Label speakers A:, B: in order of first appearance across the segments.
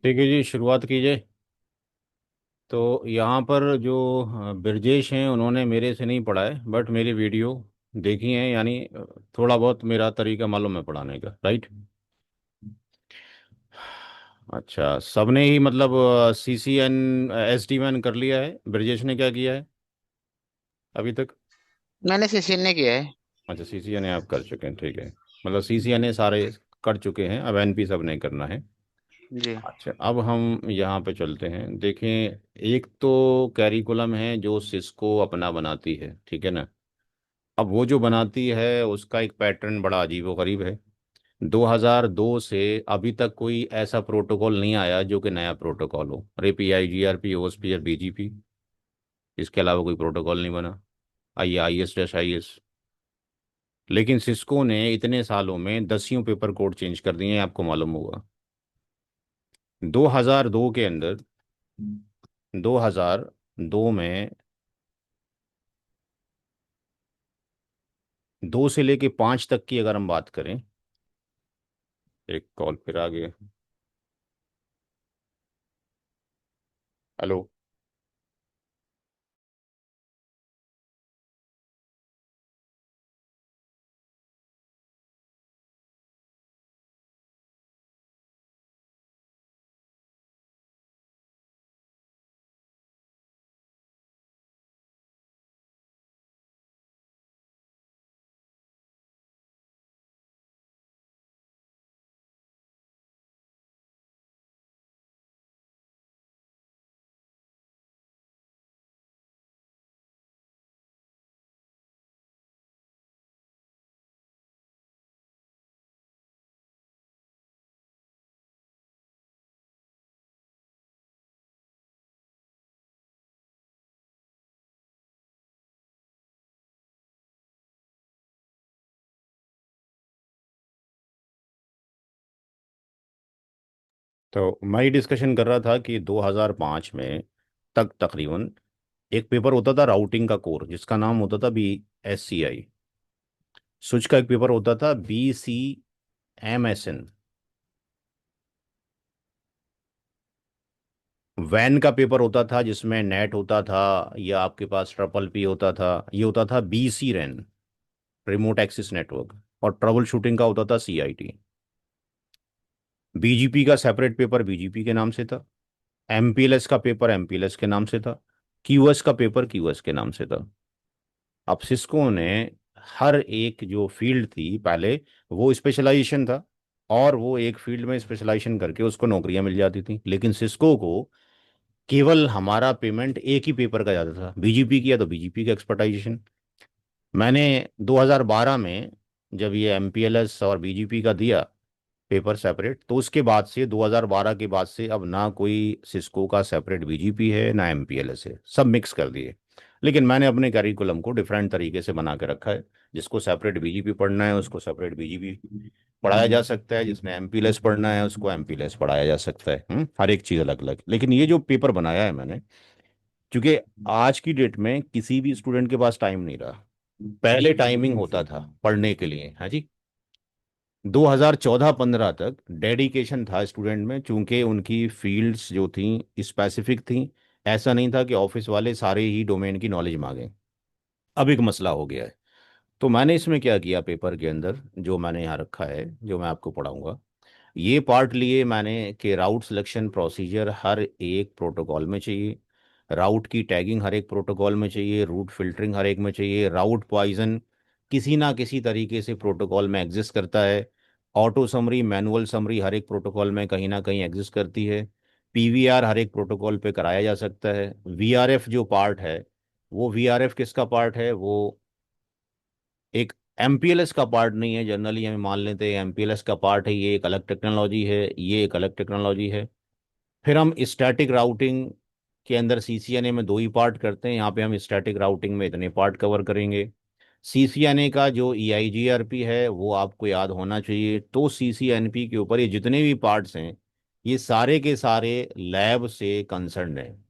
A: ठीक है जी, शुरुआत कीजिए। तो यहाँ पर जो ब्रजेश हैं उन्होंने मेरे से नहीं पढ़ा है, बट मेरी वीडियो देखी है, यानी थोड़ा बहुत मेरा तरीका मालूम है पढ़ाने का, राइट। अच्छा, सबने ही मतलब CCN SD1 कर लिया है। ब्रजेश ने क्या किया है अभी तक?
B: मैंने सीसीएन ने किया है।
A: अच्छा, CCN आप कर चुके हैं, ठीक है। मतलब CCN सारे कर चुके हैं, अब NP सब नहीं करना है।
B: जी।
A: अच्छा, अब हम यहाँ पे चलते हैं, देखें। एक तो कैरिकुलम है जो सिस्को अपना बनाती है, ठीक है ना। अब वो जो बनाती है उसका एक पैटर्न बड़ा अजीब व गरीब है। 2002 से अभी तक कोई ऐसा प्रोटोकॉल नहीं आया जो कि नया प्रोटोकॉल हो। रेपी, IGRP, OSPF, BGP, इसके अलावा कोई प्रोटोकॉल नहीं बना। IS-IS। लेकिन सिस्को ने इतने सालों में दसियों पेपर कोड चेंज कर दिए हैं, आपको मालूम होगा। 2002 के अंदर, 2002 में 2 से लेके 5 तक की अगर हम बात करें। एक कॉल फिर आ गया। हेलो। तो मैं ही डिस्कशन कर रहा था कि 2005 में तक तकरीबन एक पेपर होता था राउटिंग का कोर, जिसका नाम होता था BSCI। स्विच का एक पेपर होता था BCMSN। वैन का पेपर होता था जिसमें नेट होता था, या आपके पास ट्रिपल P होता था। ये होता था BCRAN, रिमोट एक्सेस नेटवर्क। और ट्रबल शूटिंग का होता था CIT। BGP का सेपरेट पेपर BGP के नाम से था। MPLS का पेपर MPLS के नाम से था। QS का पेपर QS के नाम से था। अब सिस्को ने हर एक जो फील्ड थी पहले, वो स्पेशलाइजेशन था, और वो एक फील्ड में स्पेशलाइजेशन करके उसको नौकरियां मिल जाती थी। लेकिन सिस्को को केवल हमारा पेमेंट एक ही पेपर का जाता था। BGP किया तो BGP का एक्सपर्टाइजेशन। मैंने 2012 में जब ये MPLS और BGP का दिया पेपर सेपरेट, तो उसके बाद से 2012 के बाद से अब ना कोई सिस्को का सेपरेट BGP है ना MPLS है, सब मिक्स कर दिए। लेकिन मैंने अपने करिकुलम को डिफरेंट तरीके से बना के रखा है। जिसको सेपरेट BGP पढ़ना है उसको सेपरेट BGP पढ़ाया जा सकता है, जिसने MPLS पढ़ना है उसको MPLS पढ़ाया जा सकता है। हर एक चीज़ अलग अलग। लेकिन ये जो पेपर बनाया है मैंने, क्योंकि आज की डेट में किसी भी स्टूडेंट के पास टाइम नहीं रहा। पहले टाइमिंग होता था पढ़ने के लिए, हाँ जी। 2014-15 तक डेडिकेशन था स्टूडेंट में, चूंकि उनकी फील्ड्स जो थी स्पेसिफिक थी। ऐसा नहीं था कि ऑफिस वाले सारे ही डोमेन की नॉलेज मांगे। अब एक मसला हो गया है। तो मैंने इसमें क्या किया, पेपर के अंदर जो मैंने यहाँ रखा है, जो मैं आपको पढ़ाऊंगा, ये पार्ट लिए मैंने कि राउट सिलेक्शन प्रोसीजर हर एक प्रोटोकॉल में चाहिए। राउट की टैगिंग हर एक प्रोटोकॉल में चाहिए। रूट फिल्टरिंग हर एक में चाहिए। राउट पॉइजन किसी ना किसी तरीके से प्रोटोकॉल में एग्जिस्ट करता है। ऑटो समरी, मैनुअल समरी हर एक प्रोटोकॉल में कहीं ना कहीं एग्जिस्ट करती है। PVR हर एक प्रोटोकॉल पे कराया जा सकता है। VRF जो पार्ट है, वो VRF किसका पार्ट है? वो एक MPLS का पार्ट नहीं है। जनरली हम मान लेते हैं MPLS का पार्ट है, ये एक अलग टेक्नोलॉजी है, ये एक अलग टेक्नोलॉजी है। फिर हम स्टैटिक राउटिंग के अंदर CCNA में दो ही पार्ट करते हैं। यहाँ पे हम स्टैटिक राउटिंग में इतने पार्ट कवर करेंगे। CCNA का जो EIGRP है वो आपको याद होना चाहिए। तो CCNP के ऊपर ये जितने भी पार्ट्स हैं, ये सारे के सारे लैब से कंसर्न हैं।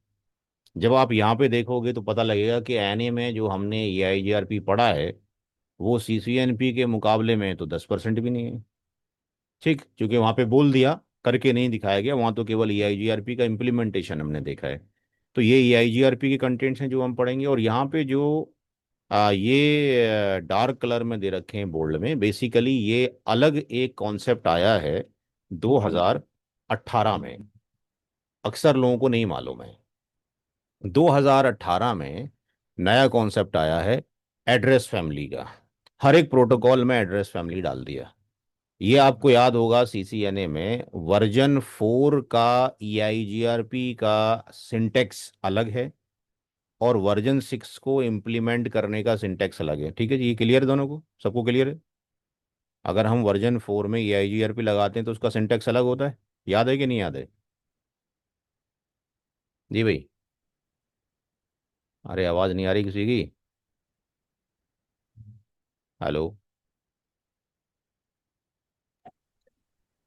A: जब आप यहाँ पे देखोगे तो पता लगेगा कि NA में जो हमने EIGRP पढ़ा है, वो CCNP के मुकाबले में तो 10% भी नहीं है। ठीक, क्योंकि वहां पे बोल दिया करके नहीं दिखाया गया, वहाँ तो केवल EIGRP का इम्प्लीमेंटेशन हमने देखा है। तो ये EIGRP के कंटेंट्स हैं जो हम पढ़ेंगे। और यहाँ पे जो ये डार्क कलर में दे रखे हैं बोल्ड में, बेसिकली ये अलग एक कॉन्सेप्ट आया है 2018 में, अक्सर लोगों को नहीं मालूम है। 2018 में नया कॉन्सेप्ट आया है एड्रेस फैमिली का। हर एक प्रोटोकॉल में एड्रेस फैमिली डाल दिया। ये आपको याद होगा CCNA में वर्जन 4 का EIGRP का सिंटेक्स अलग है, और वर्जन 6 को इम्प्लीमेंट करने का सिंटेक्स अलग है। ठीक है जी, ये क्लियर है दोनों को, सबको क्लियर है? अगर हम वर्जन 4 में EIGRP लगाते हैं तो उसका सिंटेक्स अलग होता है, याद है कि नहीं याद है? जी भाई। अरे आवाज़ नहीं आ रही किसी की। हेलो।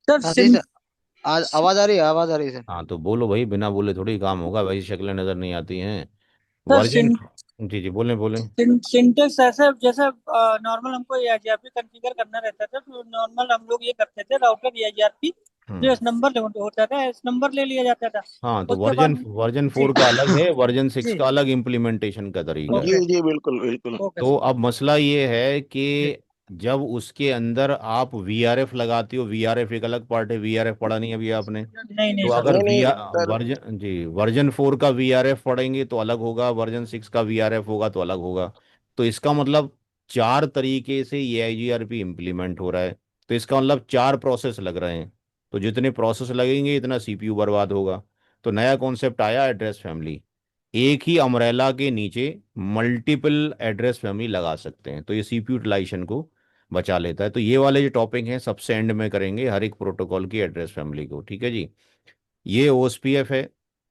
C: सर
B: हाँ जी
C: सिं,
B: सर। आज आवाज आ रही है, आवाज आ रही है सर।
A: हाँ तो बोलो भाई, बिना बोले थोड़ी काम होगा, वैसी शक्लें नज़र नहीं आती हैं।
C: Sir
A: version. जी जी, बोलें बोलें।
C: सिंटेक्स ऐसे जैसे नॉर्मल हमको एआईजीआरपी कॉन्फ़िगर करना रहता था, तो नॉर्मल हम लोग ये करते थे, राउटर एआईजीआरपी जो
A: हम्म।
C: एस नंबर होता था, एस नंबर ले लिया जाता था।
A: हाँ तो
C: उसके
A: वर्जन
C: बाद
A: वर्जन
C: जी
A: 4 का अलग है, वर्जन 6
C: जी
A: का अलग इम्प्लीमेंटेशन का तरीका
D: जी
A: है।
C: ओके
D: जी बिल्कुल बिल्कुल।
C: ओके
A: तो
C: सर
A: अब मसला ये है
C: जी
A: कि जब उसके अंदर आप VRF लगाते हो, VRF एक अलग पार्ट है, VRF पढ़ा नहीं अभी आपने?
C: नहीं नहीं
A: तो
C: सर
A: अगर
D: नहीं नहीं सर।
A: वर्जन 4 का VRF पढ़ेंगे तो अलग होगा, वर्जन 6 का VRF होगा तो अलग होगा। तो इसका मतलब 4 तरीके से EIGRP इम्प्लीमेंट हो रहा है। तो इसका मतलब 4 प्रोसेस लग रहे हैं। तो जितने प्रोसेस लगेंगे इतना CPU बर्बाद होगा। तो नया कॉन्सेप्ट आया एड्रेस फैमिली। एक ही अमरेला के नीचे मल्टीपल एड्रेस फैमिली लगा सकते हैं, तो ये CPU यूटिलाइजेशन को बचा लेता है। तो ये वाले जो टॉपिक हैं सबसे एंड में करेंगे, हर एक प्रोटोकॉल की एड्रेस फैमिली को। ठीक है जी। ये OSPF है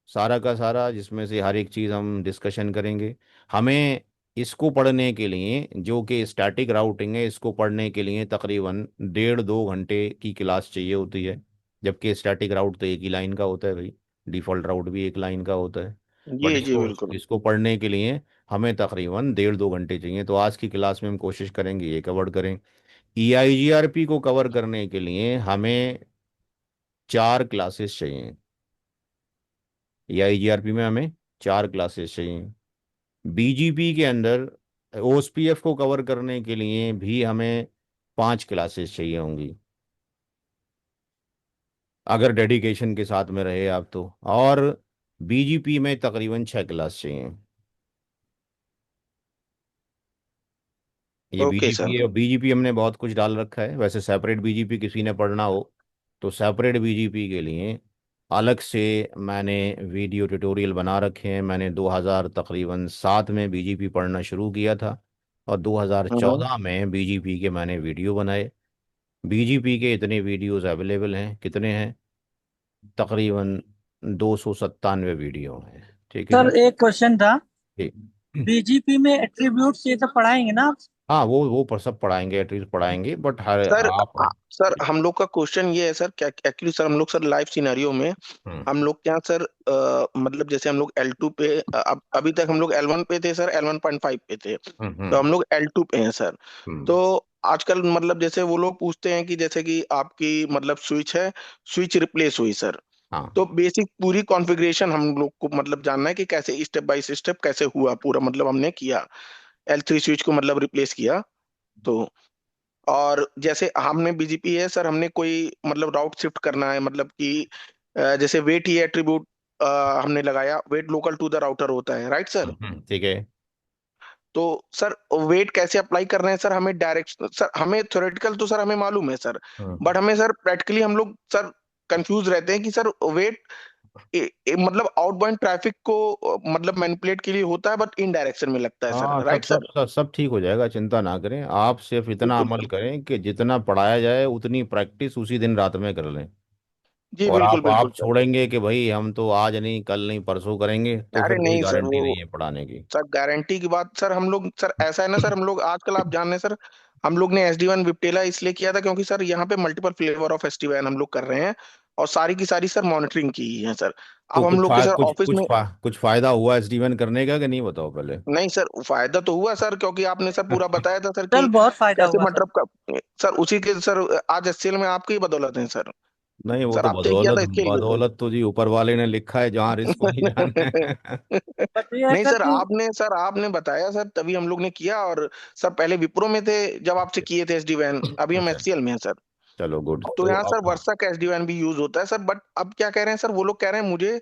A: सारा का सारा, जिसमें से हर एक चीज़ हम डिस्कशन करेंगे। हमें इसको पढ़ने के लिए, जो कि स्टैटिक राउटिंग है, इसको पढ़ने के लिए तकरीबन 1.5 2 घंटे की क्लास चाहिए होती है। जबकि स्टैटिक राउट तो एक ही लाइन का होता है भाई, डिफ़ॉल्ट राउट भी एक लाइन का होता है। बट
D: जी जी
A: इसको
D: बिल्कुल।
A: इसको पढ़ने के लिए हमें तकरीबन 1.5 2 घंटे चाहिए। तो आज की क्लास में हम कोशिश करेंगे ये कवर करें। EIGRP को कवर करने के लिए हमें 4 क्लासेस चाहिए। EIGRP में हमें 4 क्लासेस चाहिए। BGP के अंदर OSPF को कवर करने के लिए भी हमें 5 क्लासेस चाहिए होंगी, अगर डेडिकेशन के साथ में रहे आप तो। और BGP में तकरीबन 6 क्लास चाहिए। ये
D: ओके सर।
A: BGP है, और BGP हमने बहुत कुछ डाल रखा है। वैसे सेपरेट BGP किसी ने पढ़ना हो तो सेपरेट BGP के लिए अलग से मैंने वीडियो ट्यूटोरियल बना रखे हैं। मैंने 2000 तकरीबन 7 में BGP पढ़ना शुरू किया था, और
D: हम्म।
A: 2014 में BGP के मैंने वीडियो बनाए। BGP के इतने वीडियोस अवेलेबल हैं, कितने हैं? तकरीबन 297 वीडियो हैं। ठीक है
C: सर
A: जी।
C: एक क्वेश्चन था,
A: ठीक।
C: बीजीपी में एट्रीब्यूट्स ये सब पढ़ाएंगे ना आप?
A: हाँ, वो पर सब पढ़ाएंगे, एटलीस्ट पढ़ाएंगे, बट हर
D: सर
A: आप।
D: सर हम लोग का क्वेश्चन ये है सर, क्या एक्चुअली सर हम लोग सर लाइव सिनेरियो में
A: हम्म।
D: हम लोग क्या सर, मतलब जैसे हम लोग L2 पे, अब अभी तक हम लोग L1 पे थे सर, L1.5 पे थे,
A: हम्म।
D: तो हम लोग L2 पे हैं सर।
A: हम्म।
D: तो आजकल मतलब जैसे वो लोग पूछते हैं कि जैसे कि आपकी मतलब स्विच है, स्विच रिप्लेस हुई सर,
A: हाँ।
D: तो बेसिक पूरी कॉन्फ़िगरेशन हम लोग को मतलब जानना है कि कैसे स्टेप बाय स्टेप कैसे हुआ पूरा, मतलब हमने किया L3 स्विच को मतलब रिप्लेस किया। तो और जैसे हमने बीजीपी है सर, हमने कोई मतलब राउट शिफ्ट करना है, मतलब कि जैसे वेट ही एट्रीब्यूट हमने लगाया, weight local to the router होता है, राइट सर।
A: ठीक है।
D: तो सर वेट कैसे अप्लाई कर रहे हैं सर, हमें डायरेक्ट सर, हमें थ्योरेटिकल तो सर हमें मालूम है सर,
A: हम्म।
D: बट हमें सर प्रैक्टिकली हम लोग सर कंफ्यूज रहते हैं कि सर वेट मतलब आउटबाउंड ट्रैफिक को मतलब मैनिपुलेट के लिए होता है, बट इन डायरेक्शन में लगता है सर,
A: हाँ, सब
D: राइट
A: सब
D: सर।
A: सब सब ठीक हो जाएगा, चिंता ना करें आप। सिर्फ इतना
D: बिल्कुल
A: अमल
D: सर।
A: करें कि जितना पढ़ाया जाए उतनी प्रैक्टिस उसी दिन रात में कर लें।
D: जी
A: और
D: बिल्कुल
A: आप
D: बिल्कुल सर।
A: छोड़ेंगे कि भाई हम तो आज नहीं, कल नहीं, परसों करेंगे, तो
D: अरे
A: फिर कोई
D: नहीं सर,
A: गारंटी नहीं
D: वो
A: है पढ़ाने की।
D: सर गारंटी की बात सर, हम लोग सर ऐसा है ना सर, हम लोग आजकल आप जान रहे हैं सर, हम लोग ने SD1 विप्टेला इसलिए किया था क्योंकि सर यहाँ पे multiple flavour of SD WAN हम लोग कर रहे हैं, और सारी की सारी सर मॉनिटरिंग की है सर।
A: तो
D: अब हम लोग के सर ऑफिस में,
A: कुछ फायदा हुआ SD1 करने का कि नहीं, बताओ पहले।
D: नहीं सर फायदा तो हुआ सर, क्योंकि आपने सर पूरा बताया था सर
C: सर
D: कि
C: बहुत फायदा
D: कैसे
C: हुआ सर।
D: मतलब का, सर उसी के सर आज HCL में आपकी ही बदौलत है सर।
A: नहीं, वो
D: सर
A: तो
D: आपसे किया
A: बदौलत
D: था इसके लिए तो।
A: बदौलत तो जी ऊपर वाले ने लिखा है, जहाँ रिस्क वहीं जाना है।
C: बट ये है
D: नहीं
C: सर
D: सर,
C: कि
D: आपने बताया सर, तभी हम लोग ने किया। और सर पहले विप्रो में थे जब आपसे किए थे एसडी वैन, अभी हम
A: अच्छा,
D: एचसीएल में हैं सर।
A: चलो गुड।
D: तो
A: तो
D: यहाँ
A: अब
D: सर वर्षा का एसडी वैन भी यूज होता है सर। बट अब क्या कह रहे हैं सर, वो लोग कह रहे हैं मुझे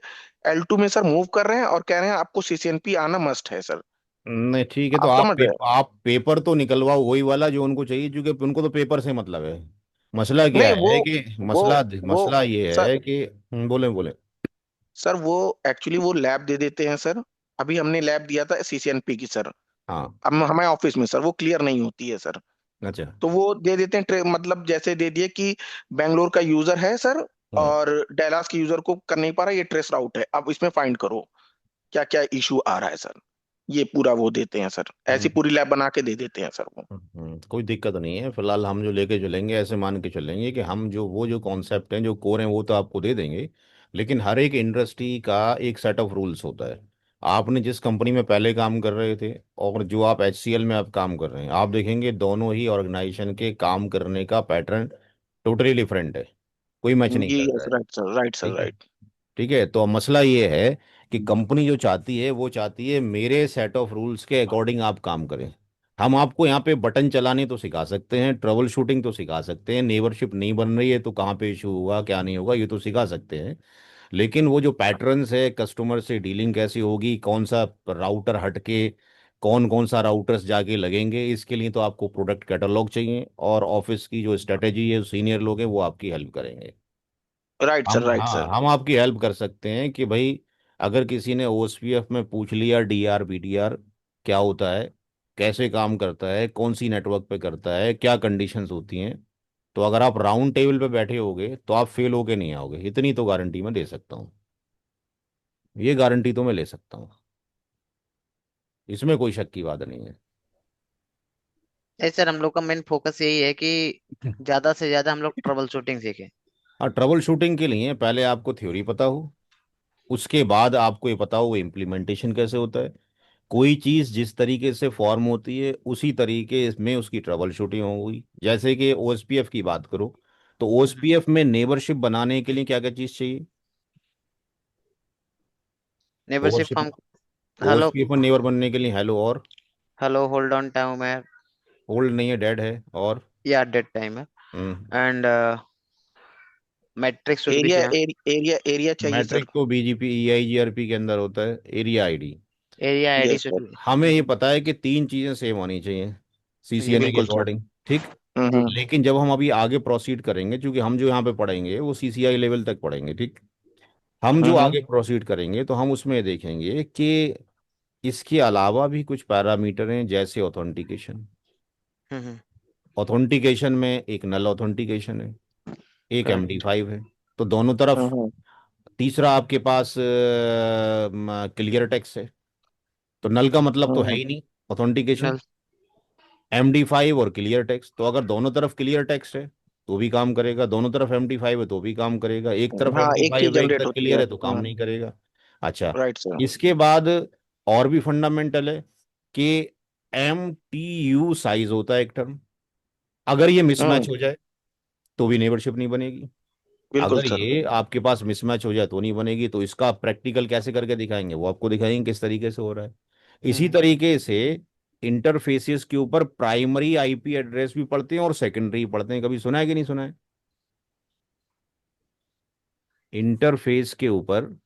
D: L2 में सर मूव कर रहे हैं, और कह रहे हैं आपको सीसीएनपी आना मस्ट है सर।
A: नहीं ठीक है, तो
D: आप समझ रहे हैं?
A: आप पेपर तो निकलवाओ वही वाला जो उनको चाहिए, क्योंकि उनको तो पेपर से मतलब है। मसला क्या
D: नहीं
A: है कि
D: वो
A: मसला
D: वो
A: मसला ये
D: सर
A: है कि बोले बोले।
D: सर वो एक्चुअली वो लैब दे देते हैं सर। अभी हमने लैब दिया था सीसीएनपी की सर।
A: हाँ।
D: अब हमारे ऑफिस में सर वो क्लियर नहीं होती है सर।
A: अच्छा।
D: तो वो दे देते हैं मतलब जैसे दे दिए कि बेंगलोर का यूजर है सर,
A: हम्म
D: और डेलास के यूजर को कर नहीं पा रहा, ये ट्रेस राउट है, अब इसमें फाइंड करो क्या क्या इशू आ रहा है सर। ये पूरा वो देते हैं सर, ऐसी
A: हम्म
D: पूरी लैब बना के दे देते हैं सर वो।
A: कोई दिक्कत नहीं है, फिलहाल हम जो लेके चलेंगे ऐसे मान के चलेंगे कि हम जो वो जो कॉन्सेप्ट हैं जो कोर हैं वो तो आपको दे देंगे, लेकिन हर एक इंडस्ट्री का एक सेट ऑफ रूल्स होता है। आपने जिस कंपनी में पहले काम कर रहे थे और जो आप HCL में आप काम कर रहे हैं, आप देखेंगे दोनों ही ऑर्गेनाइजेशन के काम करने का पैटर्न टोटली डिफरेंट है, कोई मैच नहीं
D: जी
A: करता
D: यस,
A: है।
D: राइट सर, राइट सर,
A: ठीक है।
D: राइट।
A: ठीक है, तो अब मसला ये है कि कंपनी जो चाहती है वो चाहती है मेरे सेट ऑफ रूल्स के अकॉर्डिंग आप काम करें। हम आपको यहाँ पे बटन चलाने तो सिखा सकते हैं, ट्रबल शूटिंग तो सिखा सकते हैं, नेबरशिप नहीं बन रही है तो कहाँ पे इशू होगा क्या नहीं होगा ये तो सिखा सकते हैं, लेकिन वो जो पैटर्न्स है, कस्टमर से डीलिंग कैसी होगी, कौन सा राउटर हटके कौन कौन सा राउटर्स जाके लगेंगे, इसके लिए तो आपको प्रोडक्ट कैटलॉग चाहिए, और ऑफिस की जो स्ट्रेटेजी है, सीनियर लोग हैं वो आपकी हेल्प करेंगे।
D: राइट सर, राइट
A: हाँ,
D: सर।
A: हम आपकी हेल्प कर सकते हैं कि भाई अगर किसी ने OSPF में पूछ लिया DR BDR क्या होता है, कैसे काम करता है, कौन सी नेटवर्क पे करता है, क्या कंडीशंस होती हैं, तो अगर आप राउंड टेबल पे बैठे होगे तो आप फेल होके नहीं आओगे, इतनी तो गारंटी मैं दे सकता हूँ। ये गारंटी तो मैं ले सकता हूँ, इसमें कोई शक की बात नहीं है।
B: नहीं सर, हम लोग का मेन फोकस यही है कि ज्यादा से ज्यादा हम लोग ट्रबल शूटिंग सीखें।
A: हाँ, ट्रबल शूटिंग के लिए पहले आपको थ्योरी पता हो, उसके बाद आपको ये पता हो इम्प्लीमेंटेशन कैसे होता है। कोई चीज़ जिस तरीके से फॉर्म होती है उसी तरीके में उसकी ट्रबल शूटिंग होगी। जैसे कि OSPF की बात करो, तो OSPF में नेबरशिप बनाने के लिए क्या क्या चीज़ चाहिए।
B: Neighbourship
A: neighbourship
B: form. Hello.
A: OSPF में नेबर बनने के लिए हेलो और
B: हेलो, होल्ड ऑन टाइम है
A: होल्ड नहीं है, डेड है, और
B: या डेट टाइम है। And metrics should be
D: area
B: same.
D: Area area चाहिए सर।
A: मैट्रिक तो BGP EIGRP के अंदर होता है, area ID.
B: Area ID
D: yes
B: should
D: sir.
B: Be.
A: हमें ये पता है कि तीन चीज़ें सेम होनी चाहिए
B: जी
A: CCNA के
D: बिल्कुल सर।
A: अकॉर्डिंग। ठीक।
B: जी।
D: हम्म।
A: लेकिन जब हम अभी आगे प्रोसीड करेंगे, क्योंकि हम जो यहाँ पे पढ़ेंगे वो CCI लेवल तक पढ़ेंगे, ठीक, हम जो
D: हम्म।
A: आगे प्रोसीड करेंगे तो हम उसमें देखेंगे कि इसके अलावा भी कुछ पैरामीटर हैं, जैसे ऑथेंटिकेशन।
B: हम्म।
A: ऑथेंटिकेशन में एक नल ऑथेंटिकेशन है, एक
B: करेक्ट।
A: MD5 है, तो दोनों तरफ।
D: हम्म।
A: तीसरा आपके पास क्लियर टेक्स्ट है, तो नल का मतलब तो है
D: हम्म।
A: ही नहीं ऑथेंटिकेशन।
B: नल।
A: MD5 और क्लियर टेक्स्ट, तो अगर दोनों तरफ क्लियर टेक्स्ट है तो भी काम करेगा, दोनों तरफ MD5 है तो भी काम करेगा, एक तरफ
D: हाँ,
A: एम डी
D: एक चीज
A: फाइव है एक
D: जनरेट
A: तरफ
D: होती
A: क्लियर
D: है।
A: है तो काम नहीं करेगा। अच्छा।
D: Right sir.
A: इसके बाद और भी फंडामेंटल है कि MTU साइज होता है एक टर्म, अगर ये मिसमैच
D: हम्म।
A: हो जाए तो भी नेबरशिप नहीं बनेगी।
D: बिल्कुल
A: अगर
D: सर।
A: ये आपके पास मिसमैच हो जाए तो नहीं बनेगी, तो इसका प्रैक्टिकल कैसे करके दिखाएंगे वो आपको दिखाएंगे किस तरीके से हो रहा है। इसी
B: हम्म।
A: तरीके से इंटरफेसेस के ऊपर प्राइमरी IP एड्रेस भी पढ़ते हैं और सेकेंडरी पढ़ते हैं, कभी सुना है कि नहीं सुना है। इंटरफेस के ऊपर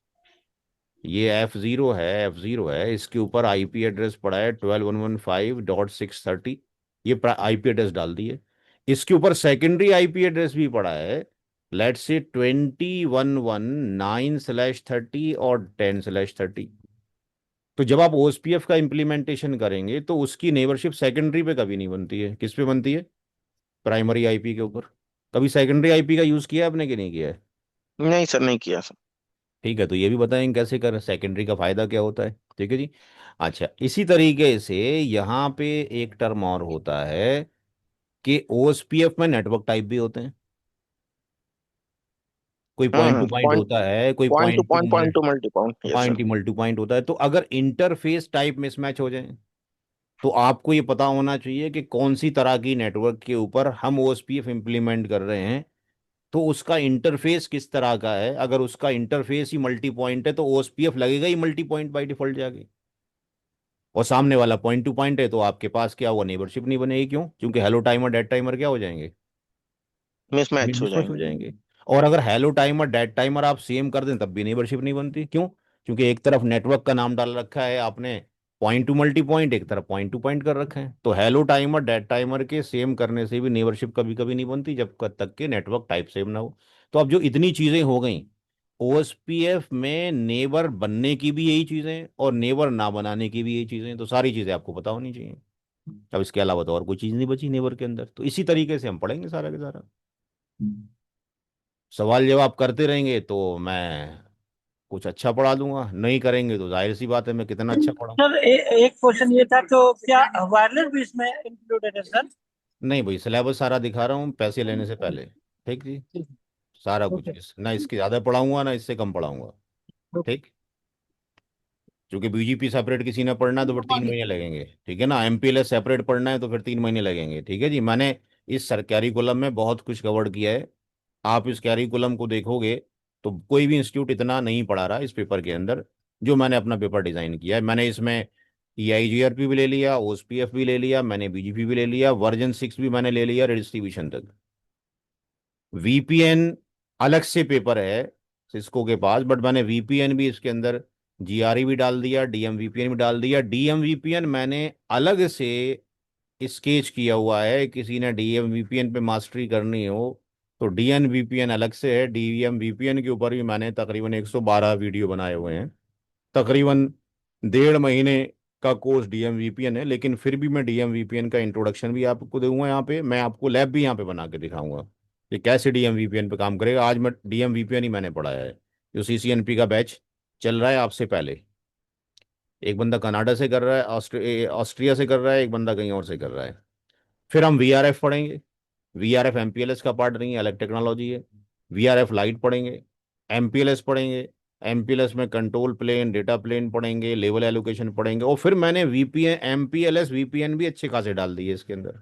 A: ये F0 है, इसके ऊपर IP एड्रेस पड़ा है 12.115.630, ये IP एड्रेस डाल दिए। इसके ऊपर सेकेंडरी IP एड्रेस भी पड़ा है, लेट्स से 2119/30 और 10/30। तो जब आप OSPF का इम्प्लीमेंटेशन करेंगे तो उसकी नेबरशिप सेकेंडरी पे कभी नहीं बनती है, किस पे बनती है, प्राइमरी IP के ऊपर। कभी सेकेंडरी IP का यूज किया है आपने कि नहीं किया है।
D: नहीं सर, नहीं किया सर।
A: ठीक है, तो ये भी बताएंगे कैसे कर सेकेंडरी का फायदा क्या होता है, ठीक है जी। अच्छा, इसी तरीके से यहाँ पे एक टर्म और होता है कि OSPF में नेटवर्क टाइप भी होते हैं, कोई पॉइंट टू पॉइंट
D: पॉइंट
A: होता है, कोई
D: point two
A: point two
D: point, point two multi point, yes sir.
A: Point multi point होता है। तो अगर इंटरफेस टाइप मिसमैच हो जाए तो आपको ये पता होना चाहिए कि कौन सी तरह की नेटवर्क के ऊपर हम OSPF इंप्लीमेंट कर रहे हैं, तो उसका इंटरफेस किस तरह का है। अगर उसका इंटरफेस ही मल्टी पॉइंट है तो ओएसपीएफ लगेगा ही मल्टी पॉइंट बाई डिफॉल्ट जाके। और सामने वाला पॉइंट टू पॉइंट है तो आपके पास क्या हुआ, नेबरशिप नहीं बनेगी। क्यों? क्योंकि हेलो टाइमर डेड टाइमर क्या हो जाएंगे,
D: मिसमैच हो
A: मिसमैच हो
D: जाएंगे।
A: जाएंगे। और अगर हेलो टाइमर डेड टाइमर आप सेम कर दें तब भी नेबरशिप नहीं बनती। क्यों? क्योंकि एक तरफ नेटवर्क का नाम डाल रखा है आपने पॉइंट टू मल्टी पॉइंट, एक तरफ पॉइंट टू पॉइंट कर रखा है। तो हेलो टाइमर डेड टाइमर के सेम करने से भी नेबरशिप कभी कभी नहीं बनती जब तक के नेटवर्क टाइप सेम ना हो। तो अब जो इतनी चीजें हो गई ओएसपीएफ में, नेबर बनने की भी यही चीजें और नेबर ना बनाने की भी यही चीजें, तो सारी चीजें आपको पता होनी चाहिए। अब इसके अलावा तो और कोई चीज नहीं बची नेबर के अंदर। तो इसी तरीके से हम पढ़ेंगे सारा के सारा। सवाल जवाब करते रहेंगे तो मैं कुछ अच्छा पढ़ा दूंगा, नहीं करेंगे तो जाहिर सी बात है मैं कितना अच्छा पढ़ाऊँ।
C: सर एक क्वेश्चन ये था, तो क्या वायरलेस भी इसमें इंक्लूडेड है सर?
A: नहीं भाई, सिलेबस सारा दिखा रहा हूँ पैसे लेने से पहले। ठीक जी। सारा कुछ
C: ओके
A: ना इसके ज़्यादा पढ़ाऊंगा ना इससे कम पढ़ाऊंगा।
C: ओके।
A: ठीक। क्योंकि बीजीपी सेपरेट किसी ने पढ़ना है तो फिर 3 महीने लगेंगे। ठीक है ना, एमपीएलएस सेपरेट पढ़ना है तो फिर 3 महीने लगेंगे। ठीक है जी। मैंने इस सर कैरिकुलम में बहुत कुछ कवर किया है। आप इस कैरिकुलम को देखोगे तो कोई भी इंस्टीट्यूट इतना नहीं पढ़ा रहा इस पेपर के अंदर जो मैंने अपना पेपर डिजाइन किया है। मैंने इसमें ईआईजीआरपी भी ले लिया, ओएसपीएफ भी ले लिया, मैंने बीजीपी भी ले लिया, वर्जन 6 भी मैंने ले लिया डिस्ट्रीब्यूशन तक। वीपीएन अलग से पेपर है सिस्को के पास, बट मैंने वीपीएन भी इसके अंदर जीआरई भी डाल दिया, डीएम वीपीएन भी डाल दिया। डीएम वीपीएन मैंने अलग से स्केच किया हुआ है। किसी ने डीएम वीपीएन पे मास्टरी करनी हो तो डीएन वीपीएन अलग से है। डीएम वीपीएन के ऊपर भी मैंने तकरीबन 112 वीडियो बनाए हुए हैं। तकरीबन 1.5 महीने का कोर्स डीएम वीपीएन है, लेकिन फिर भी मैं डीएम वीपीएन का इंट्रोडक्शन भी आपको दूंगा। यहाँ पे मैं आपको लैब भी यहाँ पे बना के दिखाऊंगा कि कैसे डीएम वीपीएन पे काम करेगा। आज मैं डीएम वीपीएन ही मैंने पढ़ाया है। जो सीसीएनपी का बैच चल रहा है आपसे पहले, एक बंदा कनाडा से कर रहा है, ऑस्ट्रिया से कर रहा है, एक बंदा कहीं और से कर रहा है। फिर हम वीआरएफ पढ़ेंगे। वीआरएफ एमपीएलएस का पार्ट नहीं है, अलग टेक्नोलॉजी है। वीआरएफ लाइट पढ़ेंगे, एमपीएलएस पढ़ेंगे। एमपीएलएस में कंट्रोल प्लेन, डेटा प्लेन पढ़ेंगे, लेवल एलोकेशन पढ़ेंगे। और फिर मैंने वीपीएन, एमपीएलएस वीपीएन भी अच्छे खासे डाल दिए इसके अंदर।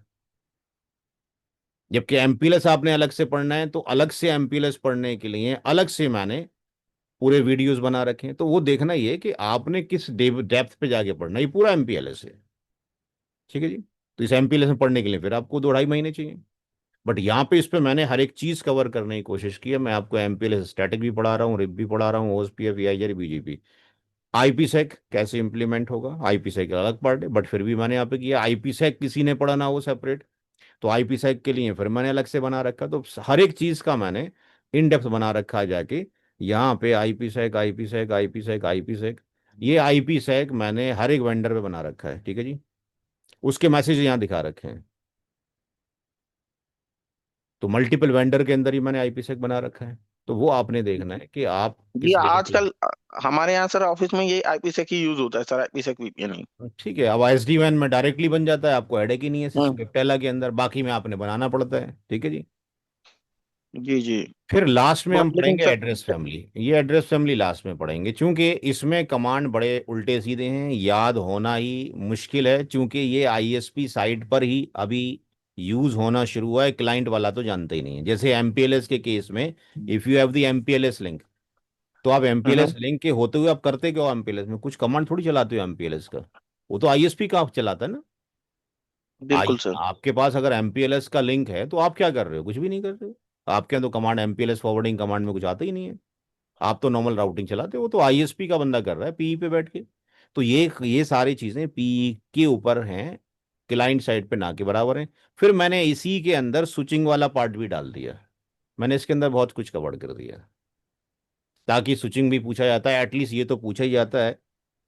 A: जबकि एमपीएलएस आपने अलग से पढ़ना है तो अलग से एमपीएलएस पढ़ने के लिए अलग से मैंने पूरे वीडियोस बना रखे हैं। तो वो देखना ही है कि आपने किस डेप्थ पे जाके पढ़ना है। ये पूरा एमपीएलएस है। ठीक है जी। तो इस एमपीएलएस में पढ़ने के लिए फिर आपको 2-2.5 महीने चाहिए। बट यहाँ पे इस पे मैंने हर एक चीज कवर करने की कोशिश की है। मैं आपको एमपीएलएस स्टैटिक भी पढ़ा रहा हूँ, रिप भी पढ़ा रहा हूँ, ओएसपीएफ, ईआईआर, बीजीपी। आईपीसेक कैसे इंप्लीमेंट होगा, आईपीसेक का अलग पार्ट है, बट फिर भी मैंने यहाँ पे किया। आईपीसेक किसी ने पढ़ा ना हो सेपरेट तो आईपीसेक के लिए फिर मैंने अलग से बना रखा। तो हर एक चीज का मैंने इन डेप्थ बना रखा है जाके। यहाँ पे आईपीसेक आईपीसेक आईपीसेक आईपीसेक, ये आईपीसेक मैंने हर एक वेंडर पे बना रखा है। ठीक है जी। उसके मैसेज यहाँ दिखा रखे हैं। तो मल्टीपल वेंडर के अंदर ही मैंने आईपीसेक बना रखा है। तो वो आपने देखना है कि आप
D: जी
A: किस लेवल पे।
D: आजकल हमारे यहाँ सर ऑफिस में ये आईपीसेक ही यूज होता है सर, आईपीसेक वीपीएन ही।
A: ठीक है, अब एसडी वैन में डायरेक्टली बन जाता है, आपको हेडेक ही नहीं है
D: हम्म।
A: स्क्रिप्टेला के अंदर। बाकी में आपने बनाना पड़ता है। ठीक है जी।
D: जी जी।
A: फिर लास्ट में हम
D: लेकिन
A: पढ़ेंगे
D: सर
A: एड्रेस फैमिली। ये एड्रेस फैमिली लास्ट में पढ़ेंगे क्योंकि इसमें कमांड बड़े उल्टे सीधे हैं, याद होना ही मुश्किल है। क्योंकि ये आईएसपी साइट पर ही अभी यूज होना शुरू हुआ है, क्लाइंट वाला तो जानते ही नहीं है। जैसे एमपीएलएस के केस में if you have the MPLS link, तो आप एमपीएलएस लिंक के होते हुए आप करते क्या हो, एमपीएलएस में कुछ कमांड थोड़ी चलाते हो एमपीएलएस का। वो तो आईएसपी का आप चलाता है ना।
D: बिल्कुल
A: आई
D: सर।
A: आपके पास अगर एमपीएलएस का लिंक है तो आप क्या कर रहे हो, कुछ भी नहीं कर रहे हो। आपके यहाँ तो कमांड एमपीएलएस फॉरवर्डिंग कमांड में कुछ आता ही नहीं है। आप तो नॉर्मल राउटिंग चलाते हो, तो आईएसपी का बंदा कर रहा है पीई पे बैठ के। तो ये सारी चीजें पीई के ऊपर हैं, क्लाइंट साइड पे ना के बराबर हैं। फिर मैंने इसी के अंदर स्विचिंग वाला पार्ट भी डाल दिया। मैंने इसके अंदर बहुत कुछ कवर कर दिया ताकि स्विचिंग भी पूछा जाता है, एटलीस्ट ये तो पूछा ही जाता है।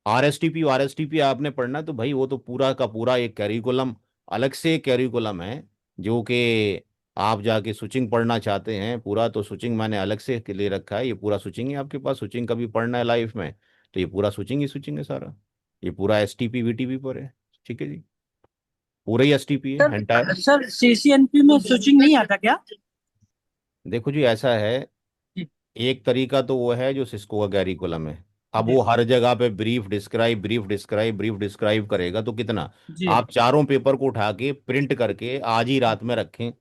A: आरएसटीपी आपने पढ़ना तो भाई वो तो पूरा का पूरा एक कैरिकुलम, अलग से एक कैरिकुलम है। जो कि आप जाके स्विचिंग पढ़ना चाहते हैं पूरा, तो स्विचिंग मैंने अलग से ले रखा है। ये पूरा स्विचिंग है आपके पास, स्विचिंग कभी पढ़ना है लाइफ में तो ये पूरा स्विचिंग ही स्विचिंग है सारा। ये पूरा एसटीपी वीटीपी पर है। ठीक है जी। पूरा ही एसटीपी है एंटायर।
C: सर सर सीसीएनपी में स्विचिंग नहीं आता क्या?
A: देखो जी ऐसा है,
C: जी
A: एक तरीका तो वो है जो सिस्को का कैरिकुलम है। अब
C: जी
A: वो हर जगह पे brief describe brief describe brief describe करेगा तो कितना।
C: जी
A: आप चारों पेपर को उठा के प्रिंट करके आज ही रात में रखें।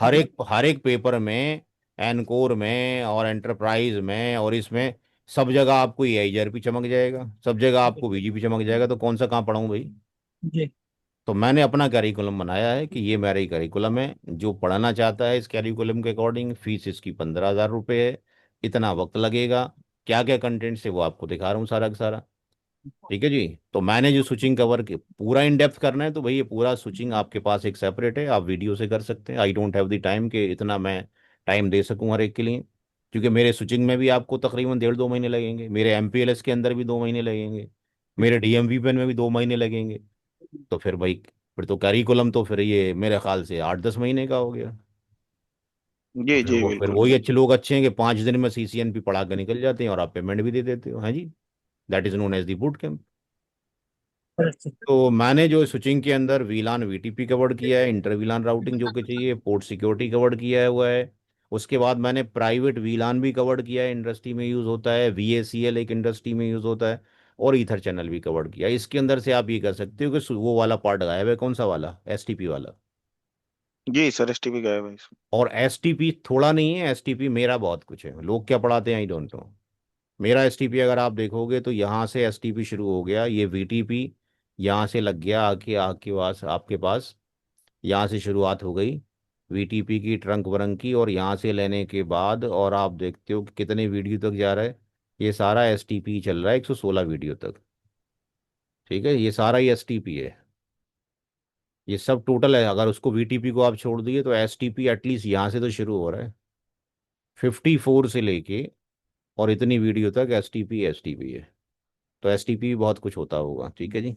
A: हर एक पेपर में एनकोर में और एंटरप्राइज में और इसमें सब जगह आपको EIRP चमक जाएगा, सब जगह आपको VGP चमक जाएगा, तो कौन सा कहाँ पढ़ाऊँ भाई।
C: जी।
A: तो मैंने अपना करिकुलम बनाया है कि ये मेरा ही करिकुलम है, जो पढ़ना चाहता है इस करिकुलम के अकॉर्डिंग, फीस इसकी 15,000 रुपये है, इतना वक्त लगेगा, क्या क्या कंटेंट्स है वो आपको दिखा रहा हूँ सारा का सारा। ठीक है जी। तो मैंने जो स्विचिंग कवर के पूरा इन डेप्थ करना है तो भाई ये पूरा स्विचिंग आपके पास एक सेपरेट है, आप वीडियो से कर सकते हैं। I don't have the time कि इतना मैं टाइम दे सकूं हर एक के लिए, क्योंकि मेरे स्विचिंग में भी आपको तकरीबन 1.5-2 महीने लगेंगे, मेरे MPLS के अंदर भी 2 महीने लगेंगे, मेरे DMVPN में भी 2 महीने लगेंगे। तो फिर भाई फिर तो करिकुलम तो फिर ये मेरे ख्याल से 8-10 महीने का हो गया। तो
D: जी
A: फिर
D: जी
A: वो फिर
D: बिल्कुल।
A: वही अच्छे लोग अच्छे हैं कि 5 दिन में CCNP पढ़ा के निकल जाते हैं और आप पेमेंट भी दे देते हो, हाँ जी। That is known as the boot camp.
C: अच्छा।
A: तो मैंने जो स्विचिंग के अंदर वीलान VTP कवर किया है, इंटर वीलान राउटिंग जो कि चाहिए, पोर्ट सिक्योरिटी कवर किया है हुआ है। उसके बाद मैंने प्राइवेट वीलान भी कवर किया है, इंडस्ट्री में यूज़ होता है, VACL एक इंडस्ट्री में यूज़ होता है, और ईथर चैनल भी कवर किया है। इसके अंदर से आप ये कर सकते हो कि वो वाला पार्ट गायब है, कौन सा वाला, STP वाला।
D: जी सर, STP गए भाई।
A: और STP थोड़ा नहीं है, STP मेरा बहुत कुछ है, लोग क्या पढ़ाते हैं आई डोंट नो। मेरा STP अगर आप देखोगे तो यहाँ से STP शुरू हो गया, ये VTP यहाँ से लग गया आके आपके पास यहाँ से शुरुआत हो गई VTP की ट्रंक वरंक की, और यहाँ से लेने के बाद और आप देखते हो कि कितने वीडियो तक जा रहा है, ये सारा STP चल रहा है 116 वीडियो तक। ठीक है, ये सारा ही STP है, ये सब टोटल है। अगर उसको VTP को आप छोड़ दिए तो STP एटलीस्ट यहाँ से तो शुरू हो रहा है 54 से लेके और इतनी वीडियो तक STP STP है। तो STP भी बहुत कुछ होता होगा। ठीक है जी।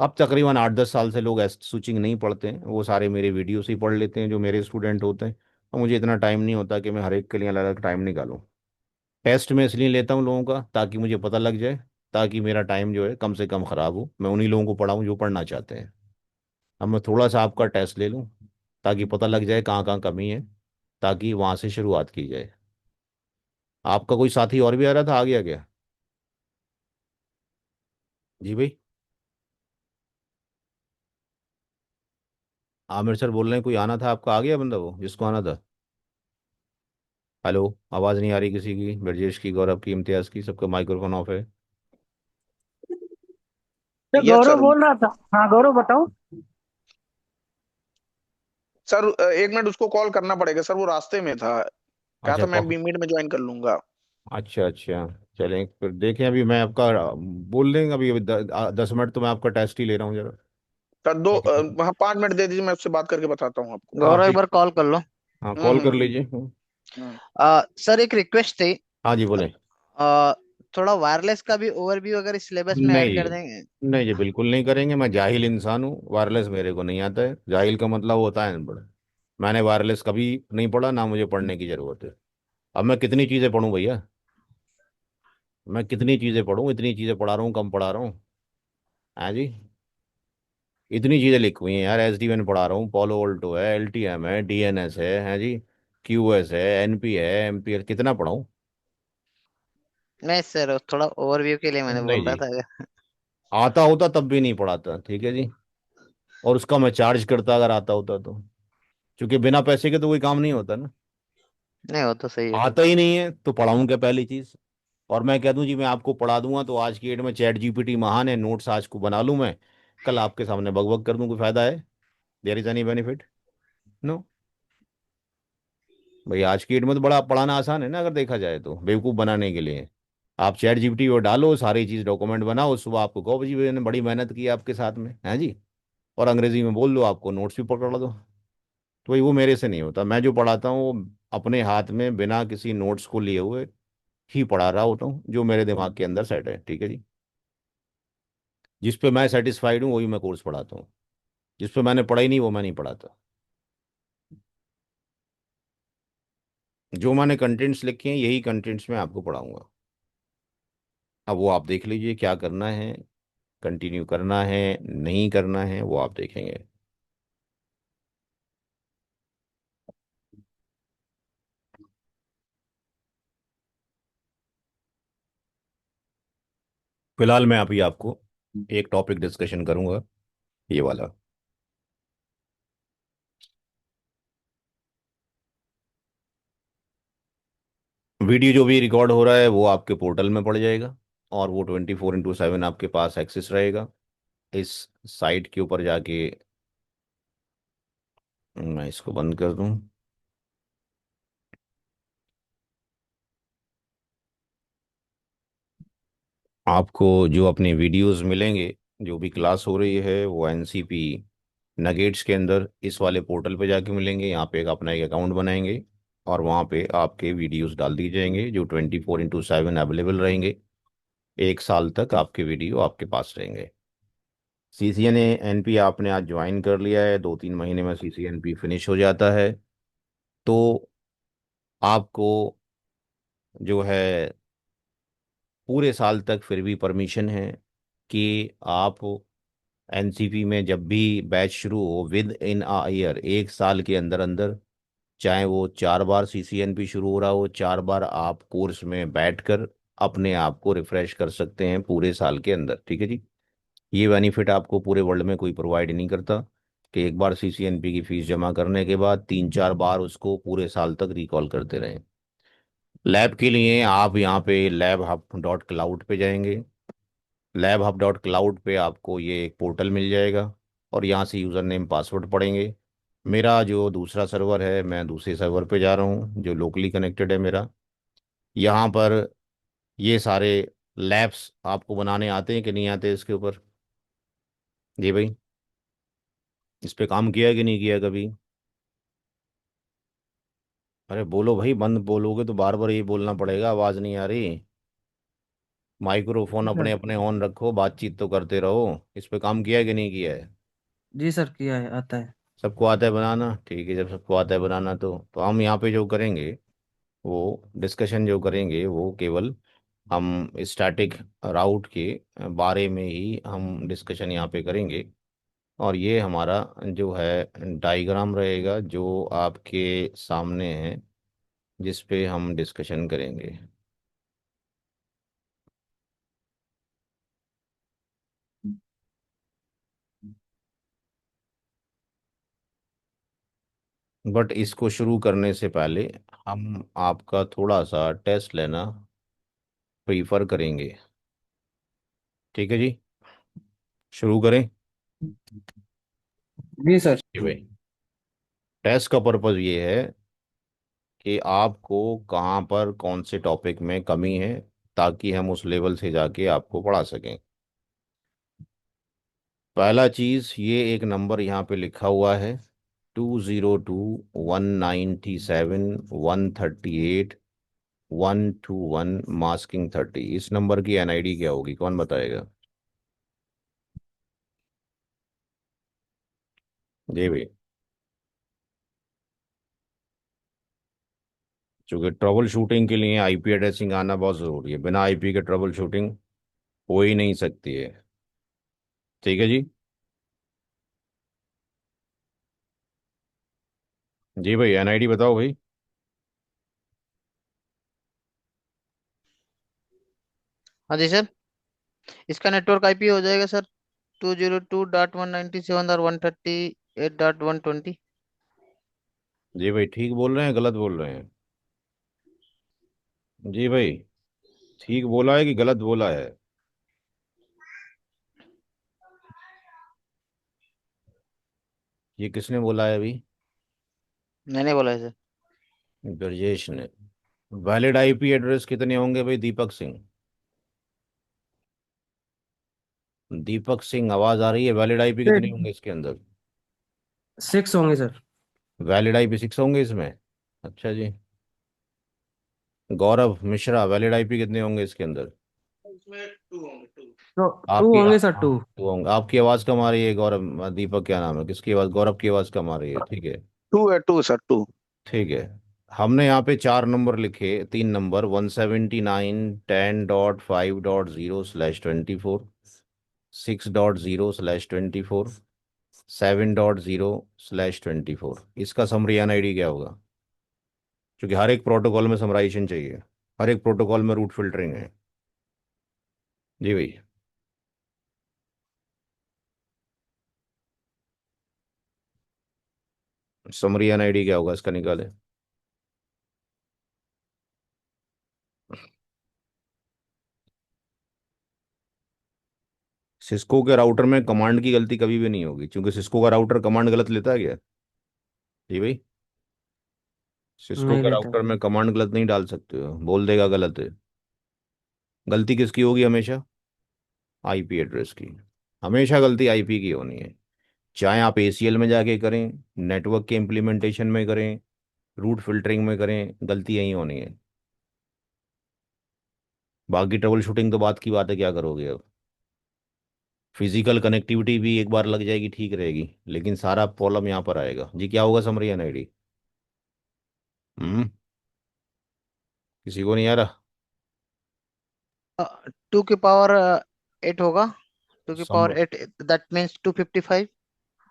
A: अब तकरीबन 8-10 साल से लोग स्विचिंग नहीं पढ़ते हैं, वो सारे मेरे वीडियो से ही पढ़ लेते हैं जो मेरे स्टूडेंट होते हैं, और मुझे इतना टाइम नहीं होता कि मैं हर एक के लिए अलग अलग टाइम निकालूं। टेस्ट में इसलिए लेता हूँ लोगों का ताकि मुझे पता लग जाए, ताकि मेरा टाइम जो है कम से कम ख़राब हो, मैं उन्हीं लोगों को पढ़ाऊँ जो पढ़ना चाहते हैं। अब मैं थोड़ा सा आपका टेस्ट ले लूँ ताकि पता लग जाए कहाँ कहाँ कमी है, ताकि वहाँ से शुरुआत की जाए। आपका कोई साथी और भी आ रहा था, आ गया क्या? जी भाई। आमिर सर बोल रहे हैं कोई आना था आपका, आ गया बंदा वो जिसको आना था? हेलो, आवाज़ नहीं आ रही किसी की, ब्रजेश की, गौरव की, इम्तियाज़ की, सबका माइक्रोफोन ऑफ है।
C: तो
D: यस
C: गौरव
D: सर।
C: बोल रहा था। हाँ गौरव बताओ।
D: सर 1 मिनट, उसको कॉल करना पड़ेगा सर, वो रास्ते में था। कहा
A: अच्छा
D: था मैं 20 मिनट में ज्वाइन कर लूंगा।
A: अच्छा अच्छा। चलें फिर देखें, अभी मैं आपका बोल देंगे, अभी 10 मिनट तो मैं आपका टेस्ट ही ले रहा हूँ जरा।
D: सर दो
A: ठीक है।
D: हाँ 5 मिनट दे दीजिए, मैं उससे बात करके बताता हूँ आपको।
A: हाँ
B: गौरव एक
A: ठीक।
B: बार कॉल कर लो।
A: हाँ कॉल कर
D: हम्म।
A: लीजिए।
D: हम्म।
B: सर एक रिक्वेस्ट थी।
A: हाँ जी बोले।
B: आ, थोड़ा वायरलेस का भी ओवरव्यू अगर इस सिलेबस में
A: नहीं
B: ऐड
A: जी,
B: कर देंगे।
A: नहीं जी बिल्कुल नहीं करेंगे, मैं जाहिल इंसान हूँ, वायरलेस मेरे को नहीं आता है, जाहिल का मतलब होता है अनपढ़। मैंने वायरलेस कभी नहीं पढ़ा, ना मुझे पढ़ने की ज़रूरत है। अब मैं कितनी चीज़ें पढ़ूँ भैया, मैं कितनी चीज़ें पढ़ूँ, इतनी चीज़ें पढ़ा रहा हूँ, कम पढ़ा रहा हूँ। हाँ जी, इतनी चीज़ें लिखी हुई हैं यार, SDN पढ़ा रहा हूँ, पॉलो वोल्टो है, LTM है, DNS है जी, QS है, NP है, MPL, कितना पढ़ाऊँ?
B: नहीं सर, थोड़ा ओवरव्यू के लिए मैंने
A: नहीं
B: बोल रहा
A: जी,
B: था अगर।
A: आता होता तब भी नहीं पढ़ाता। ठीक है जी। और उसका मैं चार्ज करता अगर आता होता तो, क्योंकि बिना पैसे के तो कोई काम नहीं होता ना।
B: नहीं, वो तो सही है।
A: आता ही नहीं है तो पढ़ाऊँ क्या पहली चीज़। और मैं कह दूं जी मैं आपको पढ़ा दूंगा तो आज की डेट में ChatGPT महान है, नोट्स आज को बना लूं मैं, कल आपके सामने बग बग कर दूं, कोई फायदा है? There is any benefit? No. भाई आज की डेट में तो बड़ा पढ़ाना आसान है ना, अगर देखा जाए तो बेवकूफ़ बनाने के लिए। आप ChatGPT पे डालो सारी चीज़, डॉक्यूमेंट बनाओ, सुबह आपको कहो जी मैंने बड़ी मेहनत की है आपके साथ में, है जी, और अंग्रेजी में बोल दो, आपको नोट्स भी पकड़ दो। तो भाई वो मेरे से नहीं होता, मैं जो पढ़ाता हूँ वो अपने हाथ में बिना किसी नोट्स को लिए हुए ही पढ़ा रहा होता हूँ, जो मेरे दिमाग के अंदर सेट है। ठीक है जी। जिस पे मैं सेटिस्फाइड हूँ वही मैं कोर्स पढ़ाता हूँ, जिस पे मैंने पढ़ा ही नहीं वो मैं नहीं पढ़ाता। जो मैंने कंटेंट्स लिखे हैं यही कंटेंट्स मैं आपको पढ़ाऊंगा। अब वो आप देख लीजिए क्या करना है, कंटिन्यू करना है नहीं करना है वो आप देखेंगे। फिलहाल मैं अभी आपको एक टॉपिक डिस्कशन करूंगा, ये वाला। वीडियो जो भी रिकॉर्ड हो रहा है वो आपके पोर्टल में पड़ जाएगा, और वो 24/7 आपके पास एक्सेस रहेगा। इस साइट के ऊपर जाके मैं इसको बंद कर दूं। आपको जो अपने वीडियोस मिलेंगे, जो भी क्लास हो रही है, वो एनसीपी नगेट्स के अंदर इस वाले पोर्टल पे जाके मिलेंगे। यहाँ पे एक अपना एक अकाउंट बनाएंगे, और वहाँ पे आपके वीडियोस डाल दिए जाएंगे, जो 24/7 अवेलेबल रहेंगे। 1 साल तक आपके वीडियो आपके पास रहेंगे। सीसीएनए एनपी आपने आज ज्वाइन कर लिया है, 2-3 महीने में सीसीएनपी फिनिश हो जाता है। तो आपको जो है पूरे साल तक फिर भी परमिशन है कि आप एनसीपी में जब भी बैच शुरू हो विद इन अ ईयर, 1 साल के अंदर अंदर, चाहे वो 4 बार सीसीएनपी शुरू हो रहा हो, 4 बार आप कोर्स में बैठकर अपने आप को रिफ्रेश कर सकते हैं पूरे साल के अंदर। ठीक है जी। ये बेनिफिट आपको पूरे वर्ल्ड में कोई प्रोवाइड नहीं करता कि एक बार सीसीएनपी की फीस जमा करने के बाद 3-4 बार उसको पूरे साल तक रिकॉल करते रहें। लैब के लिए आप यहाँ पे lab hub.cloud पे जाएंगे। lab hub.cloud पे आपको ये एक पोर्टल मिल जाएगा, और यहाँ से यूज़र नेम पासवर्ड पढ़ेंगे। मेरा जो दूसरा सर्वर है, मैं दूसरे सर्वर पे जा रहा हूँ जो लोकली कनेक्टेड है मेरा। यहाँ पर ये सारे लैब्स आपको बनाने आते हैं कि नहीं आते इसके ऊपर? जी भाई, इस पे काम किया है कि नहीं किया कभी? अरे बोलो भाई, बंद बोलोगे तो बार बार ये बोलना पड़ेगा, आवाज़ नहीं आ रही। माइक्रोफोन
E: जी
A: अपने
E: सर।
A: अपने ऑन रखो, बातचीत तो करते रहो। इस पे काम किया है कि नहीं किया है?
E: जी सर, किया है, आता है।
A: सबको आता है बनाना? ठीक है, जब सबको आता है बनाना तो हम यहाँ पे जो करेंगे, वो डिस्कशन जो करेंगे वो केवल हम स्टैटिक राउट के बारे में ही हम डिस्कशन यहाँ पे करेंगे। और ये हमारा जो है डायग्राम रहेगा जो आपके सामने है, जिस पे हम डिस्कशन करेंगे। बट इसको शुरू करने से पहले हम आपका थोड़ा सा टेस्ट लेना प्रीफर करेंगे। ठीक है जी, शुरू करें?
E: जी सर।
A: जी भाई, टेस्ट का पर्पज़ ये है कि आपको कहाँ पर कौन से टॉपिक में कमी है, ताकि हम उस लेवल से जाके आपको पढ़ा सकें। पहला चीज़, ये एक नंबर यहाँ पे लिखा हुआ है, 202-197-138-121 मास्किंग 30। इस नंबर की एनआईडी क्या होगी, कौन बताएगा? जी भाई, चूंकि ट्रबल शूटिंग के लिए आईपी एड्रेसिंग आना बहुत ज़रूरी है, बिना आईपी के ट्रबल शूटिंग हो ही नहीं सकती है। ठीक है जी। जी भाई, एनआईडी बताओ भाई।
B: हाँ जी सर, इसका नेटवर्क आईपी हो जाएगा सर 202.197.138.120।
A: जी भाई, ठीक बोल रहे हैं गलत बोल रहे हैं? जी भाई, ठीक बोला है कि गलत बोला है? ये किसने बोला है अभी?
B: मैंने बोला है सर।
A: ब्रजेश ने। वैलिड आईपी एड्रेस कितने होंगे भाई दीपक सिंह? दीपक सिंह, आवाज आ रही है? वैलिड आईपी कितने होंगे इसके अंदर?
E: 6 होंगे सर।
A: वैलिड आईपी 6 होंगे इसमें? अच्छा जी। गौरव मिश्रा, वैलिड आईपी कितने होंगे इसके अंदर?
D: उसमें 2 होंगे, 2।
E: तो 2
A: आपकी
E: होंगे सर, 2।
A: तो होंगे। आपकी आवाज कम आ रही है गौरव। दीपक क्या नाम है, किसकी आवाज? गौरव की आवाज कम आ रही है, ठीक है।
D: 2 है, 2 सर, 2।
A: ठीक है। हमने यहाँ पे 4 नंबर लिखे, 3 नंबर, 179.10.5.0/24, 6.0/24, 7.0/24। इसका समरी एनआईडी क्या होगा? क्योंकि हर एक प्रोटोकॉल में समराइजेशन चाहिए, हर एक प्रोटोकॉल में रूट फिल्टरिंग है। जी भाई, समरी एनआईडी क्या होगा इसका, निकाले। सिस्को के राउटर में कमांड की गलती कभी भी नहीं होगी, क्योंकि सिस्को का राउटर कमांड गलत लेता है क्या? जी भाई, सिस्को
E: नहीं
A: के
E: लेता।
A: राउटर में कमांड गलत नहीं डाल सकते हो, बोल देगा गलत है। गलती किसकी होगी हमेशा? आईपी एड्रेस की। हमेशा गलती आईपी की होनी है। चाहे आप एसीएल में जाके करें, नेटवर्क के इम्प्लीमेंटेशन में करें, रूट फिल्टरिंग में करें, गलती यही होनी है। बाकी ट्रबल शूटिंग तो बात की बात है, क्या करोगे अब? फिजिकल कनेक्टिविटी भी एक बार लग जाएगी ठीक रहेगी, लेकिन सारा प्रॉब्लम यहाँ पर आएगा जी। क्या होगा समरी एनआईडी? हम्म किसी को नहीं आ रहा?
B: 2 की पावर 8 होगा। 2 की पावर
A: सम
B: 8, दैट मीन्स 255।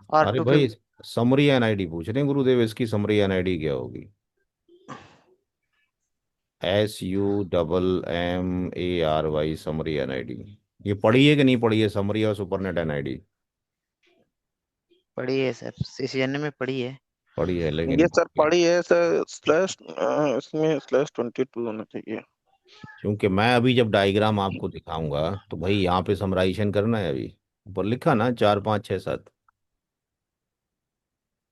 B: और
A: अरे
B: टू
A: भाई,
B: फिफ्टी
A: समरी एनआईडी पूछ रहे हैं गुरुदेव, इसकी समरी एनआईडी क्या होगी? SUMMARY summary NID. ये पढ़ी है कि नहीं पढ़ी है, समरी और सुपरनेट एनआईडी?
B: पड़ी है सर, सीसीएनए में पड़ी है।
A: पढ़ी है
D: ये
A: लेकिन
D: सर पढ़ी है सर, स्लैश इसमें /22 होना चाहिए।
A: क्योंकि मैं अभी जब डायग्राम आपको दिखाऊंगा तो भाई यहाँ पे समराइजेशन करना है। अभी ऊपर लिखा ना 4 5 6 7,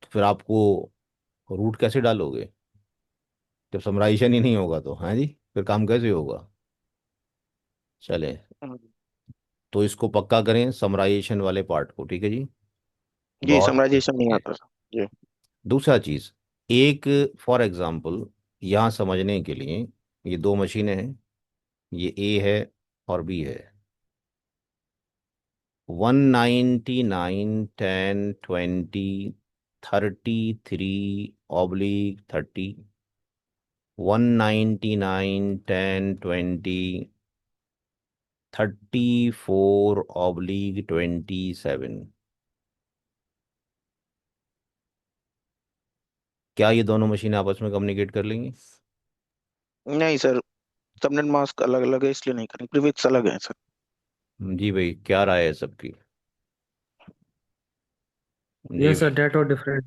A: तो फिर आपको रूट कैसे डालोगे जब समराइजेशन ही नहीं होगा? तो हाँ जी, फिर काम कैसे होगा? चले,
D: हम्म।
A: तो इसको पक्का करें समराइजेशन वाले पार्ट को, ठीक है जी।
D: जी
A: गौर से
D: समराइजेशन नहीं
A: देखिए।
D: आता सर जी।
A: दूसरा चीज, एक फॉर एग्जांपल यहाँ समझने के लिए, ये दो मशीनें हैं, ये ए है और बी है। 199 10 20 33/30, 199 10 20 34/27। क्या ये दोनों मशीनें आपस में कम्युनिकेट कर लेंगी?
D: नहीं सर, सबनेट मास्क अलग अलग है इसलिए नहीं करेंगे, प्रीफिक्स अलग है सर।
A: जी भाई, क्या राय है सबकी? जी
E: ये
A: भाई।
E: सर डेट और डिफरेंट।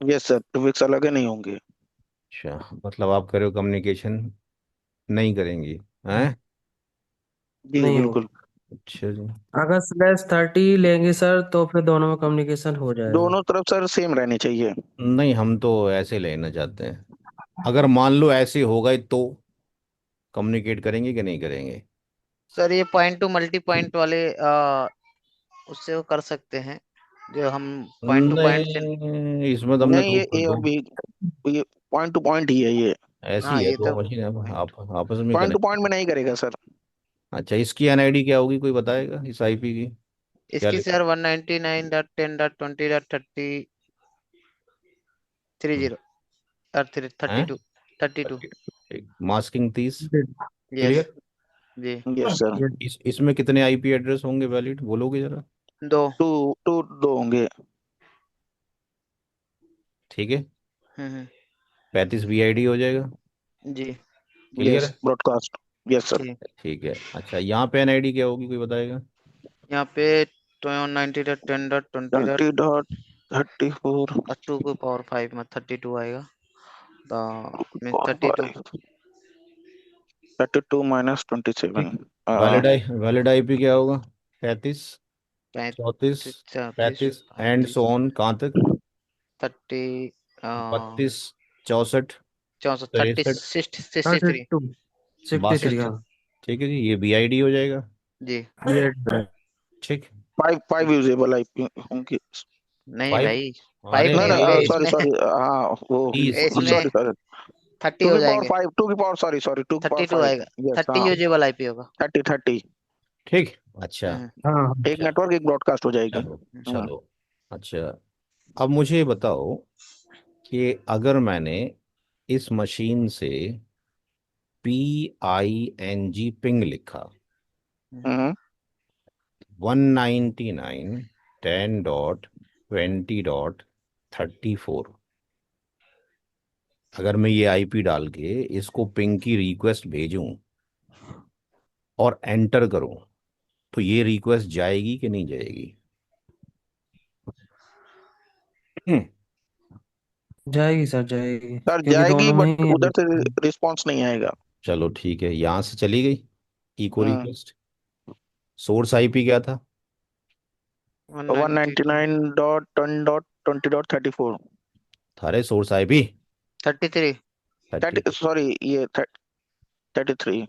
D: यस सर, प्रीफिक्स अलग है, नहीं होंगे।
A: अच्छा, मतलब आप कह रहे हो कम्युनिकेशन नहीं करेंगी, हैं?
D: जी
E: नहीं हो।
D: बिल्कुल।
A: अच्छा जी।
E: अगर /30 लेंगे सर तो फिर दोनों में कम्युनिकेशन हो जाएगा।
D: दोनों तरफ सर सेम रहनी चाहिए।
A: नहीं, हम तो ऐसे लेना चाहते हैं। अगर मान लो ऐसे होगा तो कम्युनिकेट करेंगे कि नहीं करेंगे?
B: सर ये पॉइंट टू मल्टी पॉइंट वाले उससे वो कर सकते हैं, जो हम पॉइंट टू पॉइंट से।
A: नहीं, इसमें तो हमने
D: नहीं
A: दो
D: ये
A: दो
D: और भी, ये पॉइंट टू पॉइंट ही है ये।
A: ऐसी
B: हाँ
A: है,
B: ये
A: दो
B: तो
A: मशीन
B: पॉइंट
A: आप आपस में
D: पॉइंट टू
A: कनेक्ट।
D: पॉइंट में नहीं करेगा सर।
A: अच्छा, इसकी एनआईडी क्या होगी, कोई बताएगा इस आईपी की? क्या
B: इसकी
A: लिखा?
B: सर 199.10.20.30 और 32 32।
A: मास्किंग 30।
B: Yes
A: clear.
B: जी।
D: Yes sir.
A: इसमें कितने आईपी एड्रेस होंगे वैलिड, बोलोगे जरा?
B: 2।
D: टू टू दो होंगे।
A: ठीक है।
B: हम्म।
A: 35 VID हो जाएगा।
B: जी
A: क्लियर
D: यस
A: है।
D: ब्रॉडकास्ट। Yes sir.
B: ठीक।
A: ठीक है। अच्छा, यहाँ पे एनआईडी क्या होगी, कोई बताएगा?
B: यहाँ पे 90.10.20.
D: 30.34
B: और 2 की पावर 5 में 32 आएगा। तो मीन्स 32।
D: 32 -27।
A: ठीक। वैलिड आईपी क्या होगा? 33, 34,
B: 34
A: 35 एंड
B: 35
A: सो ऑन, कहाँ तक?
B: 30
A: 32, 64,
B: 64 30
A: 63,
B: 63।
E: 32 63
A: 62।
E: हाँ।
A: ठीक है जी, ये बीआईडी हो जाएगा।
B: जी।
E: ये
A: ठीक।
D: 5 यूजेबल आईपी होंगे।
B: नहीं
A: 5।
B: भाई,
A: अरे
B: 5
D: ना
B: नहीं
D: ना,
B: होंगे
A: भाई,
D: सॉरी
B: इसमें।
D: सॉरी, हाँ वो,
A: 30
B: इसमें
A: 30।
D: Sorry sorry.
B: 30
D: टू
B: हो
D: की पावर
B: जाएंगे।
D: 5, टू की पावर, सॉरी सॉरी, टू की पावर
B: 32
D: फाइव
B: आएगा।
D: यस
B: 30
D: हाँ।
B: यूजेबल आईपी होगा।
D: 30
A: ठीक। अच्छा।
B: हम्म
E: हाँ।
D: एक
A: अच्छा,
D: नेटवर्क एक ब्रॉडकास्ट हो जाएगी।
A: चलो
D: हम्म।
A: चलो। अच्छा, अब मुझे ये बताओ कि अगर मैंने इस मशीन से PING पिंग लिखा,
B: हम्म।
D: हम्म।
A: 199.10.20.34, अगर मैं ये आईपी डाल के इसको पिंग की रिक्वेस्ट भेजूं और एंटर करूं, तो ये रिक्वेस्ट जाएगी कि नहीं जाएगी? हम्म,
E: जाएगी सर जाएगी,
D: सर
E: क्योंकि
D: जाएगी
E: दोनों में
D: बट
E: ही
D: उधर से रिस्पांस नहीं आएगा।
A: चलो ठीक है, यहां से चली गई इको
D: हम्म।
A: रिक्वेस्ट। सोर्स आईपी क्या था?
B: 192
D: 199.10.20.34
A: थारे सोर्स आईपी
B: 33
A: 30।
D: सॉरी ये 33।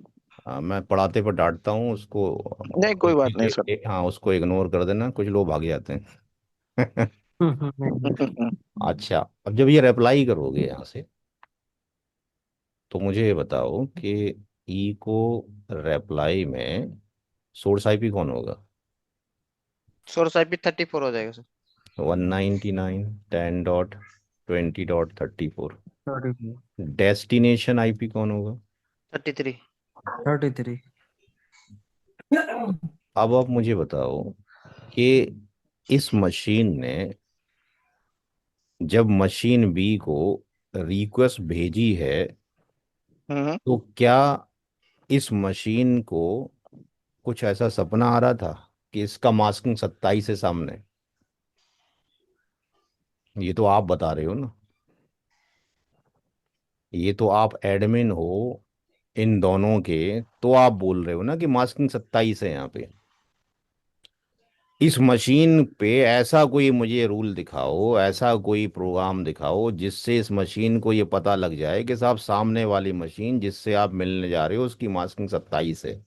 A: मैं पढ़ाते पर डांटता हूँ उसको।
D: नहीं कोई बात नहीं सर।
A: हाँ, उसको इग्नोर कर देना, कुछ लोग भाग जाते हैं।
E: नहीं सर।
A: अच्छा, अब जब ये रिप्लाई करोगे यहाँ से, तो मुझे ये बताओ कि ई को रिप्लाई में सोर्स आईपी कौन होगा?
B: सोर्स आईपी 34 हो जाएगा सर।
A: 199.10.20.34।
E: 33।
A: डेस्टिनेशन आईपी कौन होगा?
B: 33।
E: 33।
A: अब आप मुझे बताओ कि इस मशीन ने जब मशीन बी को रिक्वेस्ट भेजी है,
D: हम्म।
A: तो क्या इस मशीन को कुछ ऐसा सपना आ रहा था कि इसका मास्किंग 27 है सामने? ये तो आप बता रहे हो ना, ये तो आप एडमिन हो इन दोनों के, तो आप बोल रहे हो ना कि मास्किंग 27 है यहाँ पे। इस मशीन पे ऐसा कोई मुझे रूल दिखाओ, ऐसा कोई प्रोग्राम दिखाओ जिससे इस मशीन को ये पता लग जाए कि साहब सामने वाली मशीन जिससे आप मिलने जा रहे हो उसकी मास्किंग 27 है।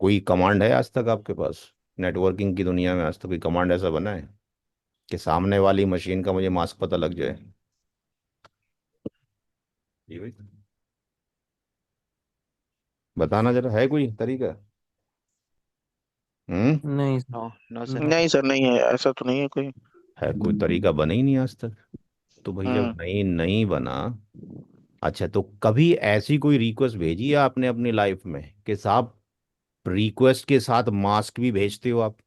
A: कोई कमांड है आज तक आपके पास? नेटवर्किंग की दुनिया में आज तक कोई कमांड ऐसा बना है कि सामने वाली मशीन का मुझे मास्क पता लग जाए? जी भाई, बताना जरा, है कोई तरीका? हम्म।
E: नहीं सर।
B: No no sir.
D: नहीं सर नहीं है, ऐसा तो नहीं है कोई।
A: है, कोई तरीका बना ही नहीं आज तक। तो भाई जब
D: हम्म।
A: नहीं नहीं बना, अच्छा, तो कभी ऐसी कोई रिक्वेस्ट भेजी है आपने अपनी लाइफ में कि साहब रिक्वेस्ट के साथ मास्क भी भेजते हो आप?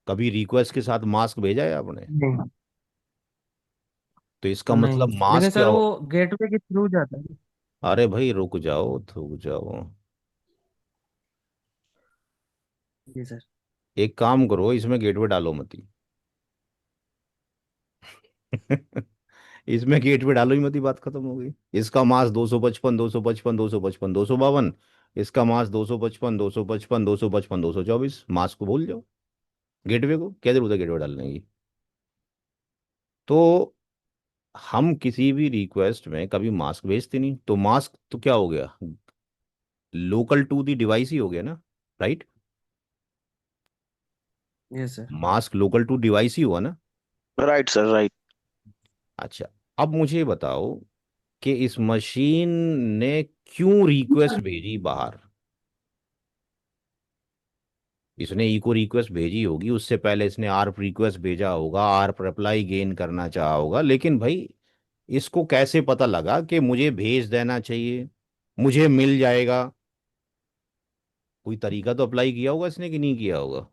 A: कभी रिक्वेस्ट के साथ मास्क भेजा है आपने?
E: नहीं।
A: तो इसका
E: नहीं
A: मतलब
E: लेकिन
A: मास्क क्या
E: सर
A: हो?
E: वो गेटवे के थ्रू जाता है।
A: अरे भाई रुक जाओ, रुक जाओ।
E: जी सर।
A: एक काम करो, इसमें गेटवे डालो मत ही। इसमें गेटवे डालो ही मत ही, बात खत्म हो गई। इसका मास 255, 255, 255, 252। इसका मास 255, 255, 255, 224। मास को भूल जाओ, गेटवे को क्या जरूरत है गेटवे डालने की? तो हम किसी भी रिक्वेस्ट में कभी मास्क भेजते नहीं, तो मास्क तो क्या हो गया? लोकल टू दी डिवाइस ही हो गया ना, right?
E: Yes sir.
A: Mask local to device ही हुआ ना।
D: Right sir right.
A: अच्छा, अब मुझे बताओ कि इस मशीन ने क्यों रिक्वेस्ट भेजी बाहर? इसने इको रिक्वेस्ट भेजी होगी, उससे पहले इसने आर्प रिक्वेस्ट भेजा होगा, आर्प रिप्लाई गेन करना चाहा होगा, लेकिन भाई इसको कैसे पता लगा कि मुझे भेज देना चाहिए, मुझे मिल जाएगा? कोई तरीका तो अप्लाई किया होगा इसने कि नहीं किया होगा?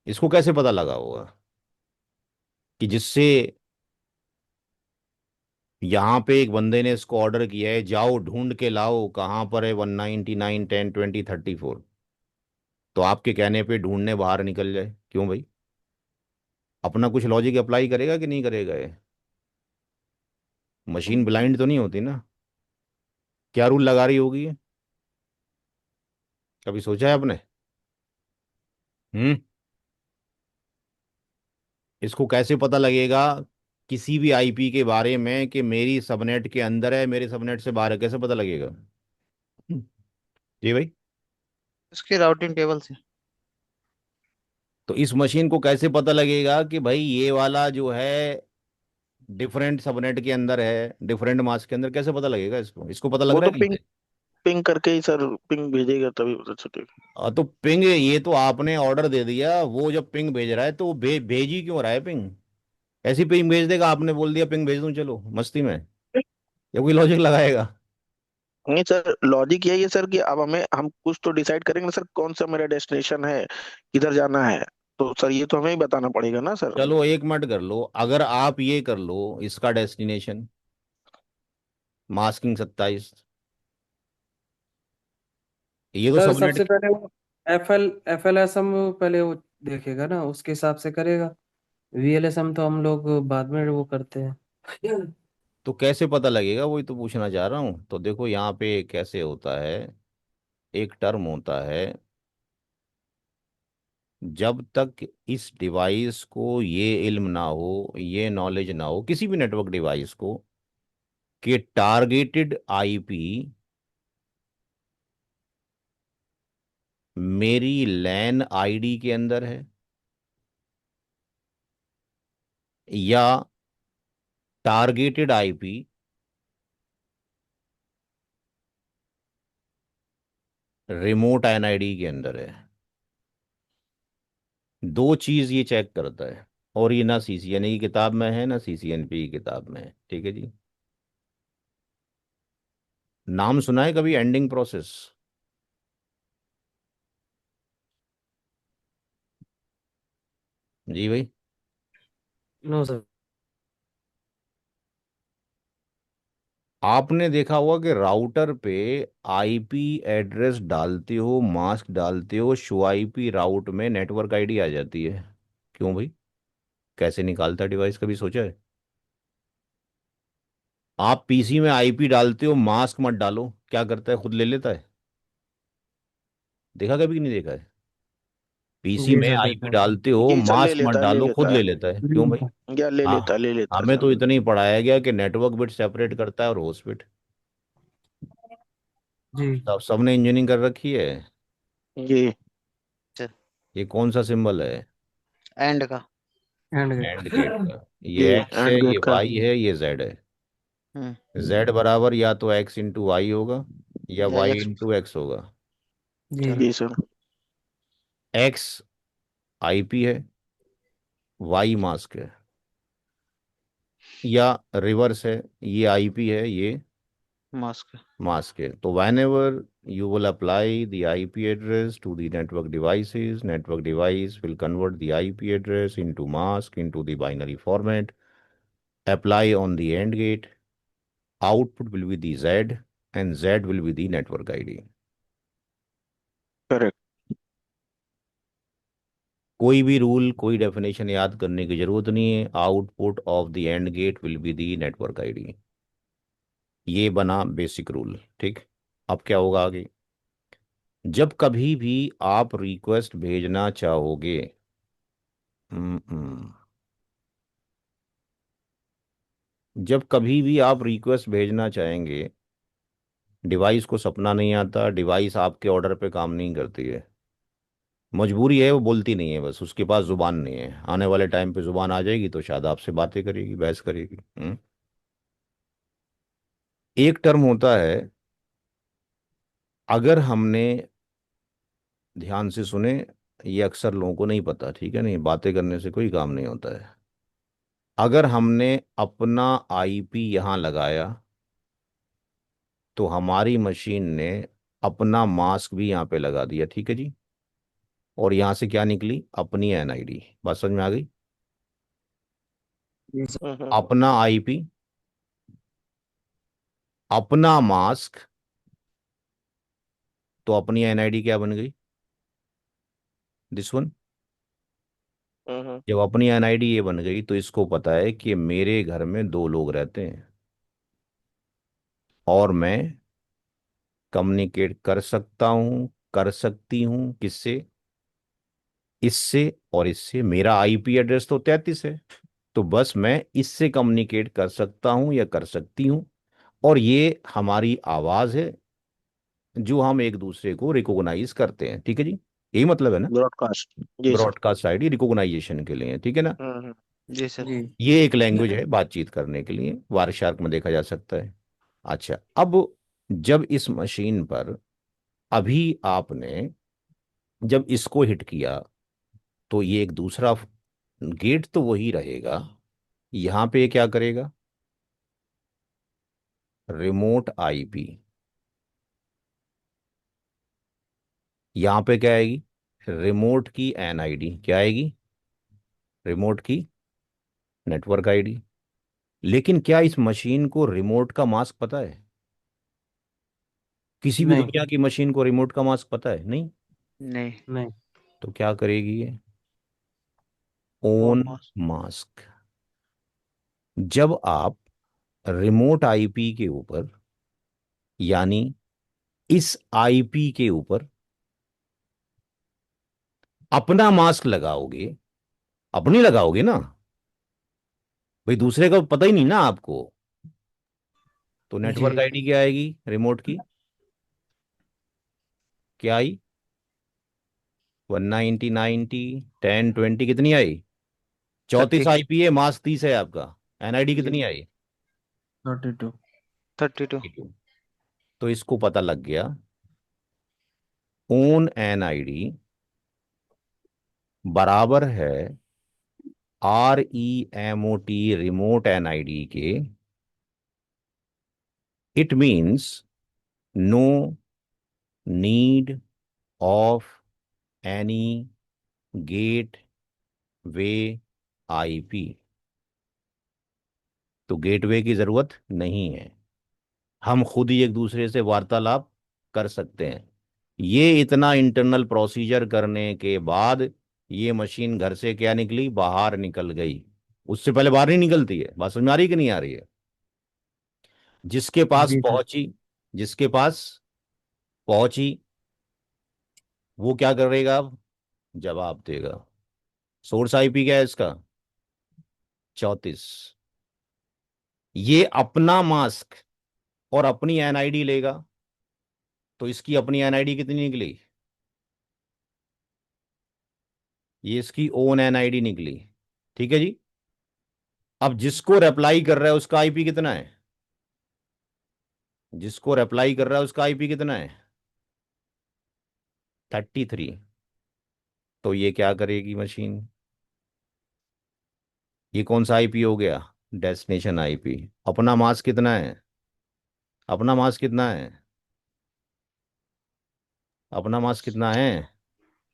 A: इसको कैसे पता लगा होगा कि जिससे यहाँ पे एक बंदे ने इसको ऑर्डर किया है, जाओ ढूंढ के लाओ कहाँ पर है 199.10.20.34, तो आपके कहने पे ढूंढने बाहर निकल जाए? क्यों भाई? अपना कुछ लॉजिक अप्लाई करेगा कि नहीं करेगा ये? मशीन ब्लाइंड तो नहीं होती ना? क्या रूल लगा रही होगी ये? कभी सोचा है आपने? हम्म। इसको कैसे पता लगेगा किसी भी आईपी के बारे में कि मेरी सबनेट के अंदर है, मेरे सबनेट से बाहर है? कैसे पता लगेगा? हम्म, जी भाई।
B: इसकी राउटिंग टेबल से।
A: तो इस मशीन को कैसे पता लगेगा कि भाई ये वाला जो है डिफरेंट सबनेट के अंदर है, डिफरेंट मास्क के अंदर? कैसे पता लगेगा इसको? इसको पता लग
D: वो
A: रहा
D: तो
A: है
D: पिंग
A: कैसे?
D: पिंग करके ही सर, पिंग भेजेगा तभी पता चलेगा।
A: तो पिंग, ये तो आपने ऑर्डर दे दिया, वो जब पिंग भेज रहा है तो वो भेज ही क्यों रहा है पिंग? ऐसी पिंग भेज देगा, आपने बोल दिया पिंग भेज दूं चलो मस्ती में, या कोई लॉजिक लगाएगा?
D: नहीं सर, लॉजिक यही है सर कि अब हम कुछ तो डिसाइड करेंगे ना सर, कौन सा मेरा डेस्टिनेशन है, किधर जाना है। तो सर ये तो हमें ही बताना पड़ेगा ना सर।
A: चलो एक मिनट कर लो, अगर आप ये कर लो इसका डेस्टिनेशन मास्किंग 27, ये तो
E: सर
A: सबनेट।
E: सबसे पहले वो एफ एल एस एम पहले वो देखेगा ना, उसके हिसाब से करेगा। वीएलएसएम तो हम लोग बाद में वो करते हैं।
A: तो कैसे पता लगेगा, वही तो पूछना चाह रहा हूँ। तो देखो यहाँ पे कैसे होता है, एक टर्म होता है जब तक इस डिवाइस को ये इल्म ना हो, ये नॉलेज ना हो, किसी भी नेटवर्क डिवाइस को, कि टारगेटेड आईपी मेरी लैन आईडी के अंदर है या टारगेटेड आईपी रिमोट एनआईडी के अंदर है। दो चीज ये चेक करता है, और ये ना सीसीएनए की किताब में है ना सीसीएनपी की किताब में है। ठीक है जी। नाम सुना है कभी एंडिंग प्रोसेस? जी भाई।
E: No sir.
A: आपने देखा होगा कि राउटर पे आईपी एड्रेस डालते हो, मास्क डालते हो, शो आईपी राउट में नेटवर्क आईडी आ जाती है। क्यों भाई? कैसे निकालता है डिवाइस, कभी सोचा है? आप पीसी में आईपी डालते हो, मास्क मत डालो, क्या करता है? खुद ले लेता है। देखा कभी कि नहीं देखा है? पीसी
E: जी
A: में
E: सर
A: आईपी
E: देखा है।
A: डालते हो,
D: जी सर, ले
A: मास्क मत
D: लेता है, ले
A: डालो, खुद
D: लेता
A: ले
D: है।
A: लेता है। क्यों भाई?
D: या ले लेता है,
A: हाँ,
D: ले लेता है
A: हमें
D: सर।
A: तो इतना ही पढ़ाया गया कि नेटवर्क बिट सेपरेट करता है और होस्ट बिट।
E: जी।
A: सब सबने इंजीनियरिंग कर रखी है।
D: जी।
A: ये कौन सा सिंबल है?
B: एंड का।
E: And
A: and gate
E: gate.
A: का।
D: जी,
A: ये एक्स है,
D: एंड
A: ये
D: गेट का।
A: वाई है, ये जेड है।
B: हम्म।
A: जेड बराबर या तो एक्स इंटू वाई होगा या
B: या
A: वाई
B: एक्स।
A: इंटू एक्स होगा।
E: जी।
D: जी सर।
A: एक्स आईपी है, वाई मास्क है, या रिवर्स है, ये आईपी है, ये
B: मास्क।
A: mask है। तो whenever you will apply the IP address to the network devices, network device will convert the IP address into mask into the binary format, apply on the AND gate, output will be the Z, and Z will be the network ID.
D: Correct.
A: कोई भी rule, कोई definition याद करने की जरूरत नहीं है। Output of the and gate will be the network ID. ये बना बेसिक रूल। ठीक। अब क्या होगा आगे? जब कभी भी आप रिक्वेस्ट भेजना चाहोगे, हम्म, जब कभी भी आप रिक्वेस्ट भेजना चाहेंगे, डिवाइस को सपना नहीं आता, डिवाइस आपके ऑर्डर पे काम नहीं करती है, मजबूरी है, वो बोलती नहीं है, बस उसके पास जुबान नहीं है। आने वाले टाइम पे जुबान आ जाएगी तो शायद आपसे बातें करेगी, बहस करेगी। एक टर्म होता है, अगर हमने, ध्यान से सुने, ये अक्सर लोगों को नहीं पता, ठीक है? नहीं, बातें करने से कोई काम नहीं होता है। अगर हमने अपना आईपी यहां लगाया तो हमारी मशीन ने अपना मास्क भी यहाँ पे लगा दिया। ठीक है जी। और यहाँ से क्या निकली? अपनी एनआईडी। बात समझ में आ गई?
E: जी सर।
A: अपना आईपी, अपना मास्क, तो अपनी एनआईडी क्या बन गई? This one. जब अपनी एनआईडी ये बन गई तो इसको पता है कि मेरे घर में दो लोग रहते हैं और मैं कम्युनिकेट कर सकता हूं, कर सकती हूं, किससे? इससे और इससे। मेरा आईपी एड्रेस तो 33 है, तो बस मैं इससे कम्युनिकेट कर सकता हूं या कर सकती हूं। और ये हमारी आवाज है जो हम एक दूसरे को रिकॉग्नाइज करते हैं। ठीक है जी। यही मतलब है ना?
D: ब्रॉडकास्ट। जी सर।
A: ब्रॉडकास्ट आईडी रिकॉग्नाइजेशन के लिए, ठीक है ना?
B: जी सर।
E: जी।
A: ये एक लैंग्वेज है बातचीत करने के लिए, वारशार्क में देखा जा सकता है। अच्छा, अब जब इस मशीन पर अभी आपने जब इसको हिट किया तो ये एक दूसरा गेट तो वही रहेगा। यहां पे क्या करेगा? Remote IP. यहां पे क्या आएगी? रिमोट की एनआईडी। क्या आएगी? रिमोट की नेटवर्क आईडी। लेकिन क्या इस मशीन को रिमोट का मास्क पता है? किसी भी
E: नहीं।
A: दुनिया की मशीन को रिमोट का मास्क पता है? नहीं।
B: नहीं।
E: नहीं।
A: तो क्या करेगी ये?
B: Own
A: own
B: mask.
A: मास्क। जब आप रिमोट आईपी के ऊपर, यानी इस आईपी के ऊपर अपना मास्क लगाओगे, अपनी लगाओगे ना भाई, दूसरे का पता ही नहीं ना आपको। तो नेटवर्क
E: जी
A: आईडी क्या आएगी रिमोट की? क्या आई? 190 90 10 20 कितनी आई?
B: 30
A: 34 आईपी है, मास्क 30 है आपका। एनआईडी
E: जी
A: कितनी आई?
E: 32।
B: 32।
A: 32। तो इसको पता लग गया, ओन एनआईडी बराबर है REMOT रिमोट एनआईडी के। It means no need of any gateway IP. तो गेटवे की जरूरत नहीं है, हम खुद ही एक दूसरे से वार्तालाप कर सकते हैं। ये इतना इंटरनल प्रोसीजर करने के बाद ये मशीन घर से क्या निकली, बाहर निकल गई। उससे पहले बाहर नहीं निकलती है। बात समझ में आ रही है कि नहीं आ रही है? जिसके पास
E: जी सर।
A: पहुंची, जिसके पास पहुंची वो क्या करेगा अब? जवाब देगा। सोर्स आईपी क्या है इसका? 34। ये अपना मास्क और अपनी एनआईडी लेगा, तो इसकी अपनी एनआईडी कितनी निकली? ये इसकी ओन एनआईडी निकली। ठीक है जी। अब जिसको रिप्लाई कर रहा है उसका आईपी कितना है? जिसको रिप्लाई कर रहा है उसका आईपी कितना है? 33। तो ये क्या करेगी मशीन? ये कौन सा आईपी हो गया? Destination IP. अपना मास्क कितना है? अपना मास्क कितना है? अपना मास्क कितना है?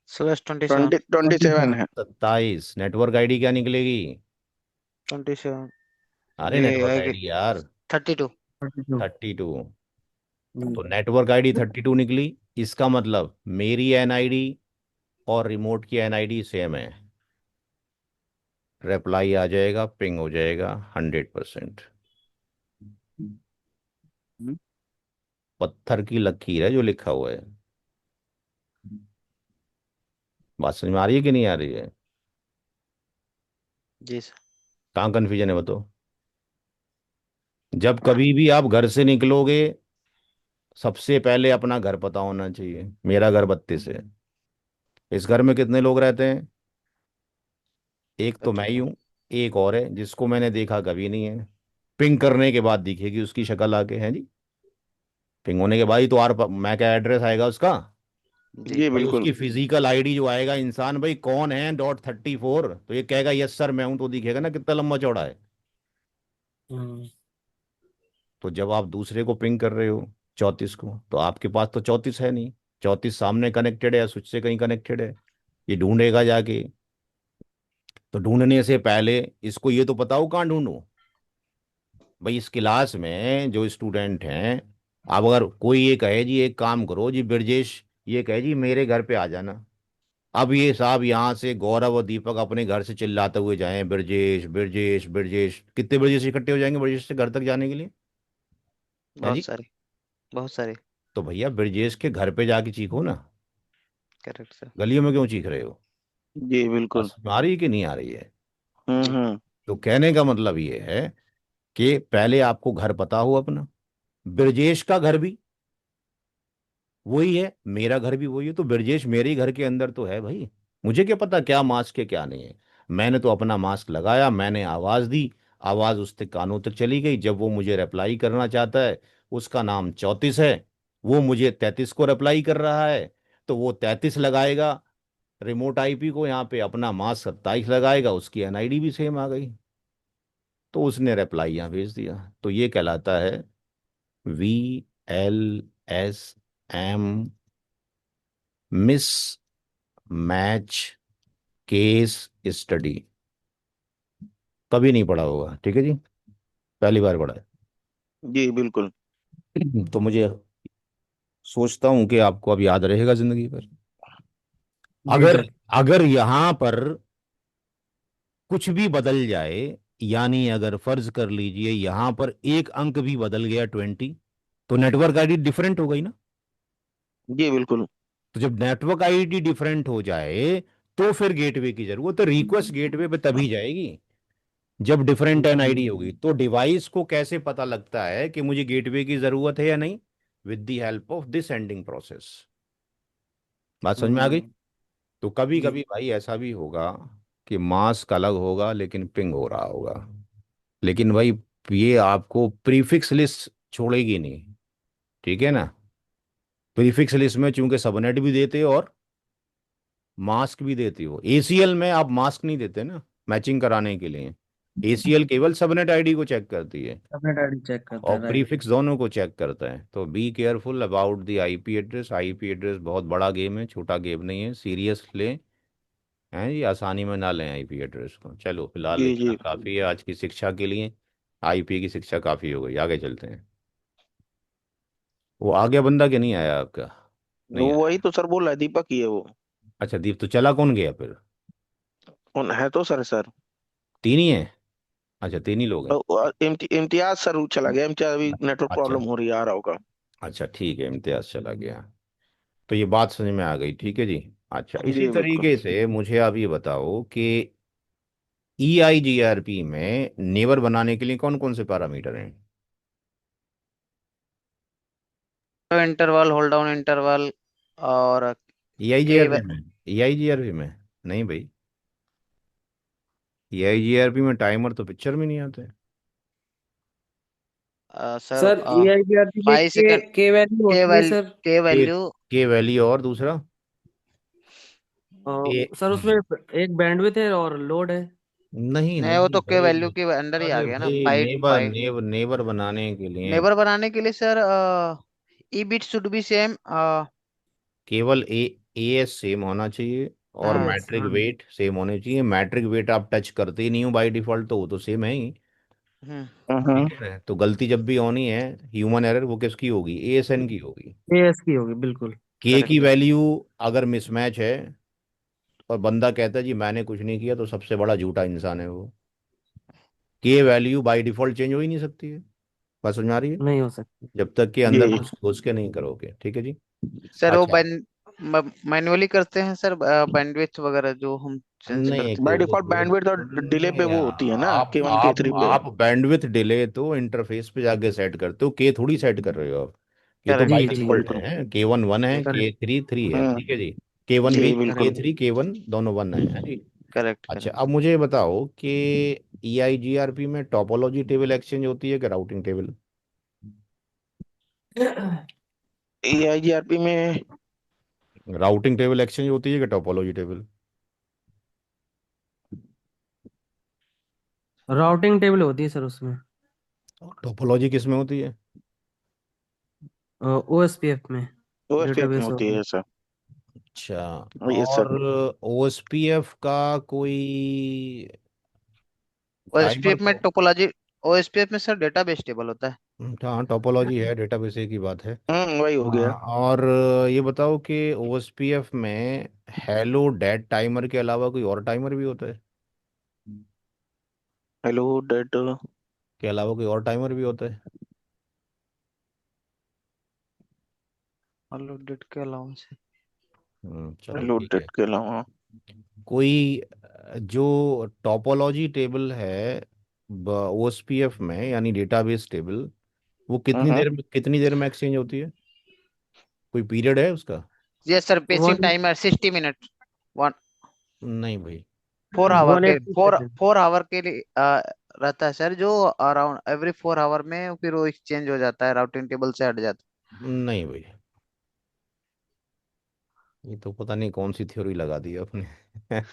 B: /27
D: 27 है।
A: 27। नेटवर्क आईडी क्या निकलेगी?
B: 27
A: अरे
B: ये
A: नेटवर्क
B: आएगी
A: आईडी यार
B: 32।
E: 32।
A: 32। तो नेटवर्क आईडी 32 निकली। इसका मतलब मेरी एनआईडी और रिमोट की एनआईडी सेम है। रिप्लाई आ जाएगा, पिंग हो जाएगा 100%। पत्थर की लकीर है जो लिखा हुआ है। बात समझ में आ रही है कि नहीं आ रही है?
B: जी सर।
A: कहाँ कंफ्यूजन है बताओ? जब कभी भी आप घर से निकलोगे, सबसे पहले अपना घर पता होना चाहिए। मेरा घर 32 है। इस घर में कितने लोग रहते हैं? एक तो मैं ही
B: 32।
A: हूँ, एक और है जिसको मैंने देखा कभी नहीं है। पिंग करने के बाद दिखेगी उसकी शक्ल आके, है जी। पिंग होने के बाद ही तो मैं क्या एड्रेस आएगा उसका।
B: जी।
D: जी
A: भाई
D: बिल्कुल।
A: उसकी फिजिकल आईडी जो आएगा, इंसान भाई कौन है .34, तो ये कहेगा यस सर मैं हूं, तो दिखेगा ना कितना लंबा चौड़ा है।
E: हम्म।
A: तो जब आप दूसरे को पिंग कर रहे हो 34 को, तो आपके पास तो 34 है नहीं। 34 सामने कनेक्टेड है या स्विच से कहीं कनेक्टेड है। ये ढूंढेगा जाके। तो ढूंढने से पहले इसको ये तो पता हो कहाँ ढूंढूं। भाई इस क्लास में जो स्टूडेंट हैं, अब अगर कोई ये कहे जी एक काम करो जी ब्रजेश, ये कहे जी मेरे घर पे आ जाना। अब ये साहब यहाँ से गौरव और दीपक अपने घर से चिल्लाते हुए जाएं ब्रजेश ब्रजेश ब्रजेश, कितने ब्रजेश इकट्ठे हो जाएंगे ब्रजेश से घर तक जाने के लिए? है
B: बहुत
A: जी।
B: सारी। बहुत सारी।
A: तो भैया ब्रजेश के घर पे जाके चीखो ना।
B: Correct sir.
A: गलियों में क्यों चीख रहे हो?
D: जी बिल्कुल।
A: बस आ रही है कि नहीं आ रही है?
B: जी।
D: हम्म।
A: तो कहने का मतलब ये है कि पहले आपको घर पता हो अपना। ब्रजेश का घर भी वही है, मेरा घर भी वही है, तो ब्रजेश मेरे ही घर के अंदर तो है भाई। मुझे क्या पता क्या मास्क है क्या नहीं है। मैंने तो अपना मास्क लगाया, मैंने आवाज दी, आवाज उसके कानों तक चली गई। जब वो मुझे रिप्लाई करना चाहता है, उसका नाम 34 है, वो मुझे 33 को रिप्लाई कर रहा है, तो वो 33 लगाएगा रिमोट आईपी को, यहाँ पे अपना मास्क 27 लगाएगा, उसकी एनआईडी भी सेम आ गई। तो उसने रिप्लाई यहाँ भेज दिया। तो ये कहलाता है VLSM, miss match case study. कभी नहीं पढ़ा होगा, ठीक है जी, पहली बार पढ़ा
D: जी बिल्कुल।
A: है। तो मुझे सोचता हूं कि आपको अब याद रहेगा जिंदगी भर।
E: जी
A: अगर
E: सर।
A: अगर यहां पर कुछ भी बदल जाए, यानी अगर फर्ज कर लीजिए यहां पर एक अंक भी बदल गया 20, तो नेटवर्क आईडी डिफरेंट हो गई ना।
D: जी बिल्कुल।
A: तो जब नेटवर्क आईडी डिफरेंट हो जाए, तो फिर गेटवे की जरूरत, तो रिक्वेस्ट गेटवे पे तभी जाएगी जब डिफरेंट एनआईडी होगी। तो डिवाइस को कैसे पता लगता है कि मुझे गेटवे की जरूरत है या नहीं? With the help of this sending process. बात समझ में आ गई? तो कभी
E: जी।
A: कभी भाई ऐसा भी होगा कि मास्क अलग होगा लेकिन पिंग हो रहा होगा। लेकिन भाई ये आपको प्रीफिक्स लिस्ट छोड़ेगी नहीं, ठीक है ना? प्रीफिक्स लिस्ट में चूंकि सबनेट भी देते हो और मास्क भी देती हो, एसीएल में आप मास्क नहीं देते ना मैचिंग कराने के लिए। एसीएल केवल सबनेट आईडी को चेक करती है
E: अपने डायरी चेक करता
A: और
E: है, राइट।
A: प्रीफिक्स दोनों को चेक करता है। तो be careful about the IP address. IP address बहुत बड़ा गेम है, छोटा गेम नहीं है, सीरियस लें। हैं ये आसानी में ना लें आईपी एड्रेस को। चलो फिलहाल
D: जी
A: इतना
D: जी।
A: काफ़ी है आज की शिक्षा के लिए। आईपी की शिक्षा काफ़ी हो गई, आगे चलते हैं। वो आ गया बंदा कि नहीं आया आपका? नहीं
D: वो वही
A: आया।
D: तो सर बोल रहा है, दीपक ही है वो।
A: अच्छा दीप, तो चला कौन गया फिर?
D: उन है तो सर।
A: तीन ही है? अच्छा तीन ही लोग हैं।
D: इम्तियाज सर चला गया, इम्तियाज अभी नेटवर्क
A: अच्छा।
D: प्रॉब्लम हो रही है, आ रहा होगा।
A: अच्छा ठीक है, इम्तियाज चला गया। तो ये बात समझ में आ गई, ठीक है जी। अच्छा इसी
D: जी बिल्कुल।
A: तरीके से मुझे आप ये बताओ कि EIGRP में नेबर बनाने के लिए कौन कौन से पैरामीटर हैं?
B: इंटरवल, होल्ड डाउन इंटरवल, और के
A: EIGRP में नहीं भाई। EIGRP में टाइमर तो पिक्चर में नहीं आते।
B: सर
E: सर EIGRP में
B: 5 सेकंड
E: के वैल्यू
B: के
E: होती है
B: वैल्यू
E: सर।
B: के
A: के
B: वैल्यू
A: के वैल्यू और दूसरा ए
E: सर उसमें एक बैंडविड्थ है और लोड है।
A: नहीं
B: नहीं, वो
A: नहीं
B: तो के
A: भाई।
B: वैल्यू के अंडर ही आ
A: अरे
B: गया ना।
A: भाई
B: five
A: neighbour
B: five
A: neighbour neighbour बनाने के लिए
B: नेबर बनाने के लिए sir, E bit should be same.
A: केवल AS सेम होना चाहिए और
B: हाँ।
E: यस,
A: मैट्रिक
E: हाँ।
A: वेट सेम होने चाहिए। मैट्रिक वेट आप टच करते ही नहीं हो बाय डिफॉल्ट, तो वो तो सेम है ही।
B: हम्म।
A: ठीक है ना? तो गलती जब भी होनी है, ह्यूमन एरर, वो किसकी होगी? ASN की होगी।
E: एएस की होगी, बिल्कुल।
A: के की
B: करेक्ट।
A: वैल्यू अगर मिसमैच है और बंदा कहता है जी मैंने कुछ नहीं किया, तो सबसे बड़ा झूठा इंसान है वो। के वैल्यू बाय डिफॉल्ट चेंज हो ही नहीं सकती है। बात समझ में आ रही है?
E: नहीं हो सकती।
A: जब तक कि अंदर
D: जी
A: घुस घुस के नहीं करोगे, ठीक है जी।
B: सर वो
A: अच्छा।
B: मैन्युअली करते हैं सर, बैंडविड्थ वगैरह जो हम चेंज
A: नहीं
B: करते
D: बाय
B: हैं।
D: डिफॉल्ट बैंडविड्थ और डिले पे
A: नहीं,
D: वो होती है ना,
A: आप
D: K1
A: आप
D: K3 पे।
A: आप बैंडविथ डिले तो इंटरफेस पे जाके सेट करते हो, के थोड़ी सेट कर रहे हो आप। ये तो बाई
B: करेक्ट।
E: जी जी,
A: डिफॉल्ट
E: बिल्कुल।
A: है, K1 1 है,
B: करेक्ट।
A: K3 3 है,
D: हम्म।
A: ठीक है जी। K1 भी,
D: जी बिल्कुल।
E: करेक्ट।
A: K3 K1 दोनों 1 है जी।
B: करेक्ट।
A: अच्छा
B: करेक्ट।
A: अब मुझे ये बताओ कि EIGRP में टोपोलॉजी टेबल एक्सचेंज होती है कि राउटिंग टेबल?
D: AIGRP में
A: राउटिंग टेबल एक्सचेंज होती है कि टोपोलॉजी टेबल?
E: राउटिंग टेबल होती है सर उसमें।
A: टोपोलॉजी किस में होती है?
E: OSPF में,
D: OSPF में
E: डेटाबेस
D: होती
E: होता है।
D: है सर।
A: अच्छा।
D: ये
A: और
D: सर।
A: OSPF का कोई टाइमर
B: ओएसपीएफ में
A: तो
B: टोपोलॉजी, ओएसपीएफ में सर डेटाबेस टेबल होता है।
A: हाँ टोपोलॉजी है, डेटाबेस एक ही बात है।
D: वही हो गया।
A: हाँ, और ये बताओ कि OSPF में हेलो डेट टाइमर के अलावा कोई और टाइमर भी होता है?
D: Hello dead.
A: के अलावा कोई और टाइमर भी होता है?
B: अपडेट के अलावा से।
A: चलो
D: हेलो
A: ठीक है।
D: डेट के अलावा।
A: कोई जो टोपोलॉजी टेबल है OSPF में, यानी डेटाबेस टेबल, वो
D: हम्म।
A: कितनी देर में एक्सचेंज होती है? कोई पीरियड है उसका?
B: Yes sir, pacing
E: 1
B: timer 60 minute. One
A: नहीं भाई।
B: 4 आवर के
E: 180
B: फोर
E: सेकेंड।
B: 4 आवर के लिए रहता है सर, जो अराउंड एवरी 4 आवर में फिर वो एक्सचेंज हो जाता है, राउटिंग टेबल से हट जाता
A: नहीं भाई, ये तो पता नहीं कौन सी थ्योरी लगा दी आपने।
B: है।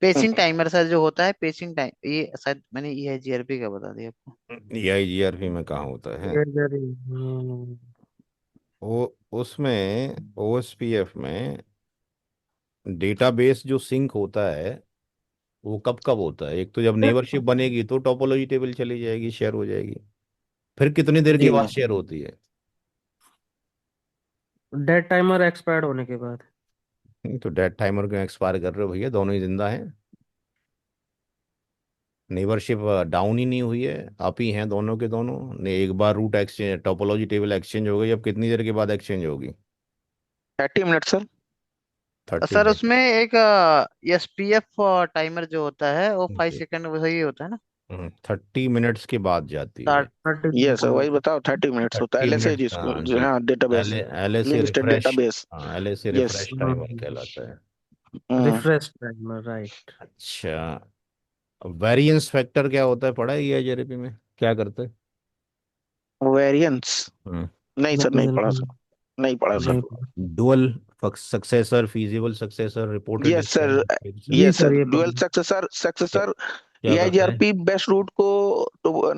B: पेसिंग टाइमर सर जो होता है, पेसिंग टाइम, ये शायद मैंने EIGRP का बता दिया आपको।
A: EIGRP में कहाँ होता है?
E: हम्म।
A: वो उसमें OSPF में डेटाबेस जो सिंक होता है वो कब कब होता है? एक तो जब नेबरशिप बनेगी तो टोपोलॉजी टेबल चली जाएगी, शेयर हो जाएगी। फिर कितनी देर के
E: जी।
A: बाद शेयर होती है?
E: डेट टाइमर एक्सपायर्ड होने के बाद।
A: तो डेट टाइमर क्यों एक्सपायर कर रहे हो भैया, दोनों ही जिंदा हैं। नेबरशिप डाउन ही नहीं हुई है, अप ही हैं दोनों के दोनों ने। एक बार route exchange topology table exchange हो गई, अब कितनी देर के बाद एक्सचेंज होगी?
D: 30 मिनट सर।
A: 30
B: सर
A: मिनट
B: उसमें एक एसपीएफ टाइमर जो होता है वो 5 सेकंड वही होता है ना?
A: 30 मिनट्स के बाद जाती है।
E: 30 मिनट
D: यस वही बताओ 30 मिनट्स होता है
A: 30 मिनट,
D: जिसको
A: हाँ जी।
D: हाँ डेटाबेस,
A: एल ए से
D: लिंक स्टेट
A: रिफ्रेश,
D: डेटाबेस।
A: हाँ एल ए से
D: यस।
A: रिफ्रेश टाइमर कहलाता है।
E: Refresh timer, right.
A: अच्छा, वेरिएंस फैक्टर क्या होता है, पढ़ा है ये जेआरपी में, क्या करते हैं?
D: वेरिएंस
A: हम्म
D: नहीं सर,
E: नहीं
D: नहीं
E: सर,
D: पढ़ा सर, नहीं पढ़ा सर।
E: नहीं।
A: Dual successor, feasible successor, reported
D: yes sir,
A: distance,
E: जी
D: यस
E: सर,
D: सर,
E: ये
D: ड्यूअल
E: पढ़ा।
A: क्या
D: सक्सेसर
A: क्या करते हैं?
D: एआईजीआरपी बेस्ट रूट को तो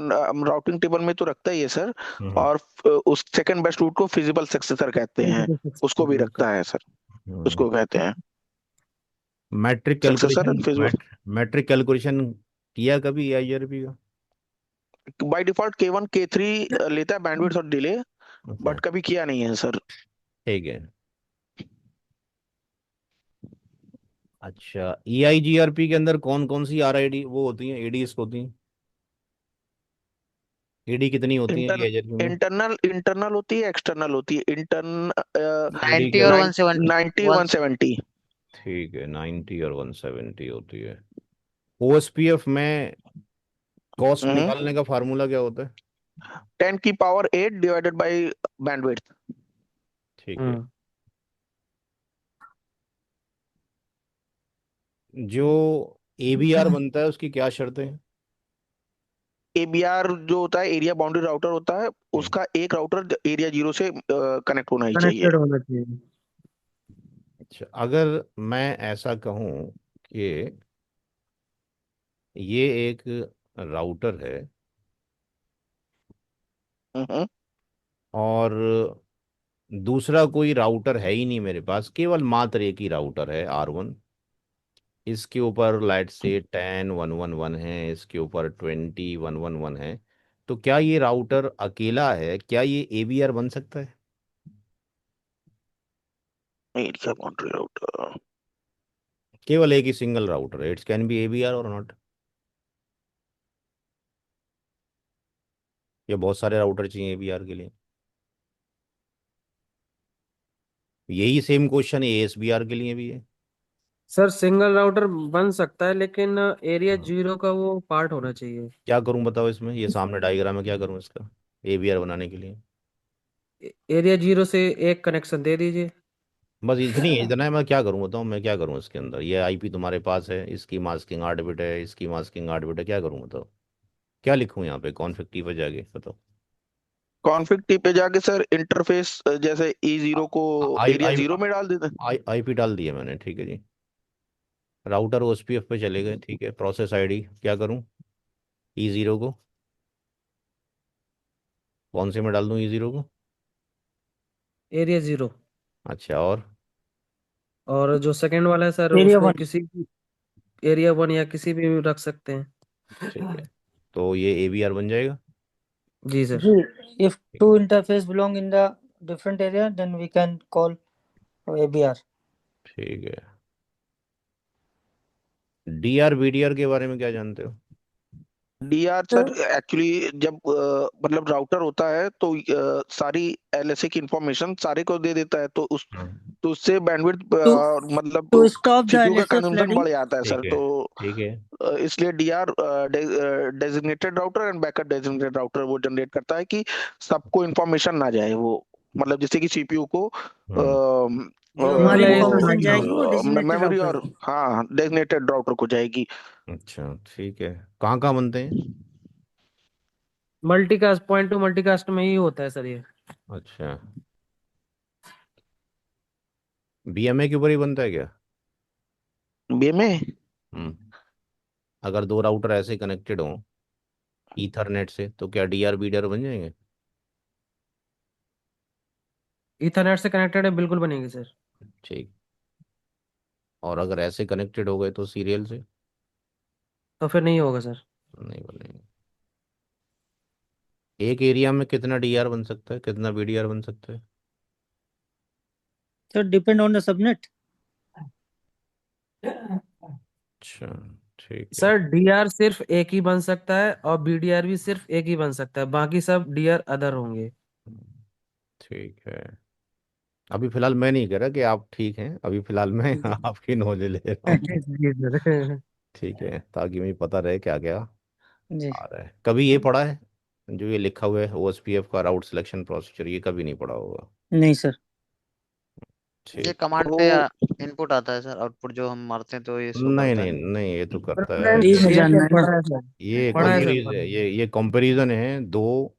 D: राउटिंग टेबल में तो रखता ही है सर,
A: हम्म
D: और उस सेकंड बेस्ट रूट को फिजिबल सक्सेसर कहते हैं, उसको भी रखता है सर, उसको कहते हैं
A: metric
D: successor
A: calculation,
D: and feasible.
A: Metric calculation किया कभी आईआरपी का?
D: बाय डिफॉल्ट K1 K3 लेता है बैंडविड्थ और डिले,
A: अच्छा,
D: बट कभी किया नहीं है सर।
A: ठीक है। अच्छा, ईआईजीआरपी के अंदर कौन कौन सी आरआईडी वो होती हैं, एडीज होती हैं? एडी कितनी होती हैं
D: इंटर
A: ईआईजीआरपी में?
D: इंटरनल होती है, एक्सटर्नल होती है, इंटरन
A: एडी
B: 90
A: क्या
B: और
A: होती है?
B: 170
D: 90
B: वन
D: 170।
A: ठीक है, 90 और 170 होती है। ओएसपीएफ में कॉस्ट निकालने का फार्मूला क्या होता है?
D: 10 की पावर 8 डिवाइडेड बाय बैंडविड्थ।
A: ठीक है। जो एबीआर बनता है उसकी क्या शर्तें हैं?
D: एबीआर जो होता है एरिया बाउंड्री राउटर होता है,
A: हम्म,
D: उसका एक राउटर एरिया 0 से कनेक्ट होना ही चाहिए।
E: कनेक्टेड होना चाहिए।
A: अच्छा, अगर मैं ऐसा कहूँ कि ये एक राउटर है
D: हम्म।
A: और दूसरा कोई राउटर है ही नहीं मेरे पास, केवल मात्र एक ही राउटर है R1, इसके ऊपर लाइट से 10 1 1 1 है, इसके ऊपर 20 1 1 1 है, तो क्या ये राउटर अकेला है, क्या ये एबीआर बन सकता है?
D: एरिया बाउंड्री राउटर
A: केवल एक ही सिंगल राउटर है, इट्स कैन बी एबीआर और नॉट, या बहुत सारे राउटर चाहिए एबीआर के लिए? यही सेम क्वेश्चन एएसबीआर के लिए भी है।
E: सर सिंगल राउटर बन सकता है, लेकिन एरिया
A: हाँ,
E: 0 का वो पार्ट होना चाहिए।
A: क्या करूं बताओ इसमें, ये सामने डायग्राम है, क्या करूं इसका एबीआर बनाने के लिए?
E: एरिया 0 से एक कनेक्शन दे दीजिए।
A: बस इतनी है, इतना है, मैं क्या करूं बताओ, मैं क्या करूं इसके अंदर, ये आईपी तुम्हारे पास है, इसकी मास्किंग 8 बिट है, इसकी मास्किंग 8 बिट है, क्या करूं बताओ? क्या लिखूं यहाँ पे कॉन्फ़िग की पे जाके बताओ?
D: कॉन्फ़िग टी पे जाके सर इंटरफेस जैसे E0 को
A: आई
D: एरिया
A: आई
D: 0 में डाल देते हैं।
A: आईपी डाल दिया मैंने, ठीक है जी। राउटर ओएसपीएफ पे चले गए, ठीक है, प्रोसेस आईडी क्या करूं, E0 को कौन से में डाल दूं, E0 को?
E: एरिया 0।
A: अच्छा, और?
E: और जो सेकंड वाला है सर,
C: एरिया
E: उसको
C: 1।
E: किसी एरिया 1 या किसी भी रख सकते हैं।
A: ठीक है, तो ये एबीआर बन जाएगा।
E: जी sir.
C: If two interface belong in the different area, then we can call ABR.
A: ठीक है, डीआर बीडीआर के बारे में क्या जानते हो?
D: डीआर सर एक्चुअली जब मतलब राउटर होता है तो सारी एलएसए की इंफॉर्मेशन सारे को दे देता है, तो उस
A: हम्म,
D: तो उससे बैंडविड्थ
C: To
D: मतलब
C: to stop the
D: सीपीयू का
C: LSA
D: कंजम्पशन
C: flooding,
D: बढ़ जाता है सर,
A: ठीक है,
D: तो
A: ठीक है।
D: इसलिए DR designated router and backup designated router वो जनरेट करता है कि सबको इंफॉर्मेशन ना जाए, वो मतलब जैसे कि सीपीयू को
A: हम्म
C: जो हमारी
E: मतलब ये
C: इंफॉर्मेशन
E: स्टार्टिंग
C: जाएगी वो डेजिग्नेटेड
D: मेमोरी
C: राउटर
D: और
C: को।
D: हाँ डेजिग्नेटेड राउटर को जाएगी।
A: अच्छा, ठीक है। कहाँ कहाँ बनते हैं?
E: मल्टीकास्ट, पॉइंट टू मल्टीकास्ट में ही होता है सर ये।
A: अच्छा, बीएमए के ऊपर ही बनता है क्या?
D: बीएमए
A: हम्म अगर दो राउटर ऐसे कनेक्टेड हों ईथरनेट से, तो क्या डीआर बीडीआर बन जाएंगे?
E: इथरनेट से कनेक्टेड है, बिल्कुल बनेगी सर।
A: ठीक, और अगर ऐसे कनेक्टेड हो गए तो सीरियल से?
E: तो फिर नहीं होगा सर।
A: नहीं बनेंगे। एक एरिया में कितना डीआर बन सकता है, कितना बीडीआर बन सकता है?
C: So depend on the subnet.
A: अच्छा, ठीक है।
E: सर डीआर सिर्फ एक ही बन सकता है, और बीडीआर भी सिर्फ एक ही बन सकता है, बाकी सब डीआर अदर होंगे।
A: ठीक है। अभी फिलहाल मैं नहीं कह रहा कि आप ठीक हैं, अभी फिलहाल मैं आपकी नॉलेज ले रहा हूँ।
C: जी सर।
A: ठीक है, ताकि मुझे पता रहे क्या क्या
C: जी
A: आ रहा है। कभी ये पढ़ा है जो ये लिखा हुआ है ओएसपीएफ का राउट सिलेक्शन प्रोसीजर, ये कभी नहीं पढ़ा होगा।
C: नहीं सर।
B: ये
A: ठीक।
B: कमांड पे
D: वो
B: इनपुट आता है सर, आउटपुट जो हम मारते हैं तो ये शो
A: नहीं
B: करता
A: नहीं
B: है।
A: नहीं, ये तो करता है
E: प्रेफरेंस
C: ये मैं
A: ये
C: जानना
E: ये
C: है
E: सब
C: सर।
E: पढ़ा है सर।
A: ये
E: पढ़ा है सर,
A: कंपेरिजन,
E: पढ़ा है।
A: ये कंपैरिजन है दो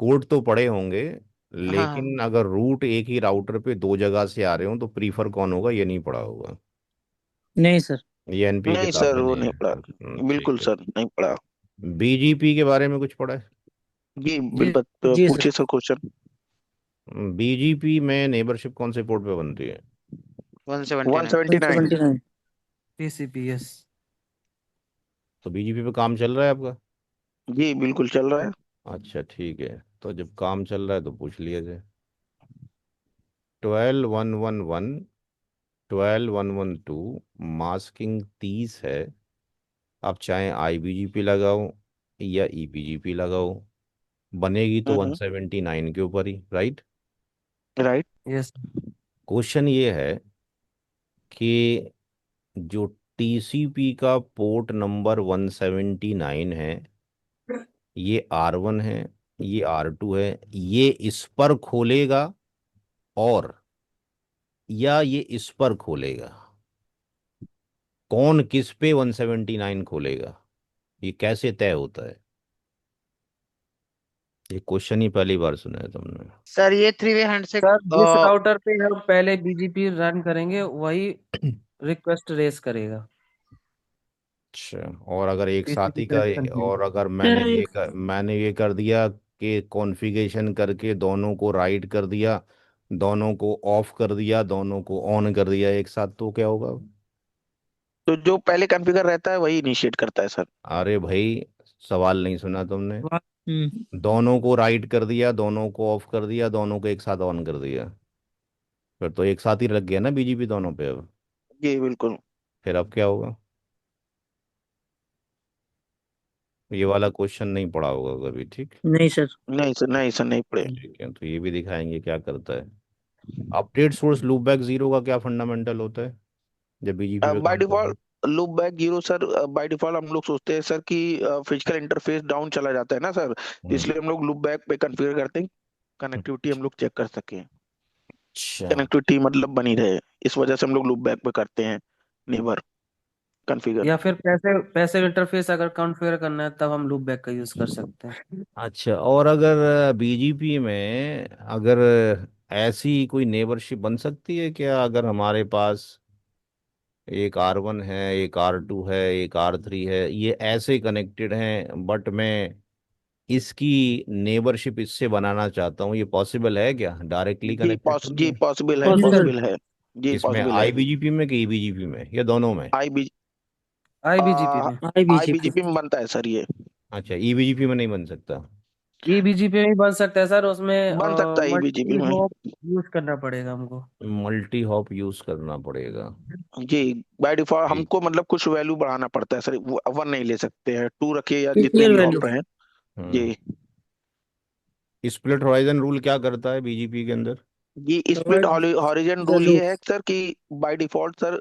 A: कोड तो पढ़े होंगे,
B: हाँ हाँ।
A: लेकिन अगर रूट एक ही राउटर पे दो जगह से आ रहे हो तो प्रीफर कौन होगा, ये नहीं पढ़ा होगा।
C: नहीं सर।
A: ये एनपी
D: नहीं
A: किताब
D: सर,
A: में
D: वो
A: नहीं
D: नहीं
A: है।
D: पढ़ा।
A: ठीक
D: बिल्कुल
A: है।
D: सर, नहीं पढ़ा।
A: बीजीपी के बारे में कुछ पढ़ा है?
D: जी
E: जी
D: बिल्कुल,
C: जी सर।
D: पूछिए सर क्वेश्चन।
A: बीजीपी में नेबरशिप कौन से पोर्ट पे बनती है?
B: 179।
D: 179।
C: 179।
E: TCPS।
A: तो बीजीपी पे काम चल रहा है आपका?
D: जी बिल्कुल चल रहा है।
A: अच्छा ठीक है, तो जब काम चल रहा है तो पूछ लिया जाए। 12.1.1.1, 12.1.1.2, मास्किंग 30 है। आप चाहे आईबीजीपी लगाओ या ईपीजीपी लगाओ, बनेगी तो 179 के ऊपर ही, राइट।
D: राइट।
E: यस।
A: क्वेश्चन ये है कि जो टीसीपी का पोर्ट नंबर 179 है, ये R1 है, ये R2 है, ये इस पर खोलेगा और या ये इस पर खोलेगा? कौन किस पे 179 खोलेगा, ये कैसे तय होता है? ये क्वेश्चन ही पहली बार सुना है तुमने?
B: सर ये 3 वे हैंड से
E: सर जिस राउटर पे हम पहले BGP रन करेंगे वही रिक्वेस्ट रेस करेगा।
A: अच्छा, और अगर एक साथ
E: TCP
A: ही
E: पे
A: का,
E: कंफर्म।
A: और अगर
C: सर
A: मैंने ये कर दिया कि कॉन्फ़िगरेशन करके दोनों को राइट कर दिया, दोनों को ऑफ कर दिया, दोनों को ऑन कर दिया एक साथ, तो क्या होगा?
D: तो जो पहले कॉन्फ़िगर रहता है वही इनिशिएट करता है सर।
A: अरे भाई, सवाल नहीं सुना तुमने।
C: हम्म।
A: दोनों को राइट कर दिया, दोनों को ऑफ कर दिया, दोनों को एक साथ ऑन कर दिया, फिर तो एक साथ ही लग गया ना बीजीपी दोनों पे अब।
D: जी बिल्कुल।
A: फिर अब क्या होगा? ये वाला क्वेश्चन नहीं पढ़ा होगा कभी, ठीक।
C: नहीं सर।
D: नहीं सर, नहीं सर, नहीं पढ़े।
A: ठीक है, तो ये भी दिखाएंगे क्या करता है। अपडेट सोर्स लूपबैक जीरो का क्या फंडामेंटल होता है जब बीजीपी पे
D: बाय
A: काम कर रहे
D: default loop back zero sir, by default हम लोग सोचते हैं सर कि फिजिकल इंटरफेस डाउन चला जाता है ना सर, तो
A: हैं?
D: इसलिए हम लोग लूप बैक पे कॉन्फ़िगर करते हैं, कनेक्टिविटी हम लोग चेक कर सकें,
A: अच्छा।
D: कनेक्टिविटी मतलब बनी रहे। इस वजह से हम लोग लूप बैक पे करते हैं नेबर कॉन्फ़िगर।
E: या फिर पैसे पैसे इंटरफेस अगर कॉन्फ़िगर करना है तब हम लूप बैक का यूज कर सकते हैं।
A: अच्छा, और अगर बीजीपी में अगर ऐसी कोई नेबरशिप बन सकती है क्या, अगर हमारे पास एक R1 है, एक R2 है, एक R3 है, ये ऐसे कनेक्टेड हैं, बट मैं इसकी नेबरशिप इससे बनाना चाहता हूँ, ये पॉसिबल है क्या? डायरेक्टली कनेक्टेड तो नहीं
D: जी
A: है?
D: पॉसिबल है,
C: जी सर।
D: पॉसिबल है। जी
A: किसमें,
D: पॉसिबल है।
A: आईबीजीपी में कि ईबीजीपी में, या दोनों में?
D: आई बी
E: IBGP में।
C: IBGP।
D: IBGP में बनता है सर ये।
A: अच्छा, ईबीजीपी में नहीं बन सकता?
E: EBGP में भी बन सकता है सर, उसमें
D: बन सकता है IBGP
E: मल्टी
D: में।
E: होप यूज करना पड़ेगा हमको।
A: मल्टी हॉप यूज करना पड़ेगा?
D: जी बाय डिफॉल्ट
A: ठीक।
D: हमको मतलब कुछ वैल्यू बढ़ाना पड़ता है सर, वन नहीं ले सकते हैं, टू रखिए या जितने
C: सीरियल
D: भी
C: वैल्यू।
D: हॉप रहे। जी।
A: हम्म। स्प्लिट हॉराइजन रूल क्या करता है बीजीपी के अंदर?
D: ये split
C: provide
D: horizon
C: the
D: rule
C: loop.
D: ये है सर कि बाय डिफॉल्ट सर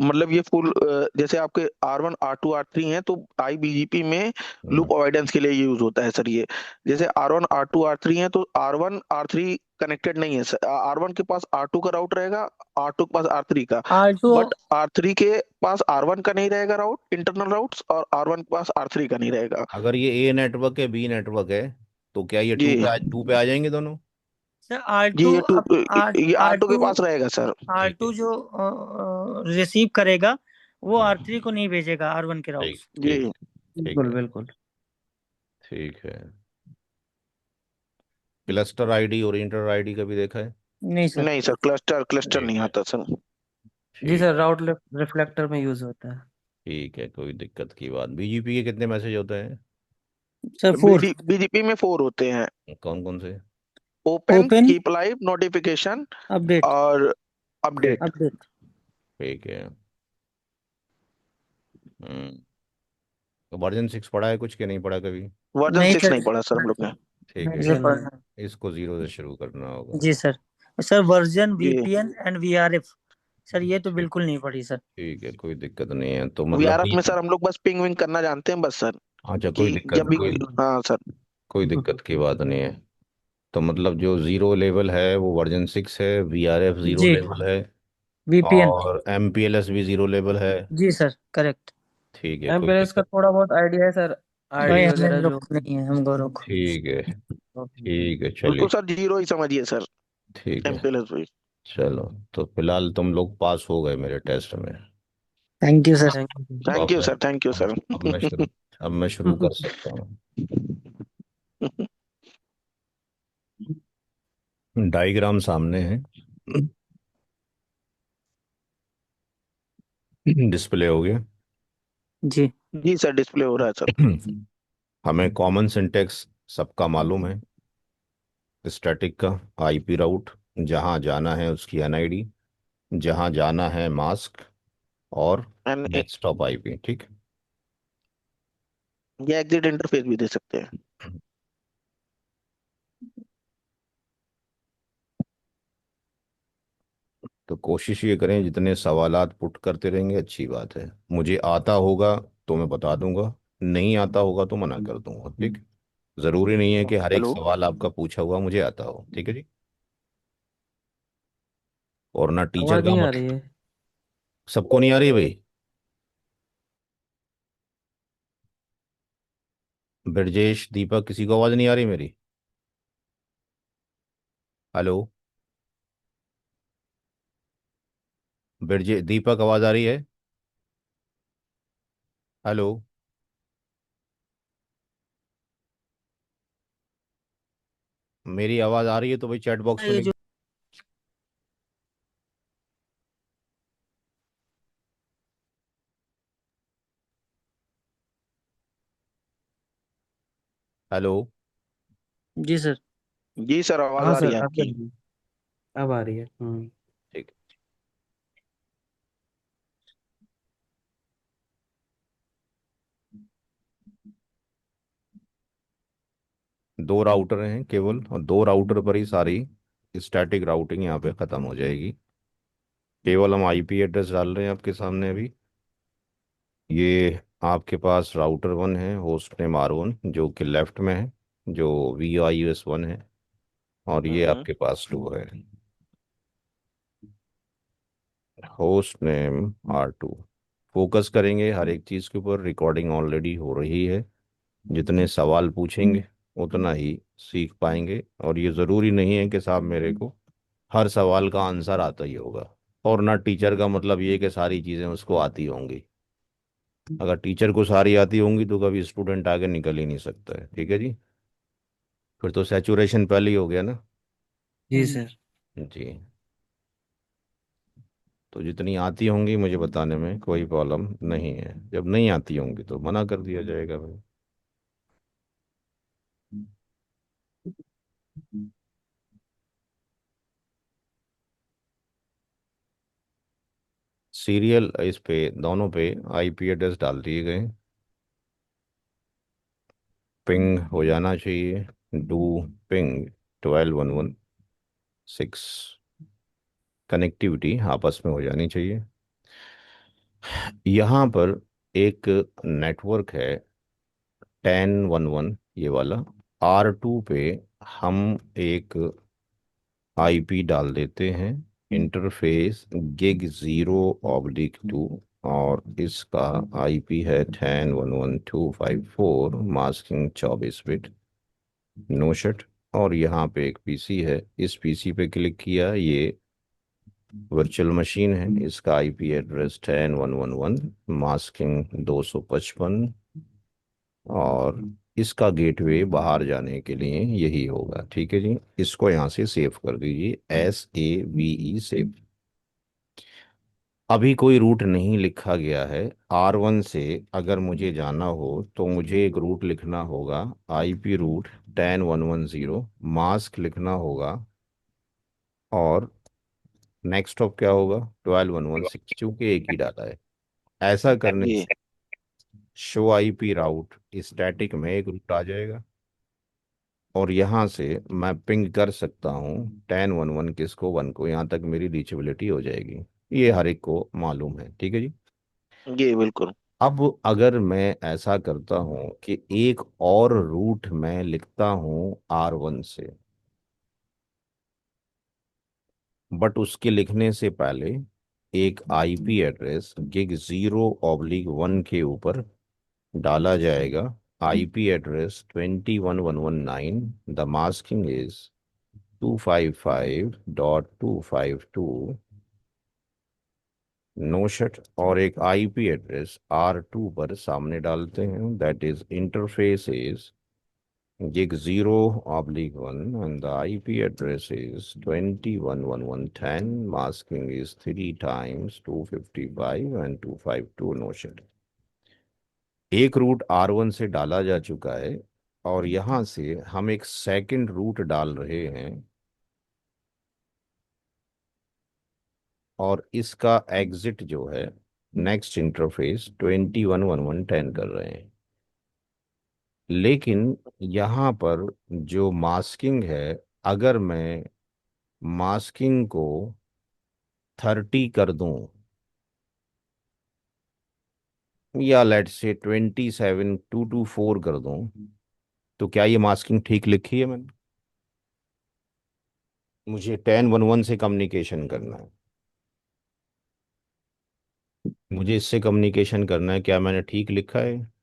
D: मतलब ये फुल जैसे आपके R1 R2 R3 हैं तो IBGP में
A: हम्म।
D: लूप अवॉइडेंस के लिए यूज होता है सर ये। जैसे R1 R2 R3 हैं तो R1 R3 कनेक्टेड नहीं है सर, R1 के पास R2 का राउट रहेगा, R2 के पास R3 का,
C: R2।
D: बट R3 के पास R1 का नहीं रहेगा राउट, इंटरनल राउट्स, और R1 के पास R3 का नहीं रहेगा।
A: अगर ये ए नेटवर्क है, बी नेटवर्क है, तो क्या ये
D: जी।
A: टू पे आ जाएंगे दोनों?
C: सर
D: जी
C: R2
D: ये टू,
C: अब आर
D: ये
C: आर
D: R2 के
C: टू
D: पास रहेगा सर।
C: आर
A: ठीक है।
C: टू जो रिसीव करेगा वो
A: हम्म,
C: R3 को नहीं भेजेगा R1 के
A: ठीक
C: राउट्स।
A: ठीक।
D: जी।
A: ठीक
E: बिल्कुल
A: है।
E: बिल्कुल।
A: ठीक है। क्लस्टर आईडी, ओरिएंटेड आईडी कभी देखा है?
C: नहीं सर।
D: नहीं सर, क्लस्टर क्लस्टर
A: ठीक
D: नहीं
A: है।
D: आता सर।
E: जी
A: ठीक।
E: सर, राउट रिफ्लेक्टर में यूज होता है।
A: ठीक है, कोई दिक्कत की बात। बीजीपी के कितने मैसेज होते हैं?
C: सर 4।
D: BGP में 4 होते हैं।
A: कौन कौन से?
D: Open,
C: open.
D: Keep live, notification
C: update.
D: और अपडेट।
C: अपडेट।
A: ठीक है। हम्म। तो वर्जन 6 पढ़ा है कुछ, के नहीं पढ़ा कभी?
D: वर्जन
C: नहीं
D: 6
C: सर।
D: नहीं पढ़ा सर हम लोग ने।
A: ठीक
E: नहीं
A: है,
C: सर
E: सर, नहीं।
C: पढ़ना।
A: इसको जीरो से शुरू करना होगा।
C: जी सर। सर वर्जन,
D: जी
C: वीपीएन एंड वीआरएफ, सर ये तो
A: ठीक
C: बिल्कुल नहीं पढ़ी सर।
A: ठीक है, कोई दिक्कत नहीं है, तो मतलब
D: वीआरएफ में सर हम लोग बस पिंग विंग करना जानते हैं बस सर,
A: अच्छा,
D: कि जब भी।
A: कोई
D: हाँ सर।
A: कोई दिक्कत की बात नहीं है। तो मतलब जो जीरो लेवल है वो वर्जन 6 है, वीआरएफ जीरो
C: जी,
A: लेवल है,
C: वीपीएन।
A: और एमपीएलएस भी जीरो लेवल है।
C: जी सर, करेक्ट।
A: ठीक है, कोई
E: एमपीएस का
A: दिक्कत।
E: थोड़ा बहुत आइडिया है सर,
C: भाई
E: आईडी
A: ठीक
C: हमें
E: वगैरह
C: लोग
E: जो।
C: को नहीं है, हम गौरव को।
A: ठीक है। ठीक है,
D: उसको
A: चलिए।
D: सर जीरो ही समझिए सर,
A: ठीक है,
D: एमपीएलएस भी।
A: चलो। तो फिलहाल तुम लोग पास हो गए मेरे टेस्ट में।
C: Thank you sir.
E: Thank you.
A: तो
D: थैंक
A: अब
D: यू
A: मैं
D: सर, थैंक यू सर।
A: अब मैं शुरू अब मैं शुरू कर सकता हूँ। डायग्राम सामने है, डिस्प्ले हो गया।
C: जी।
D: जी सर, डिस्प्ले हो रहा है सर।
A: हमें कॉमन सिंटेक्स सबका मालूम है। स्टैटिक का आईपी राउट, जहाँ जाना है उसकी एनआईडी, जहाँ जाना है मास्क, और
D: एंड
A: डेस्कटॉप आईपी। ठीक।
D: ये एग्जिट इंटरफेस भी दे सकते हैं।
A: तो कोशिश ये करें, जितने सवालात पुट करते रहेंगे अच्छी बात है। मुझे आता होगा तो मैं बता दूंगा, नहीं आता होगा तो मना कर दूंगा। ठीक। जरूरी नहीं है कि हर एक
D: हेलो।
A: सवाल आपका पूछा हुआ मुझे आता हो। ठीक है जी। और ना टीचर
E: आवाज
A: का
E: नहीं आ रही
A: मतलब।
E: है।
A: सबको नहीं आ रही भाई? ब्रजेश, दीपक, किसी को आवाज नहीं आ रही मेरी? हेलो? ब्रजे दीपक, आवाज आ रही है? हेलो? मेरी आवाज आ रही है तो भाई चैट बॉक्स में
C: ये
A: लिख।
C: जो
A: हेलो?
C: जी सर।
D: जी सर, आवाज
E: हाँ
D: आ रही
E: सर,
D: है
E: अब आ
D: आपकी।
E: रही है। अब आ रही है। हम्म।
A: ठीक। दो राउटर हैं केवल, और दो राउटर पर ही सारी स्टैटिक राउटिंग यहाँ पे खत्म हो जाएगी। केवल हम आईपी एड्रेस डाल रहे हैं आपके सामने अभी। ये आपके पास राउटर 1 है, होस्ट नेम R1 जो कि लेफ्ट में है, जो VIUS1 है, और ये
D: हम्म।
A: आपके पास 2 है, होस्ट नेम R2। फोकस करेंगे हर एक चीज़ के ऊपर, रिकॉर्डिंग ऑलरेडी हो रही है। जितने सवाल पूछेंगे उतना ही सीख पाएंगे, और ये ज़रूरी नहीं है कि साहब मेरे को हर सवाल का आंसर आता ही होगा। और ना टीचर का मतलब ये कि सारी चीज़ें उसको आती होंगी। अगर टीचर को सारी आती होंगी तो कभी स्टूडेंट आगे निकल ही नहीं सकता है। ठीक है जी। फिर तो सैचुरेशन पहले ही हो गया ना।
E: जी सर।
A: जी। तो जितनी आती होंगी मुझे बताने में कोई प्रॉब्लम नहीं है, जब नहीं आती होंगी तो मना कर दिया जाएगा भाई। सीरियल इस पे दोनों पे आईपी एड्रेस डाल दिए गए। पिंग हो जाना चाहिए, डू पिंग 12.1.1.6। कनेक्टिविटी आपस में हो जानी चाहिए। यहाँ पर एक नेटवर्क है 10.1.1, ये वाला। R2 पे हम एक आईपी डाल देते हैं, इंटरफेस gig0/2, और इसका आईपी है 10.1.1.254, मास्किंग 24 बिट, नो शट। और यहाँ पे एक पीसी है, इस पीसी पे क्लिक किया, ये वर्चुअल मशीन है, इसका आईपी एड्रेस 10.1.1.1, मास्किंग 255, और इसका गेटवे बाहर जाने के लिए यही होगा। ठीक है जी। इसको यहाँ से सेव कर दीजिए, SAVE सेव। अभी कोई रूट नहीं लिखा गया है। R1 से अगर मुझे जाना हो तो मुझे एक रूट लिखना होगा, IP रूट 10.1.1.0, मास्क लिखना होगा, और नेक्स्ट स्टॉप क्या होगा, 12.1.1.6, चूंकि एक ही डाटा है। ऐसा करने
D: जी।
A: से शो IP राउट स्टैटिक में एक रूट आ जाएगा, और यहाँ से मैं पिंग कर सकता हूँ 1011 किसको 1 को, यहाँ तक मेरी रीचेबिलिटी हो जाएगी। ये हर एक को मालूम है, ठीक है जी।
D: जी बिल्कुल।
A: अब अगर मैं ऐसा करता हूँ कि एक और रूट मैं लिखता हूँ R1 से, बट उसके लिखने से पहले एक आईपी एड्रेस gig0/1 के ऊपर डाला जाएगा। IP address 21119, the masking is 255.252 नोशट, और एक आईपी एड्रेस R2 पर सामने डालते हैं, that is interface is gig0/1 and the IP address is 211110, masking is 3 times 255 and 252 notion। एक रूट R1 से डाला जा चुका है और यहां से हम एक सेकंड रूट डाल रहे हैं और इसका एग्जिट जो है नेक्स्ट इंटरफेस 211110 कर रहे हैं। लेकिन यहाँ पर जो मास्किंग है, अगर मैं मास्किंग को 30 कर दूं या लेट से 27224 कर दूं, तो क्या ये मास्किंग ठीक लिखी है मैंने? मुझे 1011 से कम्युनिकेशन करना है, मुझे इससे कम्युनिकेशन करना है, क्या मैंने ठीक लिखा है?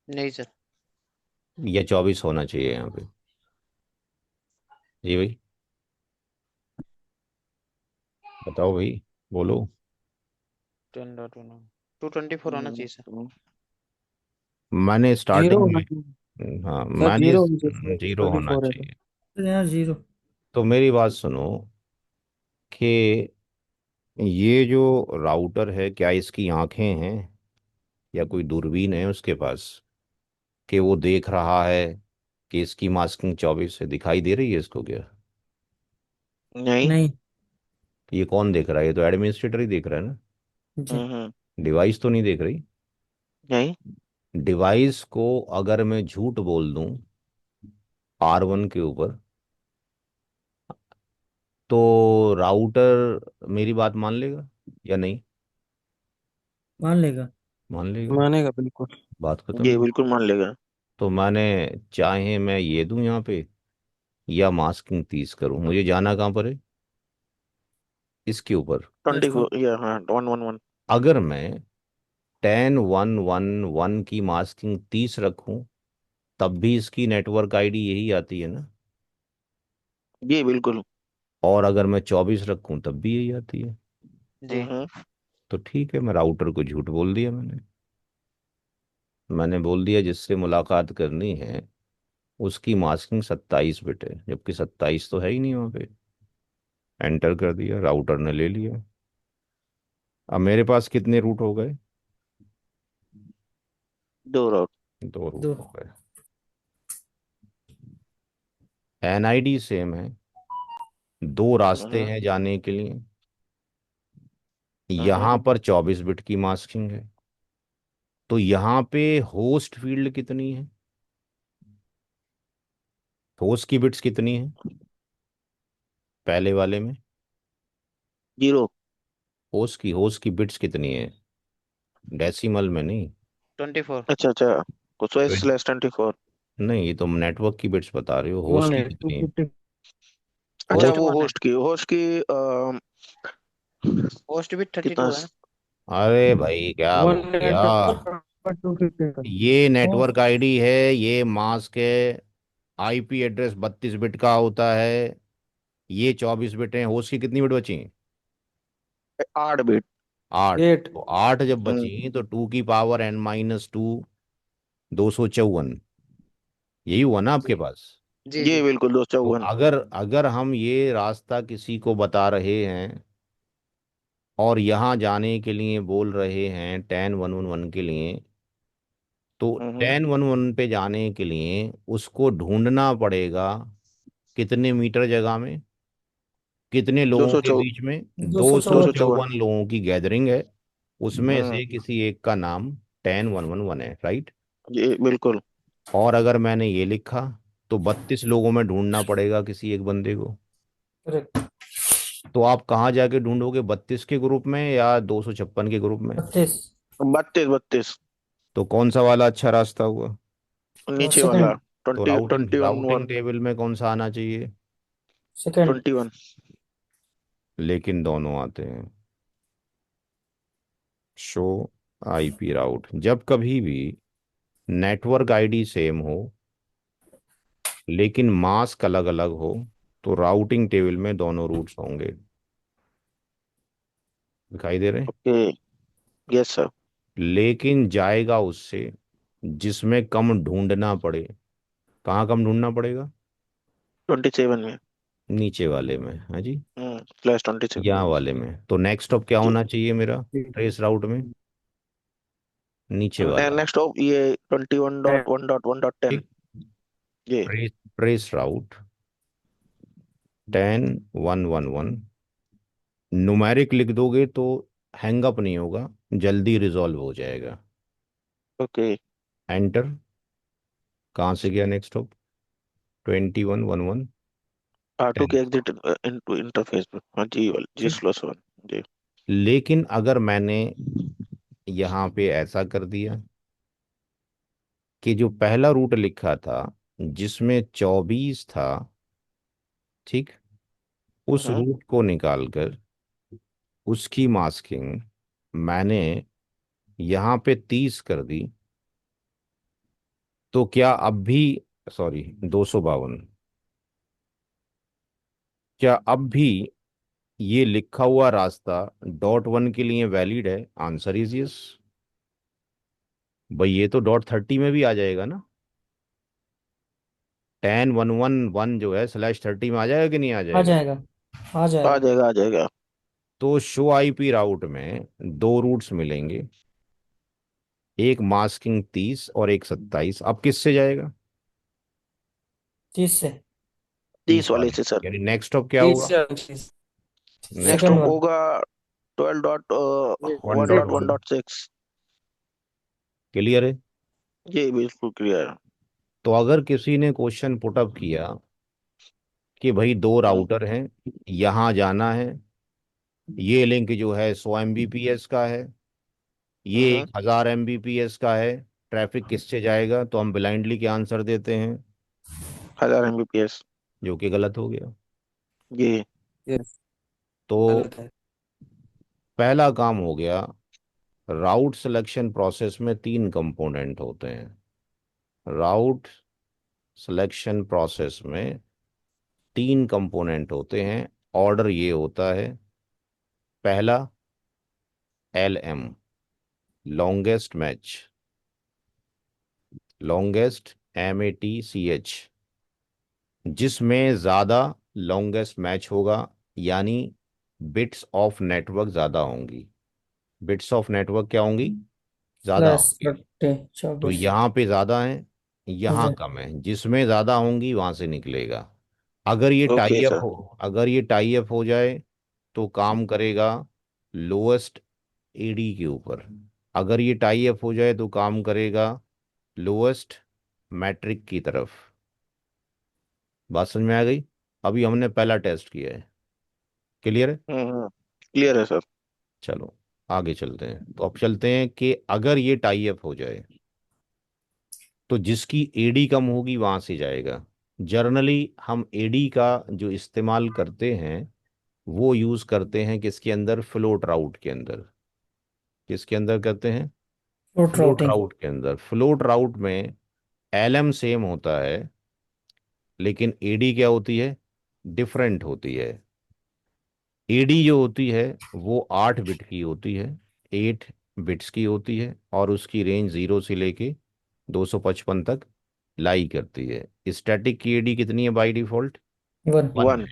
B: नहीं सर।
A: या 24 होना चाहिए यहाँ पे? जी भाई, बताओ भाई, बोलो।
B: 224 होना चाहिए सर।
A: मैंने
E: जीरो
A: स्टार्टिंग
E: होना
A: में,
E: चाहिए
A: हाँ
E: सर,
A: मैंने
E: जीरो होना चाहिए,
A: जीरो
E: ट्वेंटी
A: होना
E: फोर है तो।
A: चाहिए।
C: यहाँ 0।
A: तो मेरी बात सुनो कि ये जो राउटर है, क्या इसकी आंखें हैं या कोई दूरबीन है उसके पास कि वो देख रहा है कि इसकी मास्किंग 24 से दिखाई दे रही है इसको क्या?
D: नहीं।
C: नहीं।
A: ये कौन देख रहा है? ये तो एडमिनिस्ट्रेटर ही देख रहा है ना,
C: जी।
A: डिवाइस तो नहीं देख रही।
D: नहीं।
A: डिवाइस को अगर मैं झूठ बोल दूं R1 के ऊपर, तो राउटर मेरी बात मान लेगा या नहीं?
C: मान लेगा।
A: मान लेगा।
E: मानेगा बिल्कुल।
A: बात खत्म
D: ये
A: है।
D: बिल्कुल मान लेगा।
A: तो मैंने, चाहे मैं ये दूं यहाँ पे या मास्किंग 30 करूं, मुझे जाना कहाँ पर है? इसके ऊपर।
D: 24 या हाँ 111।
A: अगर मैं 1011 की मास्किंग 30 रखूं, तब भी इसकी नेटवर्क आईडी यही आती है ना?
D: ये बिल्कुल।
A: और अगर मैं 24 रखूं तब भी यही आती है।
B: जी।
A: तो ठीक है, मैं राउटर को झूठ बोल दिया। मैंने बोल दिया जिससे मुलाकात करनी है उसकी मास्किंग 27 बिट है, जबकि 27 तो है ही नहीं वहाँ पे। एंटर कर दिया, राउटर ने ले लिया। अब मेरे पास कितने रूट हो गए?
D: 2 राउट।
A: 2 रूट
C: 2।
A: हो गए। एनआईडी सेम है, 2 रास्ते हैं जाने के लिए। यहाँ पर 24 बिट की मास्किंग है, तो यहाँ पे होस्ट फील्ड कितनी है? होस्ट की बिट्स कितनी है पहले वाले में?
D: 0।
A: होस्ट की बिट्स कितनी है? डेसिमल में नहीं।
B: 24।
D: अच्छा अच्छा। तो
A: ट्वें-
D: /24।
A: नहीं, ये तुम नेटवर्क की बिट्स बता रहे हो, होस्ट
E: वन
A: की
E: एट टू
A: कितनी है?
E: फिफ्टी
D: अच्छा
B: होस्ट
A: होस्ट,
D: वो
B: 1 है।
D: होस्ट की
B: होस्ट भी
D: कितना
B: 32 है।
A: अरे भाई क्या
E: वन
A: बोल
E: एट
A: दिया?
E: 250 का।
A: ये
C: ओ,
A: नेटवर्क आईडी है, ये मास्क है। आईपी एड्रेस 32 बिट का होता है, ये 24 बिट है। होस्ट की कितनी बिट बची?
D: 8 बिट।
A: 8।
E: एट।
A: तो 8 जब बची तो 2 की पावर n-2, 254, यही हुआ ना आपके
B: जी
A: पास?
B: जी
D: ये
B: जी।
D: बिल्कुल दोस्त
A: तो
D: 54।
A: अगर अगर हम ये रास्ता किसी को बता रहे हैं और यहाँ जाने के लिए बोल रहे हैं 1011 के लिए, तो 1011 पे जाने के लिए उसको ढूंढना पड़ेगा कितने मीटर जगह में, कितने
D: दो
A: लोगों
D: सौ
A: के
D: चौ
A: बीच में?
C: दो
A: दो
C: सौ
A: सौ
D: 254।
A: चौवन लोगों की गैदरिंग है, उसमें
D: हम्म।
A: से किसी एक का नाम 1011 है, राइट?
D: ये बिल्कुल।
A: और अगर मैंने ये लिखा तो 32 लोगों में ढूंढना पड़ेगा किसी एक बंदे को।
F: करेक्ट।
A: तो आप कहाँ जाके ढूंढोगे, 32 के ग्रुप में या 256 के ग्रुप में?
F: 32।
D: 32 32।
A: तो कौन सा वाला अच्छा रास्ता हुआ?
D: नीचे वाला।
F: सेकंड।
A: तो
D: 20
A: राउटिंग
D: 21
A: राउटिंग
D: 1।
A: टेबल में कौन सा आना चाहिए?
F: सेकंड।
D: 21।
A: लेकिन दोनों आते हैं। शो आईपी राउट, जब कभी भी नेटवर्क आईडी सेम हो लेकिन मास्क अलग अलग हो तो राउटिंग टेबल में दोनों रूट्स होंगे। दिखाई दे रहे हैं?
D: ओके। Yes sir.
A: लेकिन जाएगा उससे जिसमें कम ढूंढना पड़े। कहाँ कम ढूंढना पड़ेगा?
D: 27 में।
A: नीचे वाले में, हाँ जी।
D: /27।
A: यहाँ वाले में। तो नेक्स्ट स्टॉप क्या
D: जी।
A: होना चाहिए मेरा ट्रेस राउट में? नीचे वाला।
D: नेक्स्ट ऑफ ये 21.1.1.10।
A: ठीक।
D: ये।
A: ट्रेस राउट 10.1.1.1। न्यूमेरिक लिख दोगे तो हैंगअप नहीं होगा, जल्दी रिजॉल्व हो जाएगा।
D: ओके।
A: एंटर। कहाँ से गया नेक्स्ट स्टॉप? 21.1.1.10।
D: R2 के एग्जिट इनटू इंटरफेस पे। हाँ जी जी
A: ठीक।
D: +1। जी।
A: लेकिन अगर मैंने यहाँ पे ऐसा कर दिया कि जो पहला रूट लिखा था जिसमें 24 था, ठीक, उस
D: हम्म।
A: रूट को निकालकर उसकी मास्किंग मैंने यहाँ पे 30 कर दी, तो क्या अब भी, सॉरी, 252, क्या अब भी ये लिखा हुआ रास्ता .1 के लिए वैलिड है? Answer is yes. भाई ये तो .30 में भी आ जाएगा ना। 10.1.1.1 जो है /30 में आ जाएगा कि नहीं आ
F: आ
A: जाएगा?
F: जाएगा। आ
D: आ
F: जाएगा।
D: जाएगा आ जाएगा।
A: तो शो आईपी राउट में दो रूट्स मिलेंगे, एक मास्किंग 30 और एक 27। अब किससे जाएगा?
F: 30 से।
D: 30
A: 30
D: वाले
A: वाले।
D: से सर।
A: यानी नेक्स्ट स्टॉप क्या
F: 30
A: होगा?
F: से 30।
D: Next
F: second
D: of
F: one.
D: होगा 12.1.1.6।
F: 6।
A: क्लियर है?
D: ये बिल्कुल क्लियर है।
A: तो अगर किसी ने क्वेश्चन पुटअप किया कि भाई दो राउटर हैं, यहाँ जाना है, ये लिंक जो है 100 Mbps का है, ये
D: हम्म।
A: 1000 Mbps का है, ट्रैफिक किससे जाएगा? तो हम ब्लाइंडली क्या आंसर देते हैं?
D: 1000 Mbps।
A: जो कि गलत हो गया।
D: ये।
E: यस।
A: तो
E: गलत है।
A: पहला काम हो गया। राउट सिलेक्शन प्रोसेस में तीन कंपोनेंट होते हैं। राउट सिलेक्शन प्रोसेस में तीन कंपोनेंट होते हैं। ऑर्डर ये होता है। पहला LM, longest match, longest MATCH, जिसमें ज़्यादा लॉन्गेस्ट मैच होगा, यानी बिट्स ऑफ नेटवर्क ज़्यादा होंगी। बिट्स ऑफ नेटवर्क क्या होंगी? ज़्यादा
F: प्लस
A: होंगी।
F: 30
A: तो
F: 24।
A: यहाँ पे ज़्यादा है, यहाँ
F: जी।
A: कम है, जिसमें ज़्यादा होंगी वहाँ से निकलेगा। अगर ये
D: ओके
A: टाई अप
D: सर।
A: हो अगर ये टाई अप हो जाए तो काम करेगा लोएस्ट एडी के ऊपर। अगर ये टाई अप हो जाए तो काम करेगा लोएस्ट मैट्रिक की तरफ। बात समझ में आ गई? अभी हमने पहला टेस्ट किया है। क्लियर है?
D: क्लियर है सर।
A: चलो आगे चलते हैं। तो अब चलते हैं कि अगर ये टाई अप हो जाए तो जिसकी एडी कम होगी वहां से जाएगा। जर्नली हम एडी का जो इस्तेमाल करते हैं वो यूज करते हैं किसके अंदर? फ्लोट राउट के अंदर। किसके अंदर करते हैं?
F: Root
A: float
F: routing.
A: राउट के अंदर। फ्लोट राउट में LM सेम होता है लेकिन एडी क्या होती है? डिफरेंट होती है। एडी जो होती है वो 8 बिट की होती है, 8 बिट्स की होती है, और उसकी रेंज 0 से लेके 255 तक लाई करती है। स्टैटिक की एडी कितनी है बाय डिफॉल्ट?
F: 1।
A: 1
D: 1।
A: है।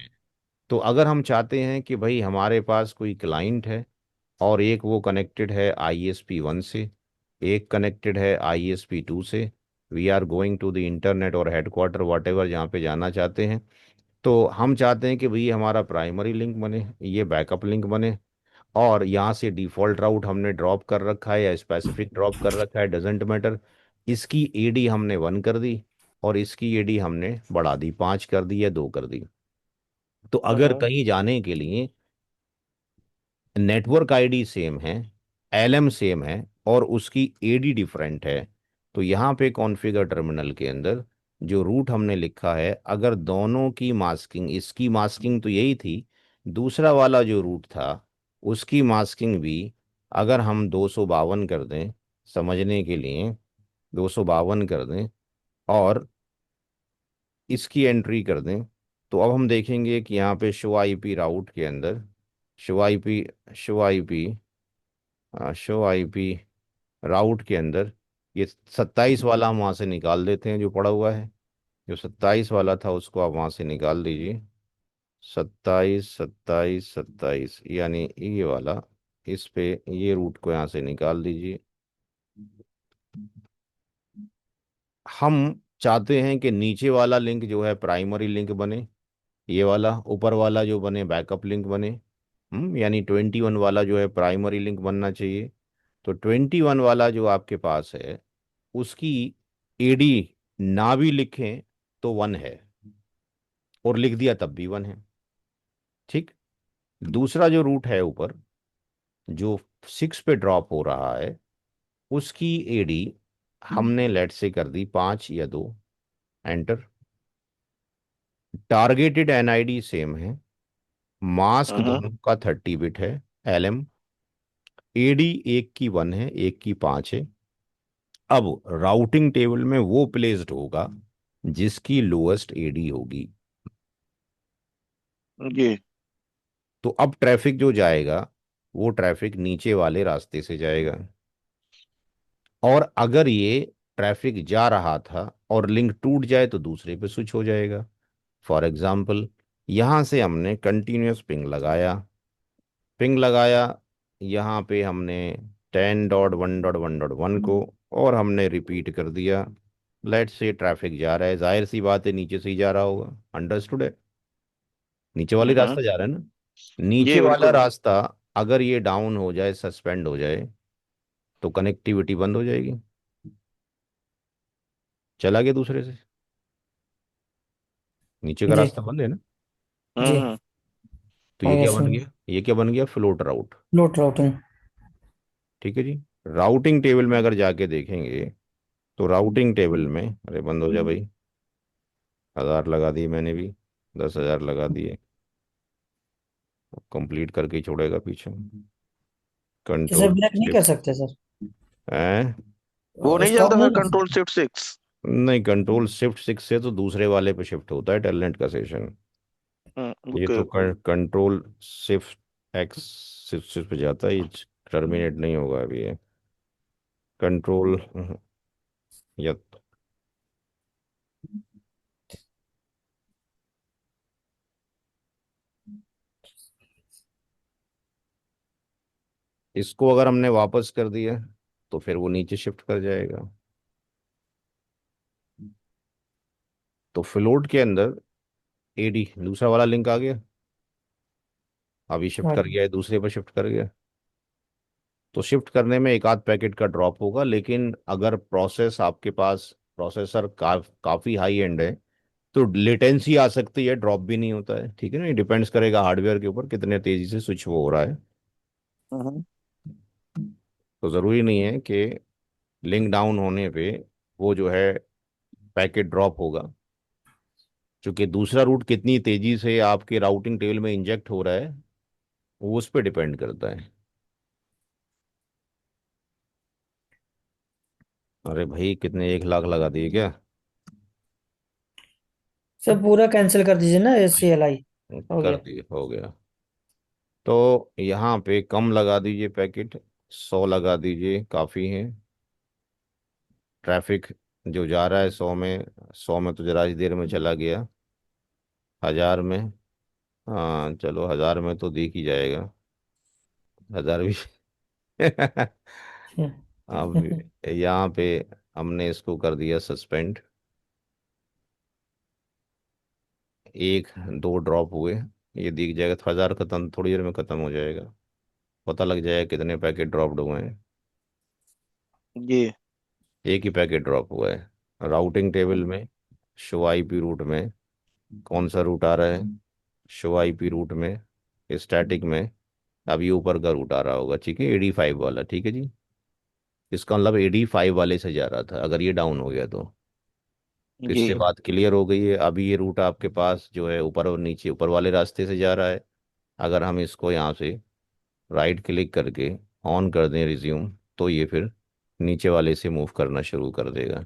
A: तो अगर हम चाहते हैं कि भाई हमारे पास कोई क्लाइंट है और एक वो कनेक्टेड है ISP 1 से, एक कनेक्टेड है ISP 2 से, we are going to the internet और हेडक्वार्टर वट एवर जहाँ पे जाना चाहते हैं, तो हम चाहते हैं कि भाई हमारा प्राइमरी लिंक बने, ये बैकअप लिंक बने, और यहाँ से डिफ़ॉल्ट राउट हमने ड्रॉप कर रखा है या स्पेसिफिक ड्रॉप कर रखा है, डजेंट मैटर। इसकी एडी हमने 1 कर दी और इसकी एडी हमने बढ़ा दी, 5 कर दी या 2 कर दी। तो अगर कहीं जाने के लिए नेटवर्क आईडी सेम है, एलएम सेम है और उसकी एडी डिफरेंट है, तो यहाँ पे कॉन्फ़िगर टर्मिनल के अंदर जो रूट हमने लिखा है, अगर दोनों की मास्किंग, इसकी मास्किंग तो यही थी, दूसरा वाला जो रूट था उसकी मास्किंग भी अगर हम 252 कर दें समझने के लिए, 252 कर दें और इसकी एंट्री कर दें, तो अब हम देखेंगे कि यहाँ पे शो आईपी राउट के अंदर, show IP show IP show IP route के अंदर ये 27 वाला हम वहाँ से निकाल देते हैं जो पड़ा हुआ है। जो 27 वाला था उसको आप वहाँ से निकाल दीजिए। 27 27 27 यानी ये वाला, इस पे ये रूट को यहाँ से निकाल दीजिए। हम चाहते हैं कि नीचे वाला लिंक जो है प्राइमरी लिंक बने, ये वाला ऊपर वाला जो बने बैकअप लिंक बने। यानी 21 वाला जो है प्राइमरी लिंक बनना चाहिए। तो 21 वाला जो आपके पास है उसकी एडी ना भी लिखें तो 1 है और लिख दिया तब भी 1 है। ठीक। दूसरा जो रूट है ऊपर जो 6 पे ड्रॉप हो रहा है उसकी एडी हमने लेट से कर दी 5 या 2, एंटर। टारगेटेड एनआईडी सेम है, मास्क दोनों का 30 बिट है, एलएम। एडी एक की 1 है, एक की 5 है। अब राउटिंग टेबल में वो प्लेस्ड होगा जिसकी लोएस्ट एडी होगी।
D: जी।
A: तो अब ट्रैफिक जो जाएगा वो ट्रैफिक नीचे वाले रास्ते से जाएगा। और अगर ये ट्रैफिक जा रहा था और लिंक टूट जाए तो दूसरे पे स्विच हो जाएगा। फॉर एग्जाम्पल यहां से हमने कंटिन्यूस पिंग लगाया, यहाँ पे हमने 10.1.1.1 को और हमने रिपीट कर दिया। लेट से ट्रैफिक जा रहा है, जाहिर सी बात है नीचे से ही जा रहा होगा, अंडरस्टूड है, नीचे वाले रास्ता जा रहा है ना। नीचे
D: जी
A: वाला
D: बिल्कुल।
A: रास्ता अगर ये डाउन हो जाए, सस्पेंड हो जाए, तो कनेक्टिविटी बंद हो जाएगी, चला गया दूसरे से, नीचे का
F: जी
A: रास्ता बंद है ना।
F: जी।
D: हम्म।
A: तो
F: आ
A: ये
F: गया
A: क्या बन
F: समझ।
A: गया, ये क्या बन गया, फ्लोट राउट।
F: Load routing.
A: ठीक है जी। राउटिंग टेबल में अगर जाके देखेंगे तो राउटिंग टेबल में, अरे बंद हो जा भाई, 1000 लगा दिए मैंने भी, 10,000 लगा दिए, कंप्लीट करके ही छोड़ेगा पीछे।
F: क्या सर
A: कंट्रोल
F: ब्लैक नहीं कर
A: शिफ्ट
F: सकते सर?
A: है।
D: वो नहीं
F: स्टॉप
D: चलता
F: नहीं
D: सर,
F: कर
D: कंट्रोल
F: सकते?
D: शिफ्ट 6।
A: नहीं, कंट्रोल शिफ्ट 6 से तो दूसरे वाले पे शिफ्ट होता है टेलनेट का सेशन। ये
D: ओके
A: तो
D: okay.
A: Control shift x, shift shift पे जाता है, ये टर्मिनेट नहीं होगा अभी ये कंट्रोल। या इसको अगर हमने वापस कर दिया तो फिर वो नीचे शिफ्ट कर जाएगा। तो फ्लोट के अंदर एडी दूसरा वाला लिंक आ गया, अभी शिफ्ट
F: हाँ
A: कर
F: जी।
A: गया है, दूसरे पर शिफ्ट कर गया। तो शिफ्ट करने में एक आध पैकेट का ड्रॉप होगा, लेकिन अगर प्रोसेस आपके पास प्रोसेसर काफ़ी हाई एंड है तो लेटेंसी आ सकती है, ड्रॉप भी नहीं होता है। ठीक है ना, ये डिपेंड्स करेगा हार्डवेयर के ऊपर कितने तेजी से स्विच हो रहा है।
D: हम्म।
A: तो ज़रूरी नहीं है कि लिंक डाउन होने पे वो जो है पैकेट ड्रॉप होगा, क्योंकि दूसरा रूट कितनी तेजी से आपके राउटिंग टेबल में इंजेक्ट हो रहा है वो उस पर डिपेंड करता है। अरे भाई कितने, 1 लाख लगा दिए क्या?
F: सर पूरा कैंसिल कर दीजिए ना, SCLI हो
A: कर
F: गया।
A: दिए, हो गया। तो यहाँ पे कम लगा दीजिए पैकेट, 100 लगा दीजिए, काफ़ी है। ट्रैफिक जो जा रहा है 100 में, 100 में तो जरा ही देर में चला गया, 1000 में, हाँ चलो 1000 में तो दिख ही जाएगा, 1000 भी। अब यहाँ पे हमने इसको कर दिया सस्पेंड, 1 2 ड्रॉप हुए, ये दिख जाएगा, तो 1000 खत्म, थोड़ी देर में खत्म हो जाएगा, पता लग जाएगा कितने पैकेट ड्रॉप्ड हुए हैं।
D: जी।
A: एक ही पैकेट ड्रॉप हुआ है। राउटिंग टेबल में शो आईपी रूट में कौन सा रूट आ रहा है? शो आईपी रूट में स्टैटिक में अब ये ऊपर का रूट आ रहा होगा, ठीक है, AD5 वाला, ठीक है जी। इसका मतलब AD5 वाले से जा रहा था, अगर ये डाउन हो गया तो।
D: जी।
A: इससे बात क्लियर हो गई है। अभी ये रूट आपके पास जो है ऊपर और नीचे, ऊपर वाले रास्ते से जा रहा है। अगर हम इसको यहाँ से राइट क्लिक करके ऑन कर दें रिज्यूम, तो ये फिर नीचे वाले से मूव करना शुरू कर देगा।